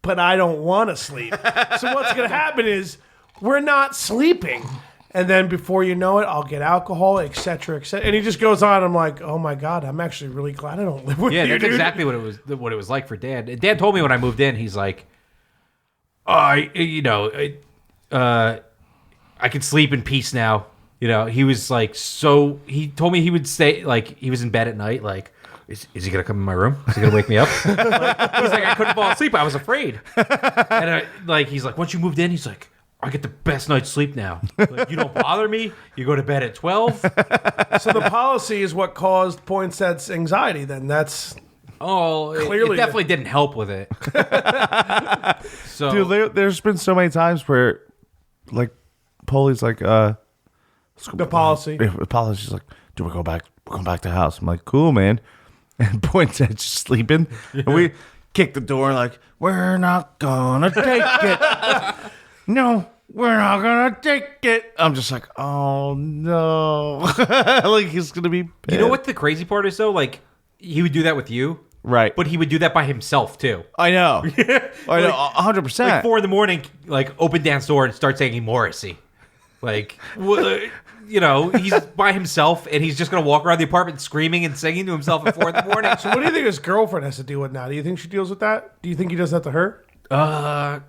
But I don't want to sleep. So what's going to happen is we're not sleeping. And then before you know it, I'll get alcohol, et cetera, et cetera. And he just goes on. I'm like, oh my God, I'm actually really glad I don't live with Yeah, you, that's dude. exactly what it was like for Dan. Dan told me when I moved in, he's like, I can sleep in peace now. You know, he was like, so he told me he would stay, like, he was in bed at night, like, is he going to come in my room? Is he going to wake me up? He's like, I couldn't fall asleep. I was afraid. And he's like, once you moved in, he's like, I get the best night's sleep now. Like, you don't bother me. You go to bed at 12. So the policy is what caused Poinsettia's anxiety then. That's Oh, Clearly it definitely didn't help with it. So, Dude, there's been so many times where, like, Polly's like, the policy. Polly's like, dude, we're going back to the house. I'm like, cool, man. And Poinsettia's just sleeping. And we kick the door like, we're not gonna take it. No, we're not gonna take it. I'm just like, oh no. Like he's gonna be pissed. you know what the crazy part is, though? Like, he would do that with you. Right. But he would do that by himself, too. I know. I know, 100%. Like 4 a.m, like open Dan's door and start singing Morrissey. Like, he's by himself and he's just gonna walk around the apartment screaming and singing to himself at 4 a.m. So what do you think his girlfriend has to deal with now? Do you think she deals with that? Do you think he does that to her? Not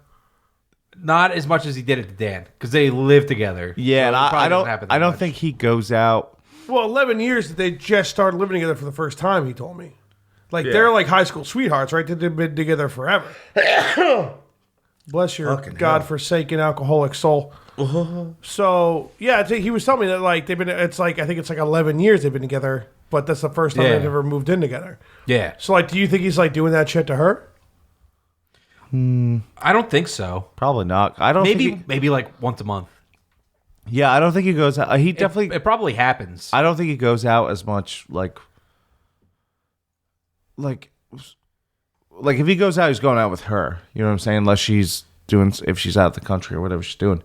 as much as he did it to Dan because they live together. Yeah, So and it probably I doesn't happen that don't much. think he goes out. Well, 11 years that they just started living together for the first time, he told me. Like, they're like high school sweethearts, right? They've been together forever. Bless your God-forsaken alcoholic soul. So, yeah, he was telling me that, like, I think it's like 11 years they've been together, but that's the first time they've ever moved in together. Yeah. So, like, do you think he's, like, doing that shit to her? I don't think so. Probably not. I don't think Maybe like once a month. yeah, I don't think he goes out. He definitely. It probably happens. I don't think he goes out as much. Like if he goes out, he's going out with her. You know what I'm saying? Unless if she's out of the country or whatever she's doing.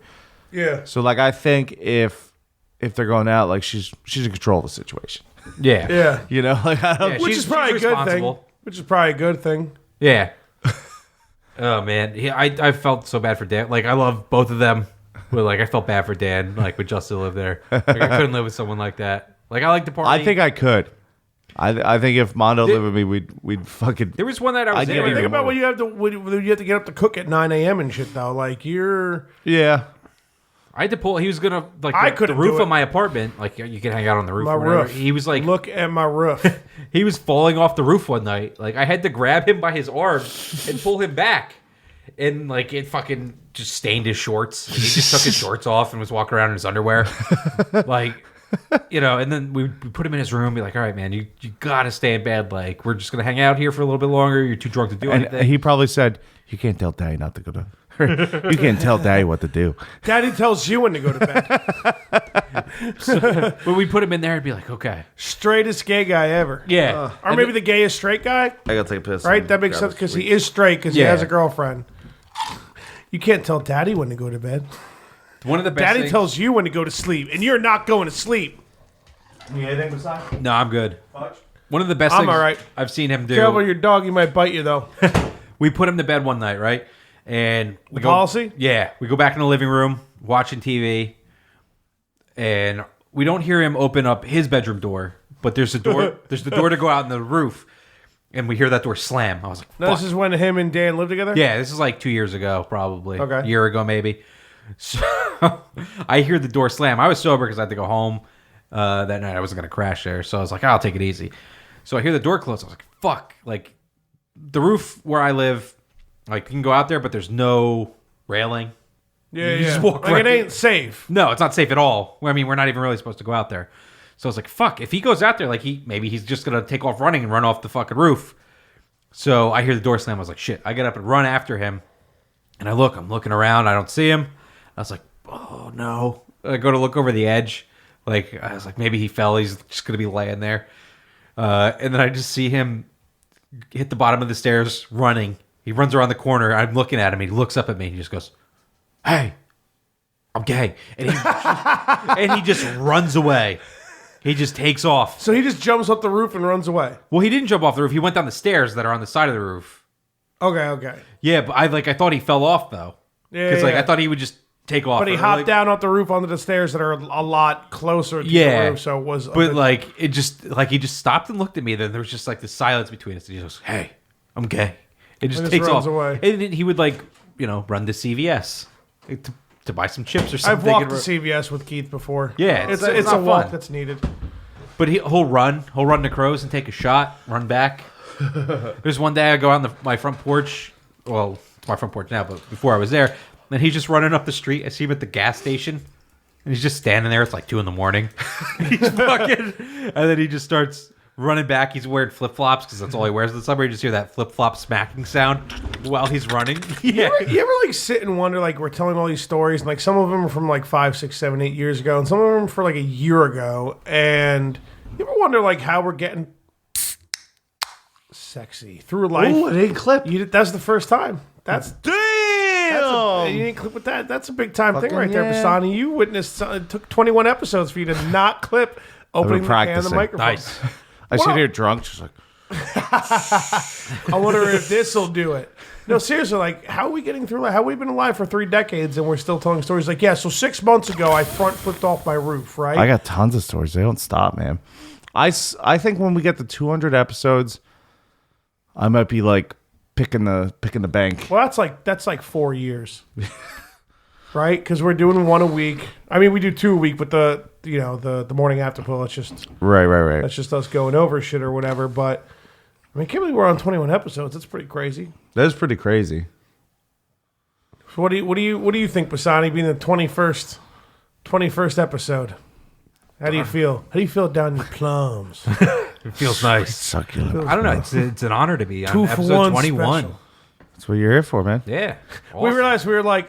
Yeah. So like, I think if they're going out, like she's in control of the situation. Yeah. Yeah. You know, like I don't. Yeah, Which she's is probably a good thing. responsible. Which is probably a good thing. Yeah. Oh man, I felt so bad for Dan. Like I love both of them, but like I felt bad for Dan. Like with Justin lived there, like I couldn't live with someone like that. Like I like to party. I think I could. I think if Mondo lived with me, we'd fucking. There was one night I was I'd there. give you Think about more. when you have to get up to cook at 9 a.m. and shit though. Like you're. Yeah. I had to pull. He was gonna like I the couldn't roof do it. of my apartment. Like you can hang out on the roof. My or whatever. roof. He was like, Look at my roof. he was falling off the roof one night. Like I had to grab him by his arm and pull him back, and like it fucking just stained his shorts. And he just took his shorts off and was walking around in his underwear, like. And then we put him in his room. Be like, all right, man, you gotta stay in bed. Like, we're just gonna hang out here for a little bit longer. You're too drunk to do And anything. he probably said, "You can't tell Daddy not to go to. You can't tell Daddy what to do." Daddy tells you when to go to bed. But we put him in there and be like, okay, Straightest gay guy ever. yeah. Or maybe the gayest straight guy. I gotta take a piss. Right? That makes sense because he is straight because he Yeah. has a girlfriend. You can't tell Daddy when to go to bed. One of the best. Daddy things- tells you when to go to sleep, and you're not going to sleep. You anything beside? No, I'm good. One of the best I'm things all right. I've seen him do. Careful, your dog, he might bite you though. We put him to bed one night, right? And we go. Policy? Yeah, we go back in the living room watching TV, and we don't hear him open up his bedroom door, but there's a door. There's the door to go out on the roof, and we hear that door slam. I was like, Now, fuck. this is when him and Dan lived together? Yeah, this is like 2 years ago, probably. Okay. A year ago, maybe. So I hear the door slam. I was sober because I had to go home that night. I wasn't going to crash there. So I was like, I'll take it easy. So I hear the door close. I was like, fuck. Like, the roof where I live, like, you can go out there, but there's no railing. Yeah, You yeah. just walk Like right it ain't safe. No, it's not safe at all. I mean, we're not even really supposed to go out there. So I was like, fuck. If he goes out there, like, maybe he's just going to take off running and run off the fucking roof. So I hear the door slam. I was like, shit. I get up and run after him. And I'm looking around. I don't see him. I was like, oh, no. I go to look over the edge. Like, I was like, maybe he fell. He's just going to be laying there. And then I just see him hit the bottom of the stairs running. He runs around the corner. I'm looking at him. He looks up at me. He just goes, hey, I'm gay. And he just runs away. He just takes off. So he just jumps up the roof and runs away. Well, he didn't jump off the roof. He went down the stairs that are on the side of the roof. Okay. Yeah, but I thought he fell off, though. Yeah, Because yeah. I thought he would just take off. But he Or, hopped like- down off the roof onto the stairs that are a lot closer to Yeah. the roof, so it was. But like it just like he just stopped and looked at me. Then there was just like this silence between us. And he goes, "Hey, I'm gay." It just And takes runs off. away. And then he would like run to CVS to buy some chips or something. I've walked to CVS with Keith before. Yeah, it's it's a not walk fun. that's needed. But he'll run to Crows and take a shot, run back. There's one day I go on my front porch. Well, it's my front porch now, but before I was there, and he's just running up the street. I see him at the gas station, and he's just standing there. It's like 2 a.m. He's fucking, and then he just starts running back. He's wearing flip flops because that's all he wears in the summer. You just hear that flip flop smacking sound while he's running. Yeah. You ever like sit and wonder, like, we're telling all these stories, and like some of them are from like 5, 6, 7, 8 years ago, and some of them for like a year ago, and you ever wonder like how we're getting sexy through life? Ooh, it ain't clip. That's the first time. That's Damn. you didn't clip with that. That's a big time thing Fucking right there, yeah. Bassani. You witnessed. It took 21 episodes for you to not clip opening the can of the practicing. microphone. Nice. I Wow. sit here drunk, just like, I wonder if this will do it. No, seriously, like, how are we getting through life? How have we been alive for 3 decades and we're still telling stories? Like, yeah, so 6 months ago, I front flipped off my roof, right? I got tons of stories. They don't stop, man. I think when we get to 200 episodes, I might be like picking the bank. Well, that's like 4 years, right? Because we're doing 1 a week. I mean, we do 2 a week, but the morning after pill, it's just Right. that's just us going over shit or whatever. But I mean, can't believe we're on 21 episodes. That's pretty crazy. That is pretty crazy. So what do you think, Bassani, being the 21st episode? How do you feel? How do you feel down your plums? It feels nice. Succulent. I don't know. It's an honor to be on 2 for episode 1 21. special. That's what you're here for, man. Yeah. We Awesome. realized we were like,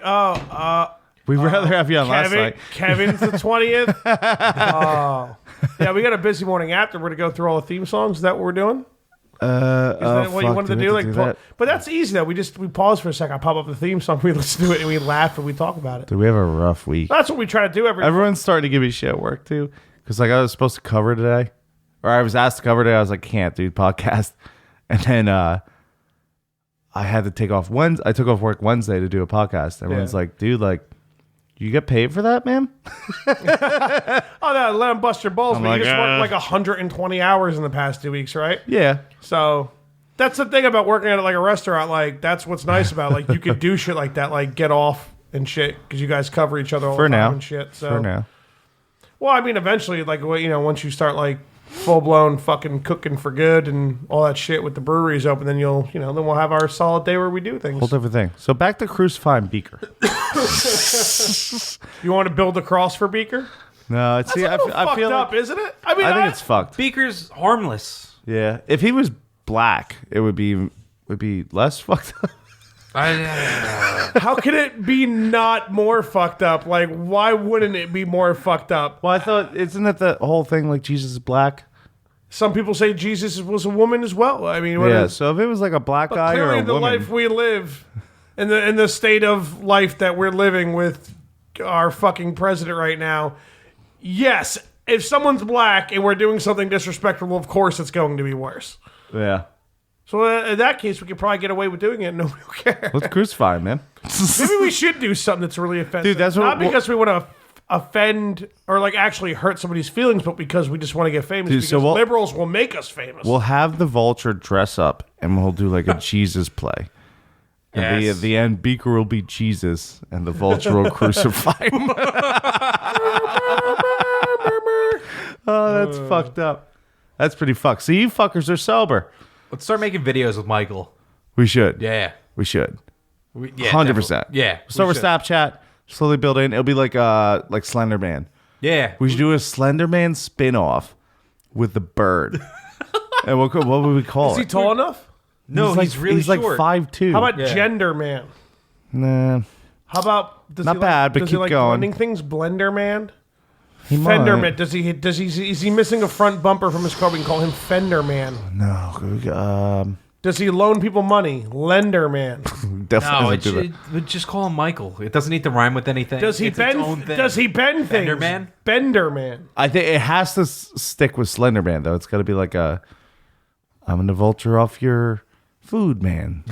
We'd rather have you on last night. Kevin's the 20th. Oh, yeah, we got a busy morning after. We're gonna go through all the theme songs. Is that what we're doing? Is that what you wanted to do? Like, that? but that's easy though. We pause for a second. I pop up the theme song. We listen to it and we laugh and we talk about it. Dude, we have a rough week. That's what we try to do every. Everyone's starting to give me shit at work too, because like I was supposed to cover today, or I was asked to cover today. I was like, can't, dude, podcast. And then I had to take off Wednesday. I took off work Wednesday to do a podcast. Everyone's like, dude, like, you get paid for that, man? Oh, no, let them bust your balls. But like, you just worked like 120 hours in the past 2 weeks, right? Yeah. So that's the thing about working at like a restaurant. Like that's what's nice about like you could do shit like that, like get off and shit because you guys cover each other all For the time now. and shit. So For now. well, I mean, eventually, like once you start like full blown fucking cooking for good and all that shit with the breweries open, then then we'll have our solid day where we do things. Whole different thing. So back to crucifying Beaker. You want to build a cross for Beaker? No, it's That's a little I fucked feel up, like, isn't it? I mean, I think it's fucked. Beaker's harmless. Yeah. If he was black, it would be less fucked up. how can it be not more fucked up? Like, why wouldn't it be more fucked up? Well, I thought, isn't that the whole thing, like Jesus is black? Some people say Jesus was a woman as well. I mean, Yeah, so if it was like a black but guy or clearly a the woman. life we live, in the state of life that we're living with our fucking president right now, yes, if someone's black and we're doing something disrespectful, of course it's going to be worse. Yeah. So in that case, we could probably get away with doing it and nobody will care. Let's crucify him, man. Maybe we should do something that's really offensive. Dude, that's what- Not because we want to offend or like actually hurt somebody's feelings, but because we just want to get famous. Dude, because so we'll- liberals will make us famous. We'll have the vulture dress up and we'll do like a Jesus play. And Yes. at the end, Beaker will be Jesus and the vulture will crucify him. Oh, that's fucked up. That's pretty fucked. So you fuckers are sober. Let's start making videos with Michael. We should. Yeah. We should. 100%. 100%. Yeah. Start with we should. Snapchat, slowly build in. It'll be like Slender Man. Yeah. We should do a Slender Man spin-off with the bird. And what would we call Is he it? tall enough? No, he's really he's like short. 5'2". How about Yeah. Gender Man? Nah. How about does Not he bad, but does keep he like going. blending things? Blender Man, He Fender might. Man. Is he missing a front bumper from his car? We can call him Fender Man. No. Does he loan people money? Lender Man. Definitely No, would do that. we just call him Michael. It doesn't need to rhyme with anything. Does he It's its own bend? thing. Does he bend things? Bender Man? Bender Man. I think it has to stick with Slender Man, though. It's got to be like I'm going to vulture off your food, man.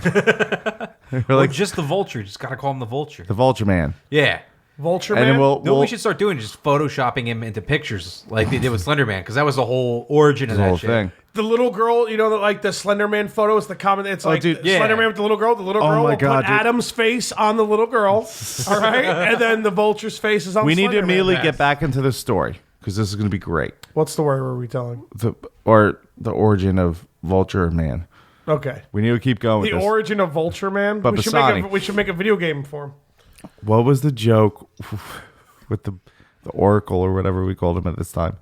Or Or like just the vulture. Just gotta call him the vulture. the vulture man. Yeah. Vulture And Man. then No, what we should start doing is just photoshopping him into pictures like they did with Slender Man, because that was the whole origin of the that whole shit. thing. the little girl, like the Slender Man photo is the comment. It's like dude, yeah. Slender Man with the little girl. The little girl my will God, put dude. Adam's face on the little girl. All right, and then the vulture's face is on. We need to Slender Man. immediately Yes. get back into the story because this is going to be great. What's the word we're we telling? The origin of Vulture Man. Okay. We need to keep going The with this. origin of Vulture Man. But Bassani. We should make a video game for him. What was the joke with the Oracle or whatever we called him at this time?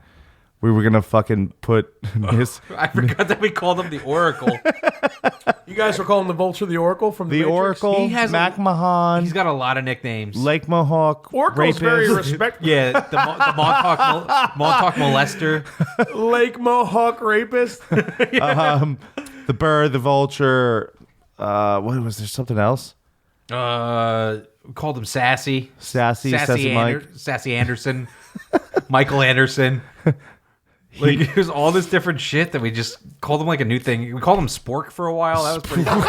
We were gonna fucking put Miss I forgot that we called him the Oracle. You guys were calling the Vulture the Oracle from the the Matrix? Oracle, He has a- Mac Mahan, He's got a lot of nicknames. Lake Mohawk, Oracle's very rapist. respectful. Yeah, the Montauk molester. Lake Mohawk rapist. the bird, the vulture. What was there? Something else? We called him Sassy. Sassy Mike. Sassy Anderson. Michael Anderson. Like, there's all this different shit that we just called him like a new thing. We called him Spork for a while. That was pretty cool.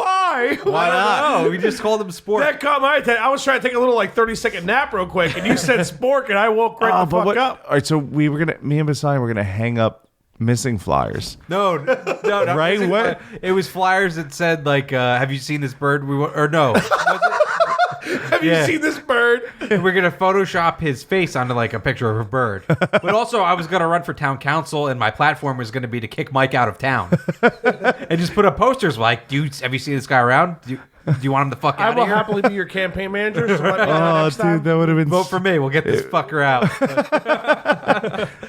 Why? Why not? No, we just called him Spork. That caught my attention. I was trying to take a little 30-second nap real quick, and you said spork, and I woke right the fuck up. All right, so me and Bassani were gonna hang up missing flyers. No. Right? What? It was flyers that said like, "Have you seen this bird?" Or no, Have you seen this bird? we're gonna Photoshop his face onto like a picture of a bird. But also, I was gonna run for town council, and my platform was gonna be to kick Mike out of town, and just put up posters like, "Dude, have you seen this guy around? Do you want him to fuck I out will of here? happily be your campaign manager. So let me know Oh, next dude, time. that would have been Vote for me. We'll get this fucker out."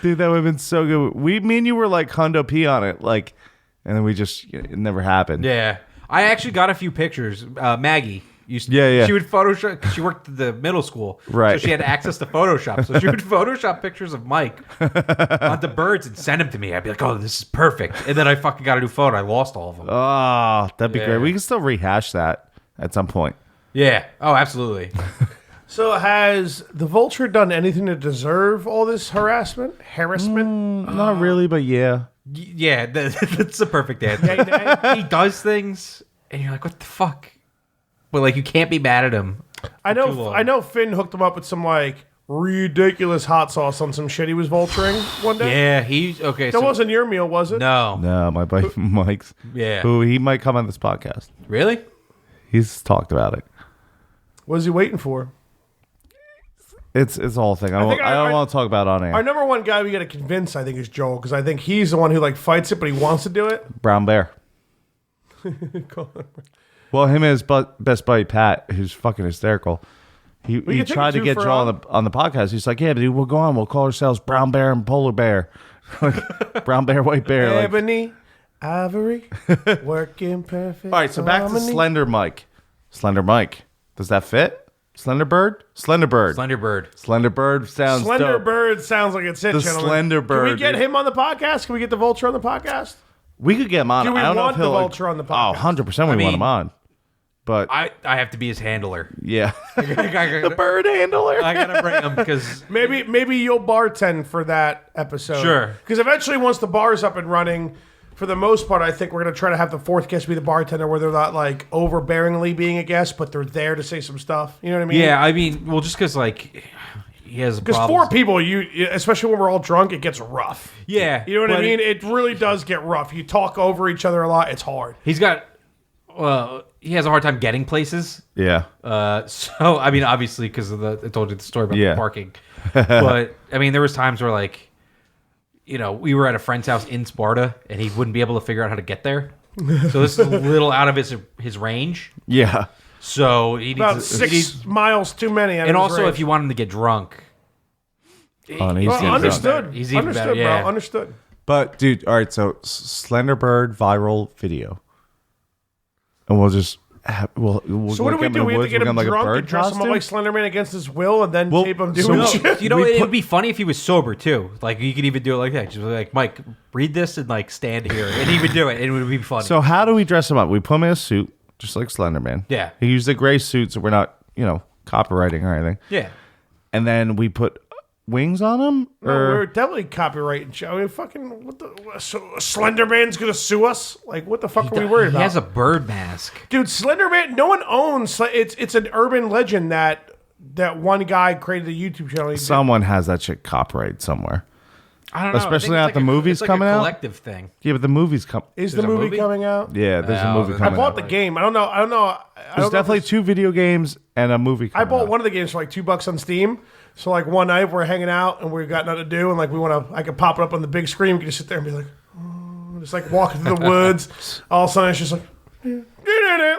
Dude, that would have been so good. Me and you were like Hondo P on it, like, and then it never happened. Yeah, I actually got a few pictures. Maggie. Yeah. She would Photoshop, 'cause she worked at the middle school. Right. So she had access to Photoshop. So she would Photoshop pictures of Mike onto birds and send them to me. I'd be like, oh, this is perfect. And then I fucking got a new phone. I lost all of them. Oh, that'd be Yeah. great. We can still rehash that at some point. Yeah. Oh, absolutely. So has the Vulture done anything to deserve all this harassment? Not really, but yeah. Yeah, that's the perfect answer. He does things, and you're like, what the fuck? But like, you can't be mad at him. I know Finn hooked him up with some like ridiculous hot sauce on some shit he was vulturing one day. Yeah, he's okay. That wasn't your meal, was it? No. No, my buddy Mike's. Yeah. Who he might come on this podcast. Really? He's talked about it. What is he waiting for? It's a whole thing. I don't want to talk about it on air. Our number one guy we got to convince, I think, is Joel, because I think he's the one who like fights it, but he wants to do it. Brown Bear. Well, him and his best buddy Pat, who's fucking hysterical. He tried to get Joel on the podcast. He's like, yeah, dude, we'll go on. We'll call ourselves Brown Bear and Polar Bear. Brown Bear, White Bear. Ebony, Ivory, working perfect. All right, so back to Slender Mike. Slender Mike. Does that fit? Slender Bird? Slender Bird. Slender Bird. Slender Bird sounds Slender dope. Bird sounds like it's it, The gentlemen. Slender Bird. Can we get him on the podcast? Can we get the Vulture on the podcast? We could get him on. Do we I don't know want if he'll the Vulture on the podcast? Oh, 100% we want him on. But I have to be his handler. yeah. The bird handler. I gotta bring him because Maybe you'll bartend for that episode. Sure. Because eventually, once the bar's up and running, for the most part, I think we're going to try to have the fourth guest be the bartender, where they're not like overbearingly being a guest, but they're there to say some stuff. You know what I mean? yeah, I mean, well, just because like he has Because problems. 4 people, especially when we're all drunk, it gets rough. Yeah, You know what I but mean? It really does get rough. You talk over each other a lot. It's hard. He's got. Well, he has a hard time getting places. Yeah. So I mean, obviously, because of I told you the story about the parking. But I mean, there was times where like, you know, we were at a friend's house in Sparta, and he wouldn't be able to figure out how to get there. So this is a little out of his range. Yeah. So he needs About 6 miles too many. and also, if you want him to get drunk, Oh, he's getting understood. drunk. He's even Understood, better, yeah. bro. Understood. But dude, all right. So Slender Bird viral video, and we'll just we'll So what do we do? We have to get him like drunk a bird and dress him up costume? like Slenderman against his will, and then Well, tape him so doing no, shit. you know, it would be funny if he was sober too. Like you could even do it like that. Just be like, Mike, read this and like stand here, and he would do it. And it would be funny. So how do we dress him up? We put him in a suit, just like Slenderman. Yeah. He used a gray suit, so we're not, copywriting or anything. yeah, And then we put wings on him. No, we're definitely copyrighting. I mean, fucking, so Slenderman's gonna sue us? Like, what the fuck are we worried he about? has a bird mask. Dude, Slenderman. No one owns. It's an urban legend that one guy created a YouTube channel. He did- Someone has that shit copyright somewhere. I don't know. Especially I now think the it's movies it's like coming a out. collective thing. Yeah, but the movie's come. Is There's the a movie movie? coming out? Yeah, there's a movie I coming bought out. the game. I don't know. There's definitely 2 video games and a movie I coming bought out. one of the games for like $2 on Steam. So like one night we're hanging out and we got nothing to do, and like I could pop it up on the big screen. We could just sit there and be like, oh, just like walking through the woods. All of a sudden it's just like,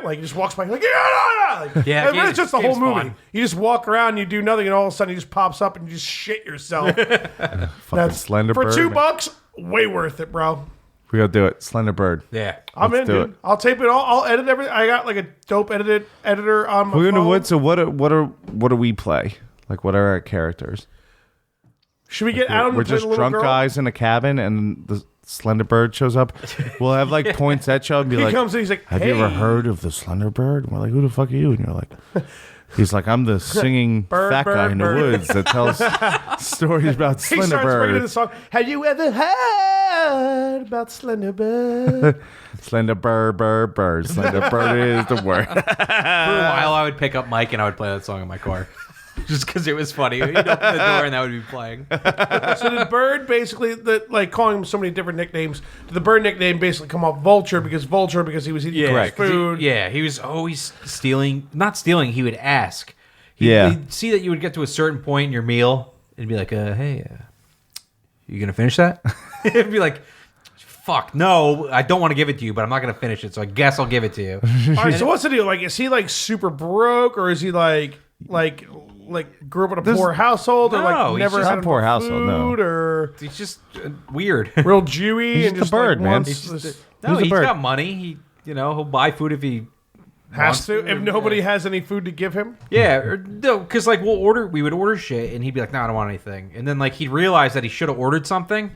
like he just walks by like, like, Yeah, and it's just the whole game's movie. fun. You just walk around, and you do nothing, and all of a sudden he just pops up and you just shit yourself. Fucking Slender for Bird. $2, way worth it, bro. We gotta do it. Slender Bird. Yeah. I'm Let's in, do dude. it. I'll tape it all. I'll edit everything. I got like a dope editor on my We're in the phone. woods. So what do we play? Like, what are our characters? Should we get Adam We're to play just the little drunk girl? guys in a cabin, and the Slender Bird shows up. We'll have like points at you and be He like, comes in, he's like, "Have you ever "Hey." heard of the Slender Bird?" And we're like, "Who the fuck are you?" And you're like, "He's like, I'm the singing Bird, fat guy bird, in the bird. woods that tells stories about He Slender starts bringing in the Bird." song. Have you ever heard about Slender Bird? Slender Bird, bird, bird. Slender Bird is the word. For a while, I would pick up Mike and I would play that song in my car. Just because it was funny. You'd open the door and that would be playing. So the bird basically, like calling him so many different nicknames, did the bird nickname basically come off Vulture because he was eating Correct. food. He was always stealing. Not stealing, he would ask. Yeah. He'd see that you would get to a certain point in your meal and be like, hey, you going to finish that? It'd be like, fuck, no, I don't want to give it to you, but I'm not going to finish it, so I guess I'll give it to you. All right, so what's the deal? Like, is he like super broke, or is he like grew up in a poor household, or No, like he's never just had a poor enough household, no. food, or He's just weird. real Jewy He's and just just a bird, like man. wants He's this- No, Who's a he's bird? got money. He'll buy food if he has wants to if nobody has any food to give him. Yeah, or, no, because like we would order shit, and he'd be like, "No, I don't want anything." And then like he'd realize that he should have ordered something,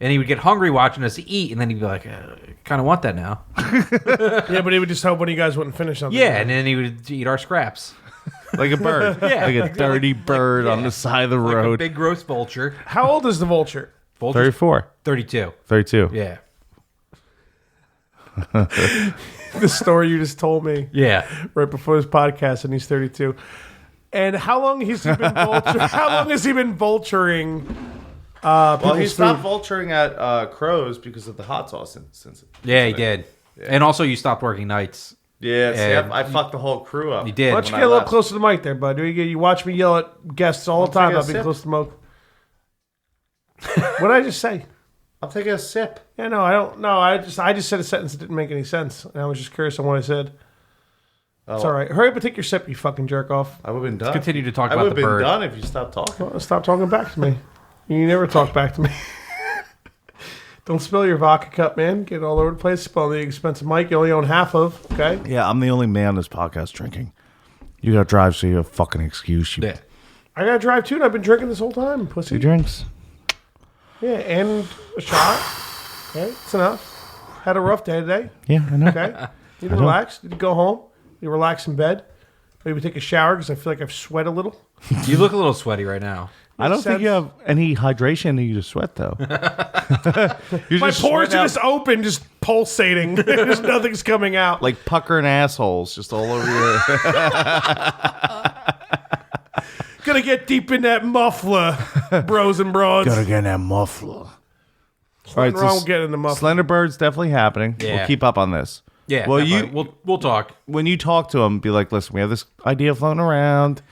and he would get hungry watching us eat, and then he'd be like, "I kind of want that now." Yeah, but he would just hope when you guys wouldn't finish something. Yeah, and then he would eat our scraps. Like a bird. Yeah. Like a dirty bird on the side of the Like a road. big gross vulture. How old is the vulture? Folgers? 34. 32. 32. Yeah. The story you just told me Yeah. right before this podcast, and he's 32. And how long has he been How long has he been vulturing? Well, he people's stopped food? vulturing at Crow's because of the hot sauce since Yeah, he did. And also, you stopped working nights. Yeah, see, And I fucked the whole crew up. You did. Why don't you when get I a little left. closer to the mic there, bud? You watch me yell at guests all the time taking a about being sip. close to the mic. What did I just say? I'm taking a sip. Yeah, no, I don't know. I just said a sentence that didn't make any sense, and I was just curious on what I said. It's all right. Hurry up and take your sip, you fucking jerk off. I would have been done. continue to talk I about would have the been bird. done if you stopped talking. Well, stop talking back to me. You never talk back to me. Don't spill your vodka cup, man. Get all over the place. Spill the expensive mic you only own half of, okay? Yeah, I'm the only man on this podcast drinking. You got to drive, so you have a fucking excuse. You Yeah. I got to drive, too, and I've been drinking this whole time, pussy. two drinks. Yeah, and a shot. Okay, it's enough. Had a rough day today, Yeah, I know. okay? Need to relax. Need to go home. Need to relax in bed. Maybe take a shower because I feel like I've sweat a little. You look a little sweaty right now. I don't think you have any hydration and you just sweat, though. You're My just pores sweating are out just open, just pulsating. There's nothing's coming out. like puckering assholes just all over your... Gonna get deep in that muffler, bros and broads. Gotta get in that muffler. All right, Nothing wrong with getting in the muffler. Slender Bird's definitely happening. Yeah. We'll keep up on this. Yeah. Well, definitely. we'll talk. when you talk to him, be like, listen, we have this idea floating around.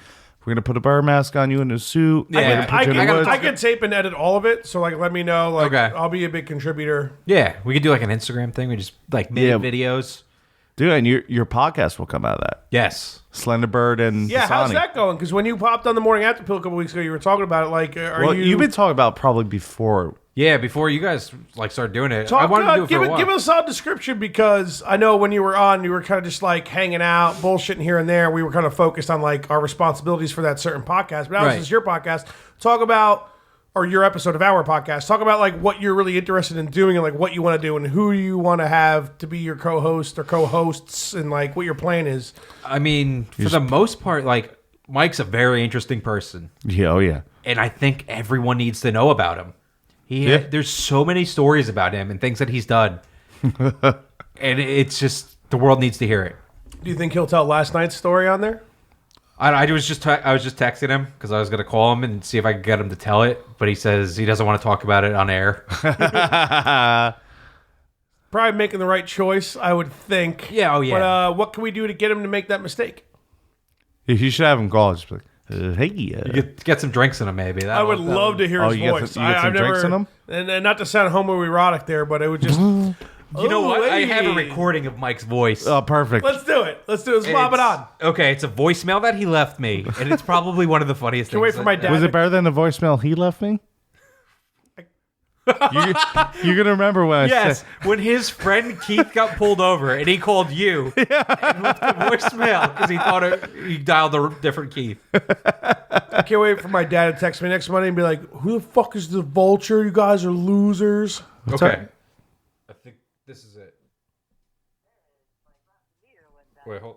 We're going to put a bird mask on you in a suit. Yeah. We're gonna put you in the woods. I can tape and edit all of it, so like let me know. Like Okay. I'll be a big contributor. Yeah, we could do like an Instagram thing. We just like mini Yeah. videos. Dude, and your podcast will come out of that. Yes. Slender Bird and Yeah, how's Bassani. that going? Because when you popped on the morning after pill a couple weeks ago, you were talking about it. Like, Well, you've been talking about probably before. Yeah, before you guys like started doing it, Talk, I wanted to do it give for a while. give us a description because I know when you were on, you were kind of just like hanging out, bullshitting here and there. We were kind of focused on like our responsibilities for that certain podcast. But now Right. this is your podcast. Talk about, or your episode of our podcast. Talk about like what you're really interested in doing and like what you want to do and who you want to have to be your co-host or co-hosts and like what your plan is. I mean, for the most part, like Mike's a very interesting person, Yeah, oh, yeah. and I think everyone needs to know about him. Yeah. There's so many stories about him and things that he's done, and it's just the world needs to hear it. Do you think he'll tell last night's story on there? I was just texting him because I was gonna call him and see if I could get him to tell it, but he says he doesn't want to talk about it on air. Probably making the right choice, I would think. Yeah, oh, yeah. But what can we do to get him to make that mistake? You should have him call. Just be like, hey. Get some drinks in him, maybe. I would love to hear Oh, his you get voice. some- you get some I've drinks never, in him? And not to sound homoerotic there, but it would just. You know Oh, what? I have a hey. recording of Mike's voice. Oh, perfect. Let's do it. Let's pop it on. Okay, it's a voicemail that he left me, and it's probably one of the funniest Can't things. wait for my dad. Was it better than the voicemail he left me? You're going to remember when I Yes, said... when his friend Keith got pulled over and he called you and left a voicemail because he thought he dialed a different Keith. I can't wait for my dad to text me next Monday and be like, "Who the fuck is the vulture? You guys are losers." Okay. I think this is it. Wait, hold.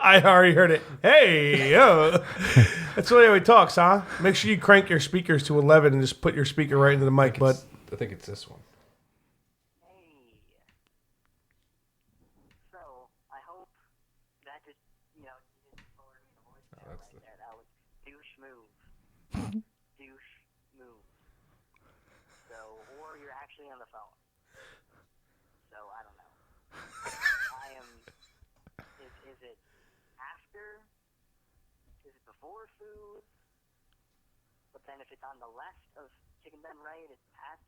I already heard it. Hey, yo. That's the way we talks, huh? Make sure you crank your speakers to 11 and just put your speaker right into the mic, bud. I think it's this one. Hey. So, I hope that just, you didn't forward me the voicemail right there. That was douche move. Douche move. So, or you're actually on the phone. So, I don't know. I am, is it after? Is it before food? But then if it's on the left of chicken bed right, it's past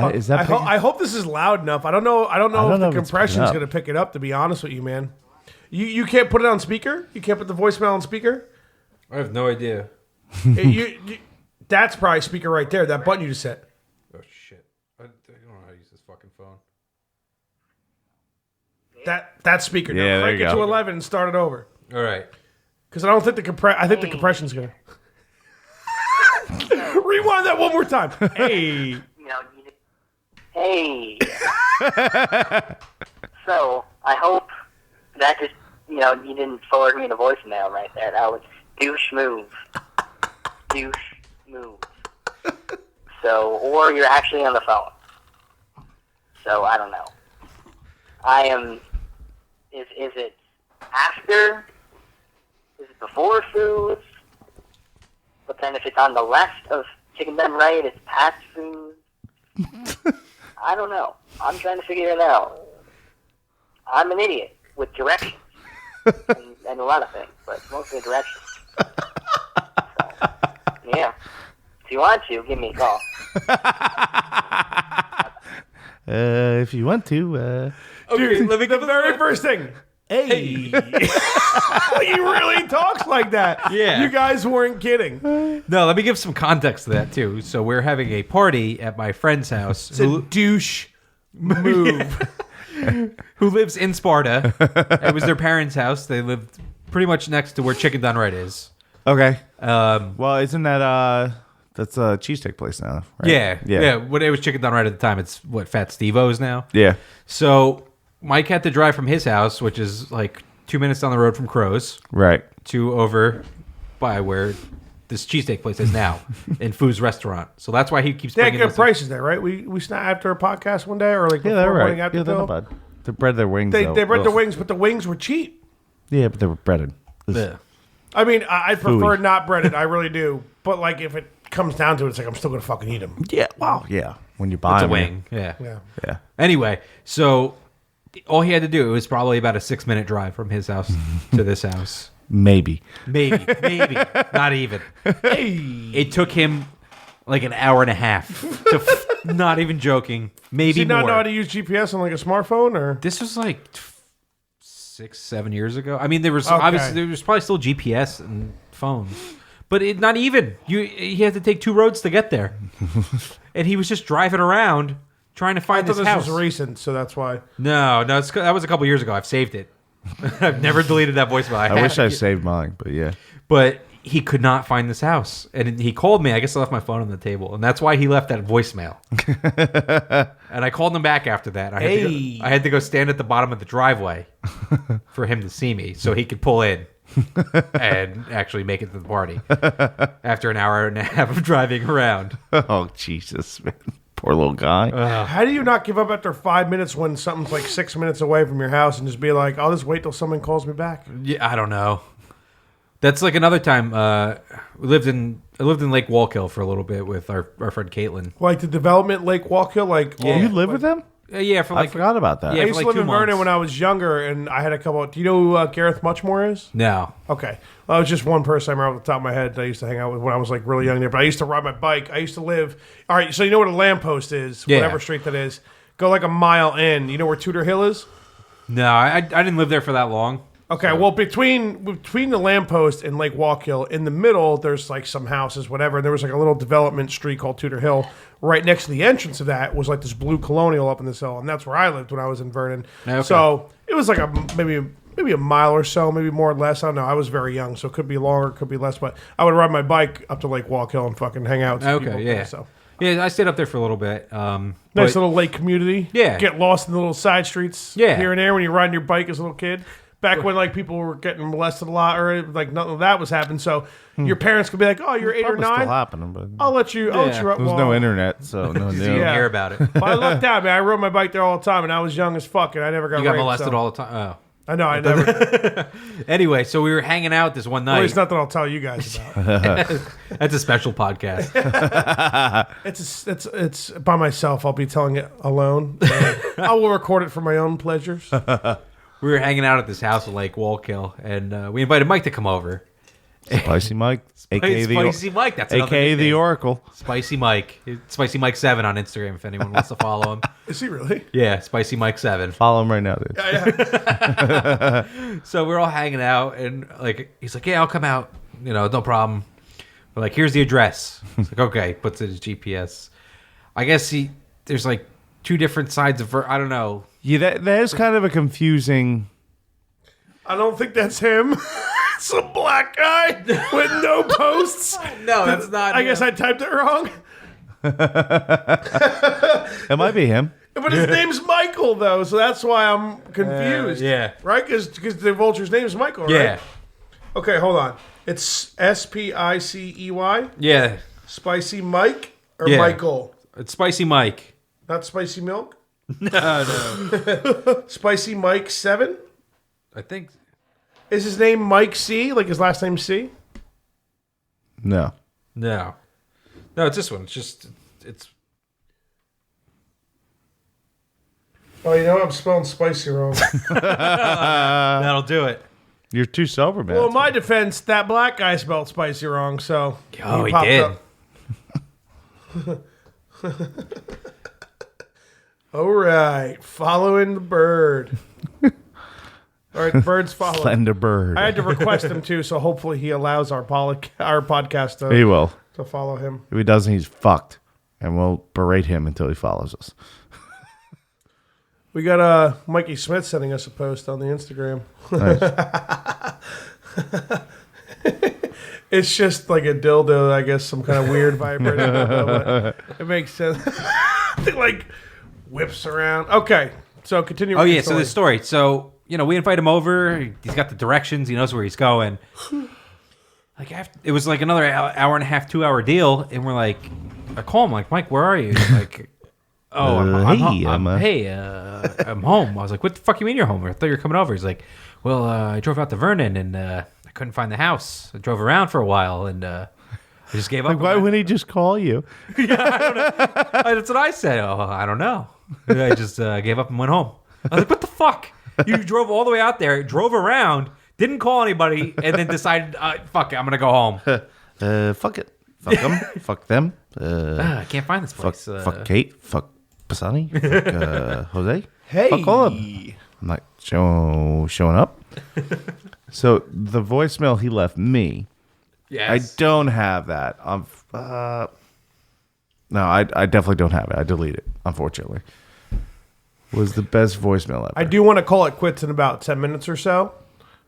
food. is that I hope this is loud enough. I don't know if the if it's compression's picking up. going to pick it up, to be honest with you, man. You can't put it on speaker? You can't put the voicemail on speaker? I have no idea. That's probably speaker right there, that button you just hit. Oh, shit. I don't know how to use this fucking phone. That speaker. Yeah, Now there crank you it go. to 11 and start it over. All right. Because I don't think I think the compression's going to... Rewind that one more time. Hey. Hey. So, I hope that just, you didn't forward me the voicemail right there. That was douche move. douche move. So, or you're actually on the phone. So, I don't know. Is it after? Is it before foods? But then if it's on the left of chicken done right, it's past food. I don't know. I'm trying to figure it out. I'm an idiot with directions and a lot of things, but mostly directions. So, yeah. If you want to, give me a call. If you want to. Dude, let me get the very first thing. Hey. He really talks like that. Yeah. You guys weren't kidding. No, let me give some context to that too. So we're having a party at my friend's house. It's a douche move. Who lives in Sparta. It was their parents' house. They lived pretty much next to where Chicken Done Right is. Okay. Well, isn't that that's a cheesesteak place now, right? Yeah. When it was Chicken Done Right at the time, it's what Fat Steve-O's now. Yeah. So Mike had to drive from his house, which is like 2 minutes down the road from Crow's, Right. to over by where this cheesesteak place is now in Foo's restaurant. So that's why he keeps They had bringing good us prices there, right? We snapped after a podcast one day, or like Yeah, before they're morning right. after Yeah, they're pill. not bad. They bread their wings. They though. bread their Ugh. wings, but the wings were cheap. Yeah, but they were breaded. Yeah. I mean, I prefer Fooey. not breaded. I really do. But like, if it comes down to it, it's like I'm still gonna fucking eat them. Yeah. Wow. Yeah. When you buy It's a them, wing. Yeah. Yeah. Yeah. Anyway, so all he had to do, it was probably about a 6-minute drive from his house to this house. Maybe. Maybe. Not even. It took him like an hour and a half to, not even joking, maybe Does he not more. know how to use GPS on like a smartphone, or This was like 6-7 years ago. I mean, there was Okay. obviously there was probably still GPS and phones, but not even. He had to take 2 roads to get there, and he was just driving around trying to I find thought this this house. was recent, so that's why. No, that was a couple years ago. I've saved it. I've never deleted that voicemail. I wish I saved mine, but yeah. But he could not find this house, and he called me. I guess I left my phone on the table, and that's why he left that voicemail. And I called him back after that. I had to go stand at the bottom of the driveway for him to see me, so he could pull in and actually make it to the party after an hour and a half of driving around. Oh Jesus, man. Poor little guy. How do you not give up after 5 minutes when something's like 6 minutes away from your house and just be like, I'll just wait till someone calls me back? Yeah, I don't know. That's like another time. I lived in Lake Wallkill for a little bit with our friend Caitlin. Like the development Lake Wallkill, like Yeah. You live with them? Yeah, for I like forgot about that. Yeah. I used for to like live 2 in Vernon months. when I was younger, and I had a couple. Do you know who Gareth Muchmore is? no. Okay, well, I was just one person I remember off the top of my head that I used to hang out with when I was like really young there. But I used to ride my bike. I used to live. All right, so you know what a lamppost is? Yeah. Whatever street that is. Go like a mile in. You know where Tudor Hill is? No, I didn't live there for that long. Okay, well, between the lamppost and Lake Wallkill, in the middle, there's like some houses, whatever. And there was like a little development street called Tudor Hill. Right next to the entrance of that was like this blue colonial up in this hill, and that's where I lived when I was in Vernon. Okay. So it was like maybe a mile or so, maybe more or less. I don't know. I was very young, so it could be longer, it could be less. But I would ride my bike up to Lake Wallkill and fucking hang out. With some people Okay, there, yeah. so Yeah, I stayed up there for a little bit. nice But- little lake community. Yeah. Get lost in the little side streets. Yeah. Here and there when you're riding your bike as a little kid. Back when like people were getting molested a lot, or like nothing of that was happening. So your parents could be like, "Oh, you're 8 or Probably still 9. happening, but I'll let you. I'll let Yeah. you. there was no internet, so no You knew. didn't Yeah. hear about it. Well, I lucked out, man. I rode my bike there all the time, and I was young as fuck, and I never got You got raped, molested so. all the time. Oh. I know. I never. Anyway, so we were hanging out this one At night. least not that I'll tell you guys about. That's a special podcast. It's by myself. I'll be telling it alone. I will record it for my own pleasures. We were hanging out at this house in Lake Wallkill, and we invited Mike to come over. Spicy Mike, aka Spicy Mike. That's another aka the nickname. Oracle. Spicy Mike. Spicy Mike 7 on Instagram if anyone wants to follow him. Is he really? Yeah, Spicy Mike 7. Follow him right now, dude. So we're all hanging out, and like he's like, "Yeah, I'll come out. You know, no problem." We're like, "Here's the address." It's like, "Okay." Puts in his GPS. I guess there's like 2 different sides of I don't know. Yeah, that is kind of a confusing. I don't think that's him. Some black guy with no posts. No, that's not. I guess I typed it wrong. It might be him. But his name's Michael, though, so that's why I'm confused. yeah. Right? Because the vulture's name is Michael, right? Yeah. Okay, hold on. It's Spicey. Yeah. Spicy Mike or Yeah. Michael? It's Spicy Mike. Not Spicy Milk? No. Spicy Mike 7? I think. Is his name Mike C? Like his last name C? No. No. No, it's this one. It's just. It's. Oh, you know I'm spelling spicy wrong. That'll do it. You're too sober, man. Well, in my defense, that black guy spelled spicy wrong, so. Oh, he popped did. up. All right. Following the bird. All right, the bird's following. Slender bird. I had to request him too, so hopefully he allows our podcast He will. to follow him. If he doesn't, he's fucked. And we'll berate him until he follows us. We got Mikey Smith sending us a post on the Instagram. Nice. It's just like a dildo, I guess, some kind of weird vibrating dildo. But it makes sense. It like whips around. Okay, so continue. Oh, with yeah. your So the story. So, we invite him over. He's got the directions. He knows where he's going. Like it was like another hour and a half, 2 hour deal. And we're like, I call him like, Mike, where are you? He's like, oh, I'm home. I was like, what the fuck you mean you're home? I thought you were coming over. He's like, well, I drove out to Vernon and I couldn't find the house. I drove around for a while and I just gave up. Like, why wouldn't he just call you? That's what I said. Oh, I don't know. I just gave up and went home. I was like, what the fuck? You drove all the way out there, drove around, didn't call anybody, and then decided, fuck it, I'm going to go home. Fuck it. Fuck them. Fuck them. I can't find this Fuck, place. fuck Kate. Fuck Bassani. Fuck Jose. Hey. Fuck all of them. I'm like, showing up. So the voicemail he left me, Yes. I don't have that. No, I definitely don't have it. I deleted it, unfortunately. Was the best voicemail ever. I do want to call it quits in about 10 minutes or so.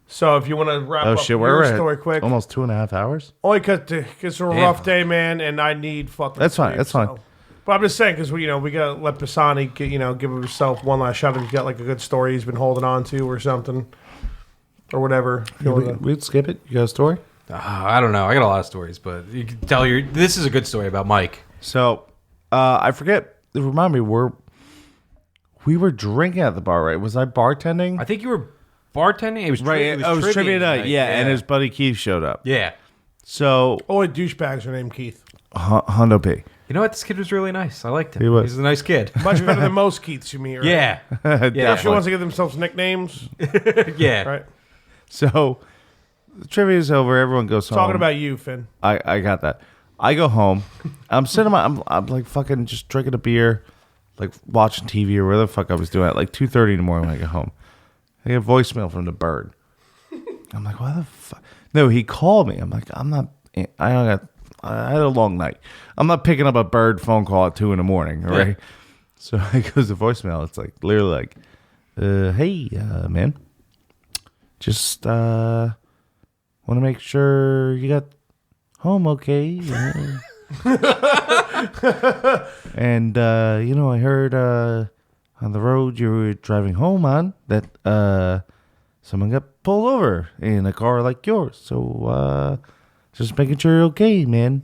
So if you want to wrap Oh up shit, your we're story at quick. almost 2.5 hours. Only because it's a rough day, man, and I need fucking That's fine, sleep, that's fine. so. But I'm just saying, because we got to let Bassani, give himself one last shot if he's got like a good story he's been holding on to or something. Or whatever. We'd skip it. You got a story? I don't know. I got a lot of stories, but you can tell this is a good story about Mike. So, I forget. Remind me, we were drinking at the bar, right? Was I bartending? I think you were bartending. It was Right. It was trivia night. Yeah, and his buddy Keith showed up. Yeah. So, Only douchebags are named Keith. Hondo P. You know what? This kid was really nice. I liked him. He was. He's a nice kid. Much better than most Keiths you meet, right? Yeah. Everyone wants to give themselves nicknames, Yeah. right? So, the trivia's over. Everyone goes home. Talking about you, Finn. I got that. I go home. I'm sitting. I'm like fucking just drinking a beer, like watching TV or whatever the fuck I was doing at like 2:30 in the morning when I get home. I get a voicemail from the bird. I'm like, why the fuck? No, he called me. I'm like, I'm not. I had a long night. I'm not picking up a bird phone call at 2 in the morning, right? Yeah. So I goes to voicemail. It's like literally like, hey, man, just want to make sure you got home okay. And I heard on the road you were driving home on that someone got pulled over in a car like yours. So just making sure you're okay, man.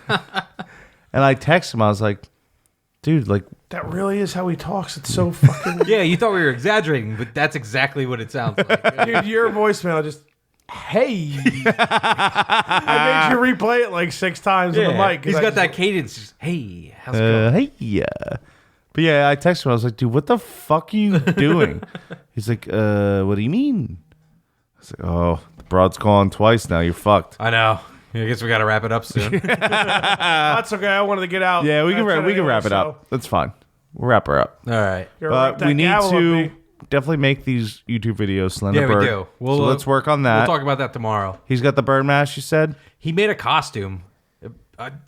And I texted him. I was like, dude, like, That really is how he talks. It's so fucking... Yeah, you thought we were exaggerating, but that's exactly what it sounds like. Dude, your voicemail just... Hey. I made you replay it like 6 times on the mic. He's got that cadence. Just, hey, how's it going? hey, yeah. But yeah, I texted him. I was like, dude, what the fuck are you doing? He's like, what do you mean? I was like, oh, the broad's calling twice now. You're fucked. I know. I guess we got to wrap it up soon. That's okay. I wanted to get out. Yeah, we can That's wrap it so up. That's fine. We'll wrap her up. All right. you're gonna wrap But that we need gavel up, to B. definitely make these YouTube videos. Slender Yeah, Bird. we do. So let's work on that. We'll talk about that tomorrow. He's got the bird mask, you said? He made a costume.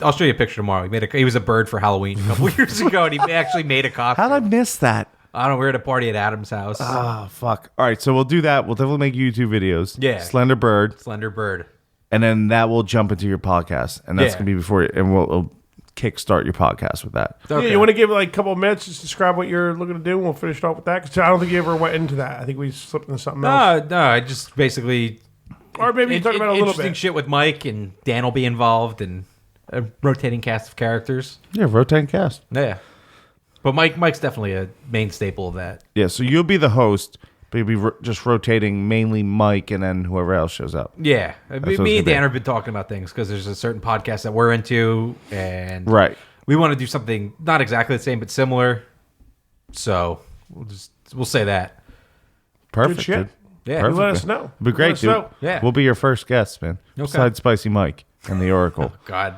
I'll show you a picture tomorrow. He was a bird for Halloween a couple years ago, and he actually made a costume. How'd I miss that? I don't know. We were at a party at Adam's house. Oh, fuck. All right, so we'll do that. We'll definitely make YouTube videos. Yeah. Slender Bird. Slender bird. And then that will jump into your podcast. And that's Yeah. going to be before you. And we'll kickstart your podcast with that. Yeah, Okay. you want to give like a couple of minutes just describe what you're looking to do, and we'll finish it off with that. Because I don't think you ever went into that. I think we slipped into something else. No, I just basically Or maybe you talk about it a little interesting bit. shit with Mike, and Dan will be involved, and a rotating cast of characters. Yeah, rotating cast. Yeah. But Mike's definitely a main staple of that. Yeah, so you'll be the host, but you'll be just rotating mainly Mike and then whoever else shows up. Yeah. what Me it's and gonna Dan be. have been talking about things because there's a certain podcast that we're into, and Right. we want to do something not exactly the same, but similar. So we'll say that. Perfect. Good shit. Dude. Yeah. Perfect. You let us know. It'd be Let great, us dude. know. Yeah. We'll be your first guest, man. Besides Spicy Mike and the Oracle. God,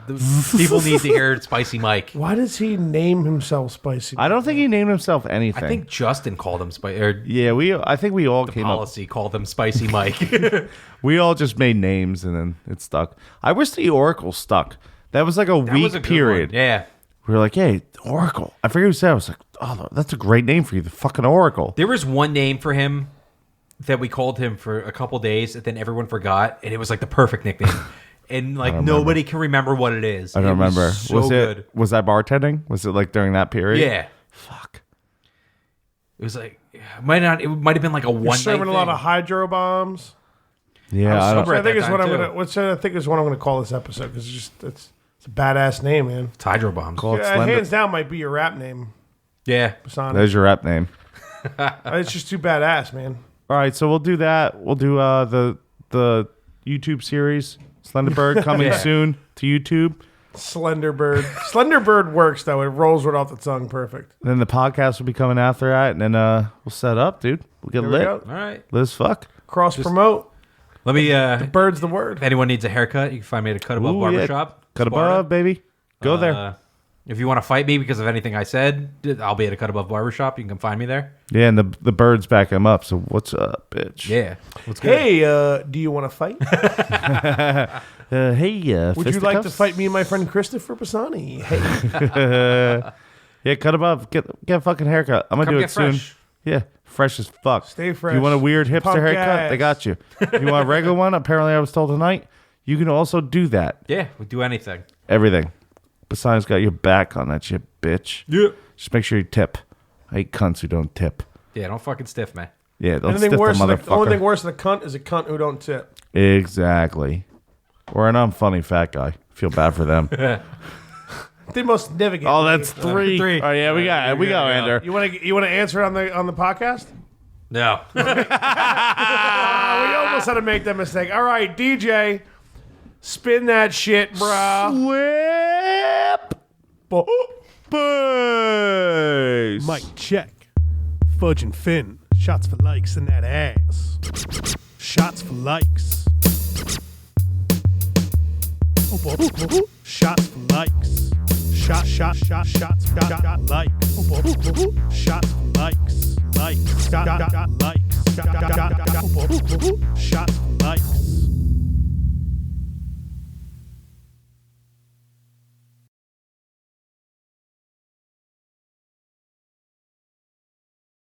people need to hear Spicy Mike. Why does he name himself Spicy? I don't think he named himself anything. I think Justin called him Spicy, or Yeah, I think we all the came up. policy called him Spicy Mike. We all just made names and then it stuck. I wish the Oracle stuck. That was like a That week was a good period. one. Yeah. We were like, hey, Oracle. I forget who said it. I was like, oh, that's a great name for you, the fucking Oracle. There was one name for him that we called him for a couple days, and then everyone forgot, and it was like the perfect nickname. And like nobody can remember what it is. I don't remember. Was so good. Was that bartending? Was it like during that period? Yeah. Fuck. It was like it might have been like a You're one serving night a lot thing. of hydro bombs. Yeah, I don't. sober I at think that is what time, I'm too. gonna. I think is what I'm gonna call this episode because it's a badass name, man. It's hydro bombs. Call it Yeah, Slender. hands down might be your rap name, Yeah. Bassani. There's your rap name. It's just too badass, man. All right, so we'll do that. We'll do the YouTube series Slenderbird coming Yeah. soon to YouTube. Slenderbird. Slenderbird works though. It rolls right off the tongue, perfect. Then the podcast will be coming after that, and then we'll set up, dude. We'll get There we lit. go. All right. Lit as fuck. Cross promote. Let me Bird's the word. if anyone needs a haircut, you can find me at a Cut Above Ooh, yeah. Barbershop. Cut Sparta. above, baby. Go there. If you want to fight me because of anything I said, I'll be at a Cut Above Barbershop. You can come find me there. Yeah, and the birds back him up. So what's up, bitch? Yeah. What's good? Hey, do you want to fight? Hey, Would you like to fight me and my friend Christopher Bassani? Hey, Yeah, cut above. Get a fucking haircut. I'm gonna Come do get it soon. fresh. Yeah, fresh as fuck. Stay If you want a fresh. weird hipster Punk haircut, ass. they got you. If you want a regular one, apparently I was told tonight, you can also do that. Yeah, we do anything. Everything. Besides, got your back on that shit, bitch. Yeah. Just make sure you tip. I hate cunts who don't tip. Yeah, don't fucking stiff me. Yeah, don't anything stiff the worse? The only thing motherfucker. worse than a cunt is a cunt who don't tip. Exactly. Or an unfunny fat guy. Feel bad for them. They must never get. Oh, that's three. Three. Oh yeah, we got Ender. You want to answer it on the podcast? No. We almost had to make that mistake. All right, DJ, spin that shit, bro. Whip. Peace. Mic check. Fudge and Finn. Shots for likes in that ass. Shots for likes. Shots for likes. Shots got likes. Shots for likes. Likes got likes. Shots for likes.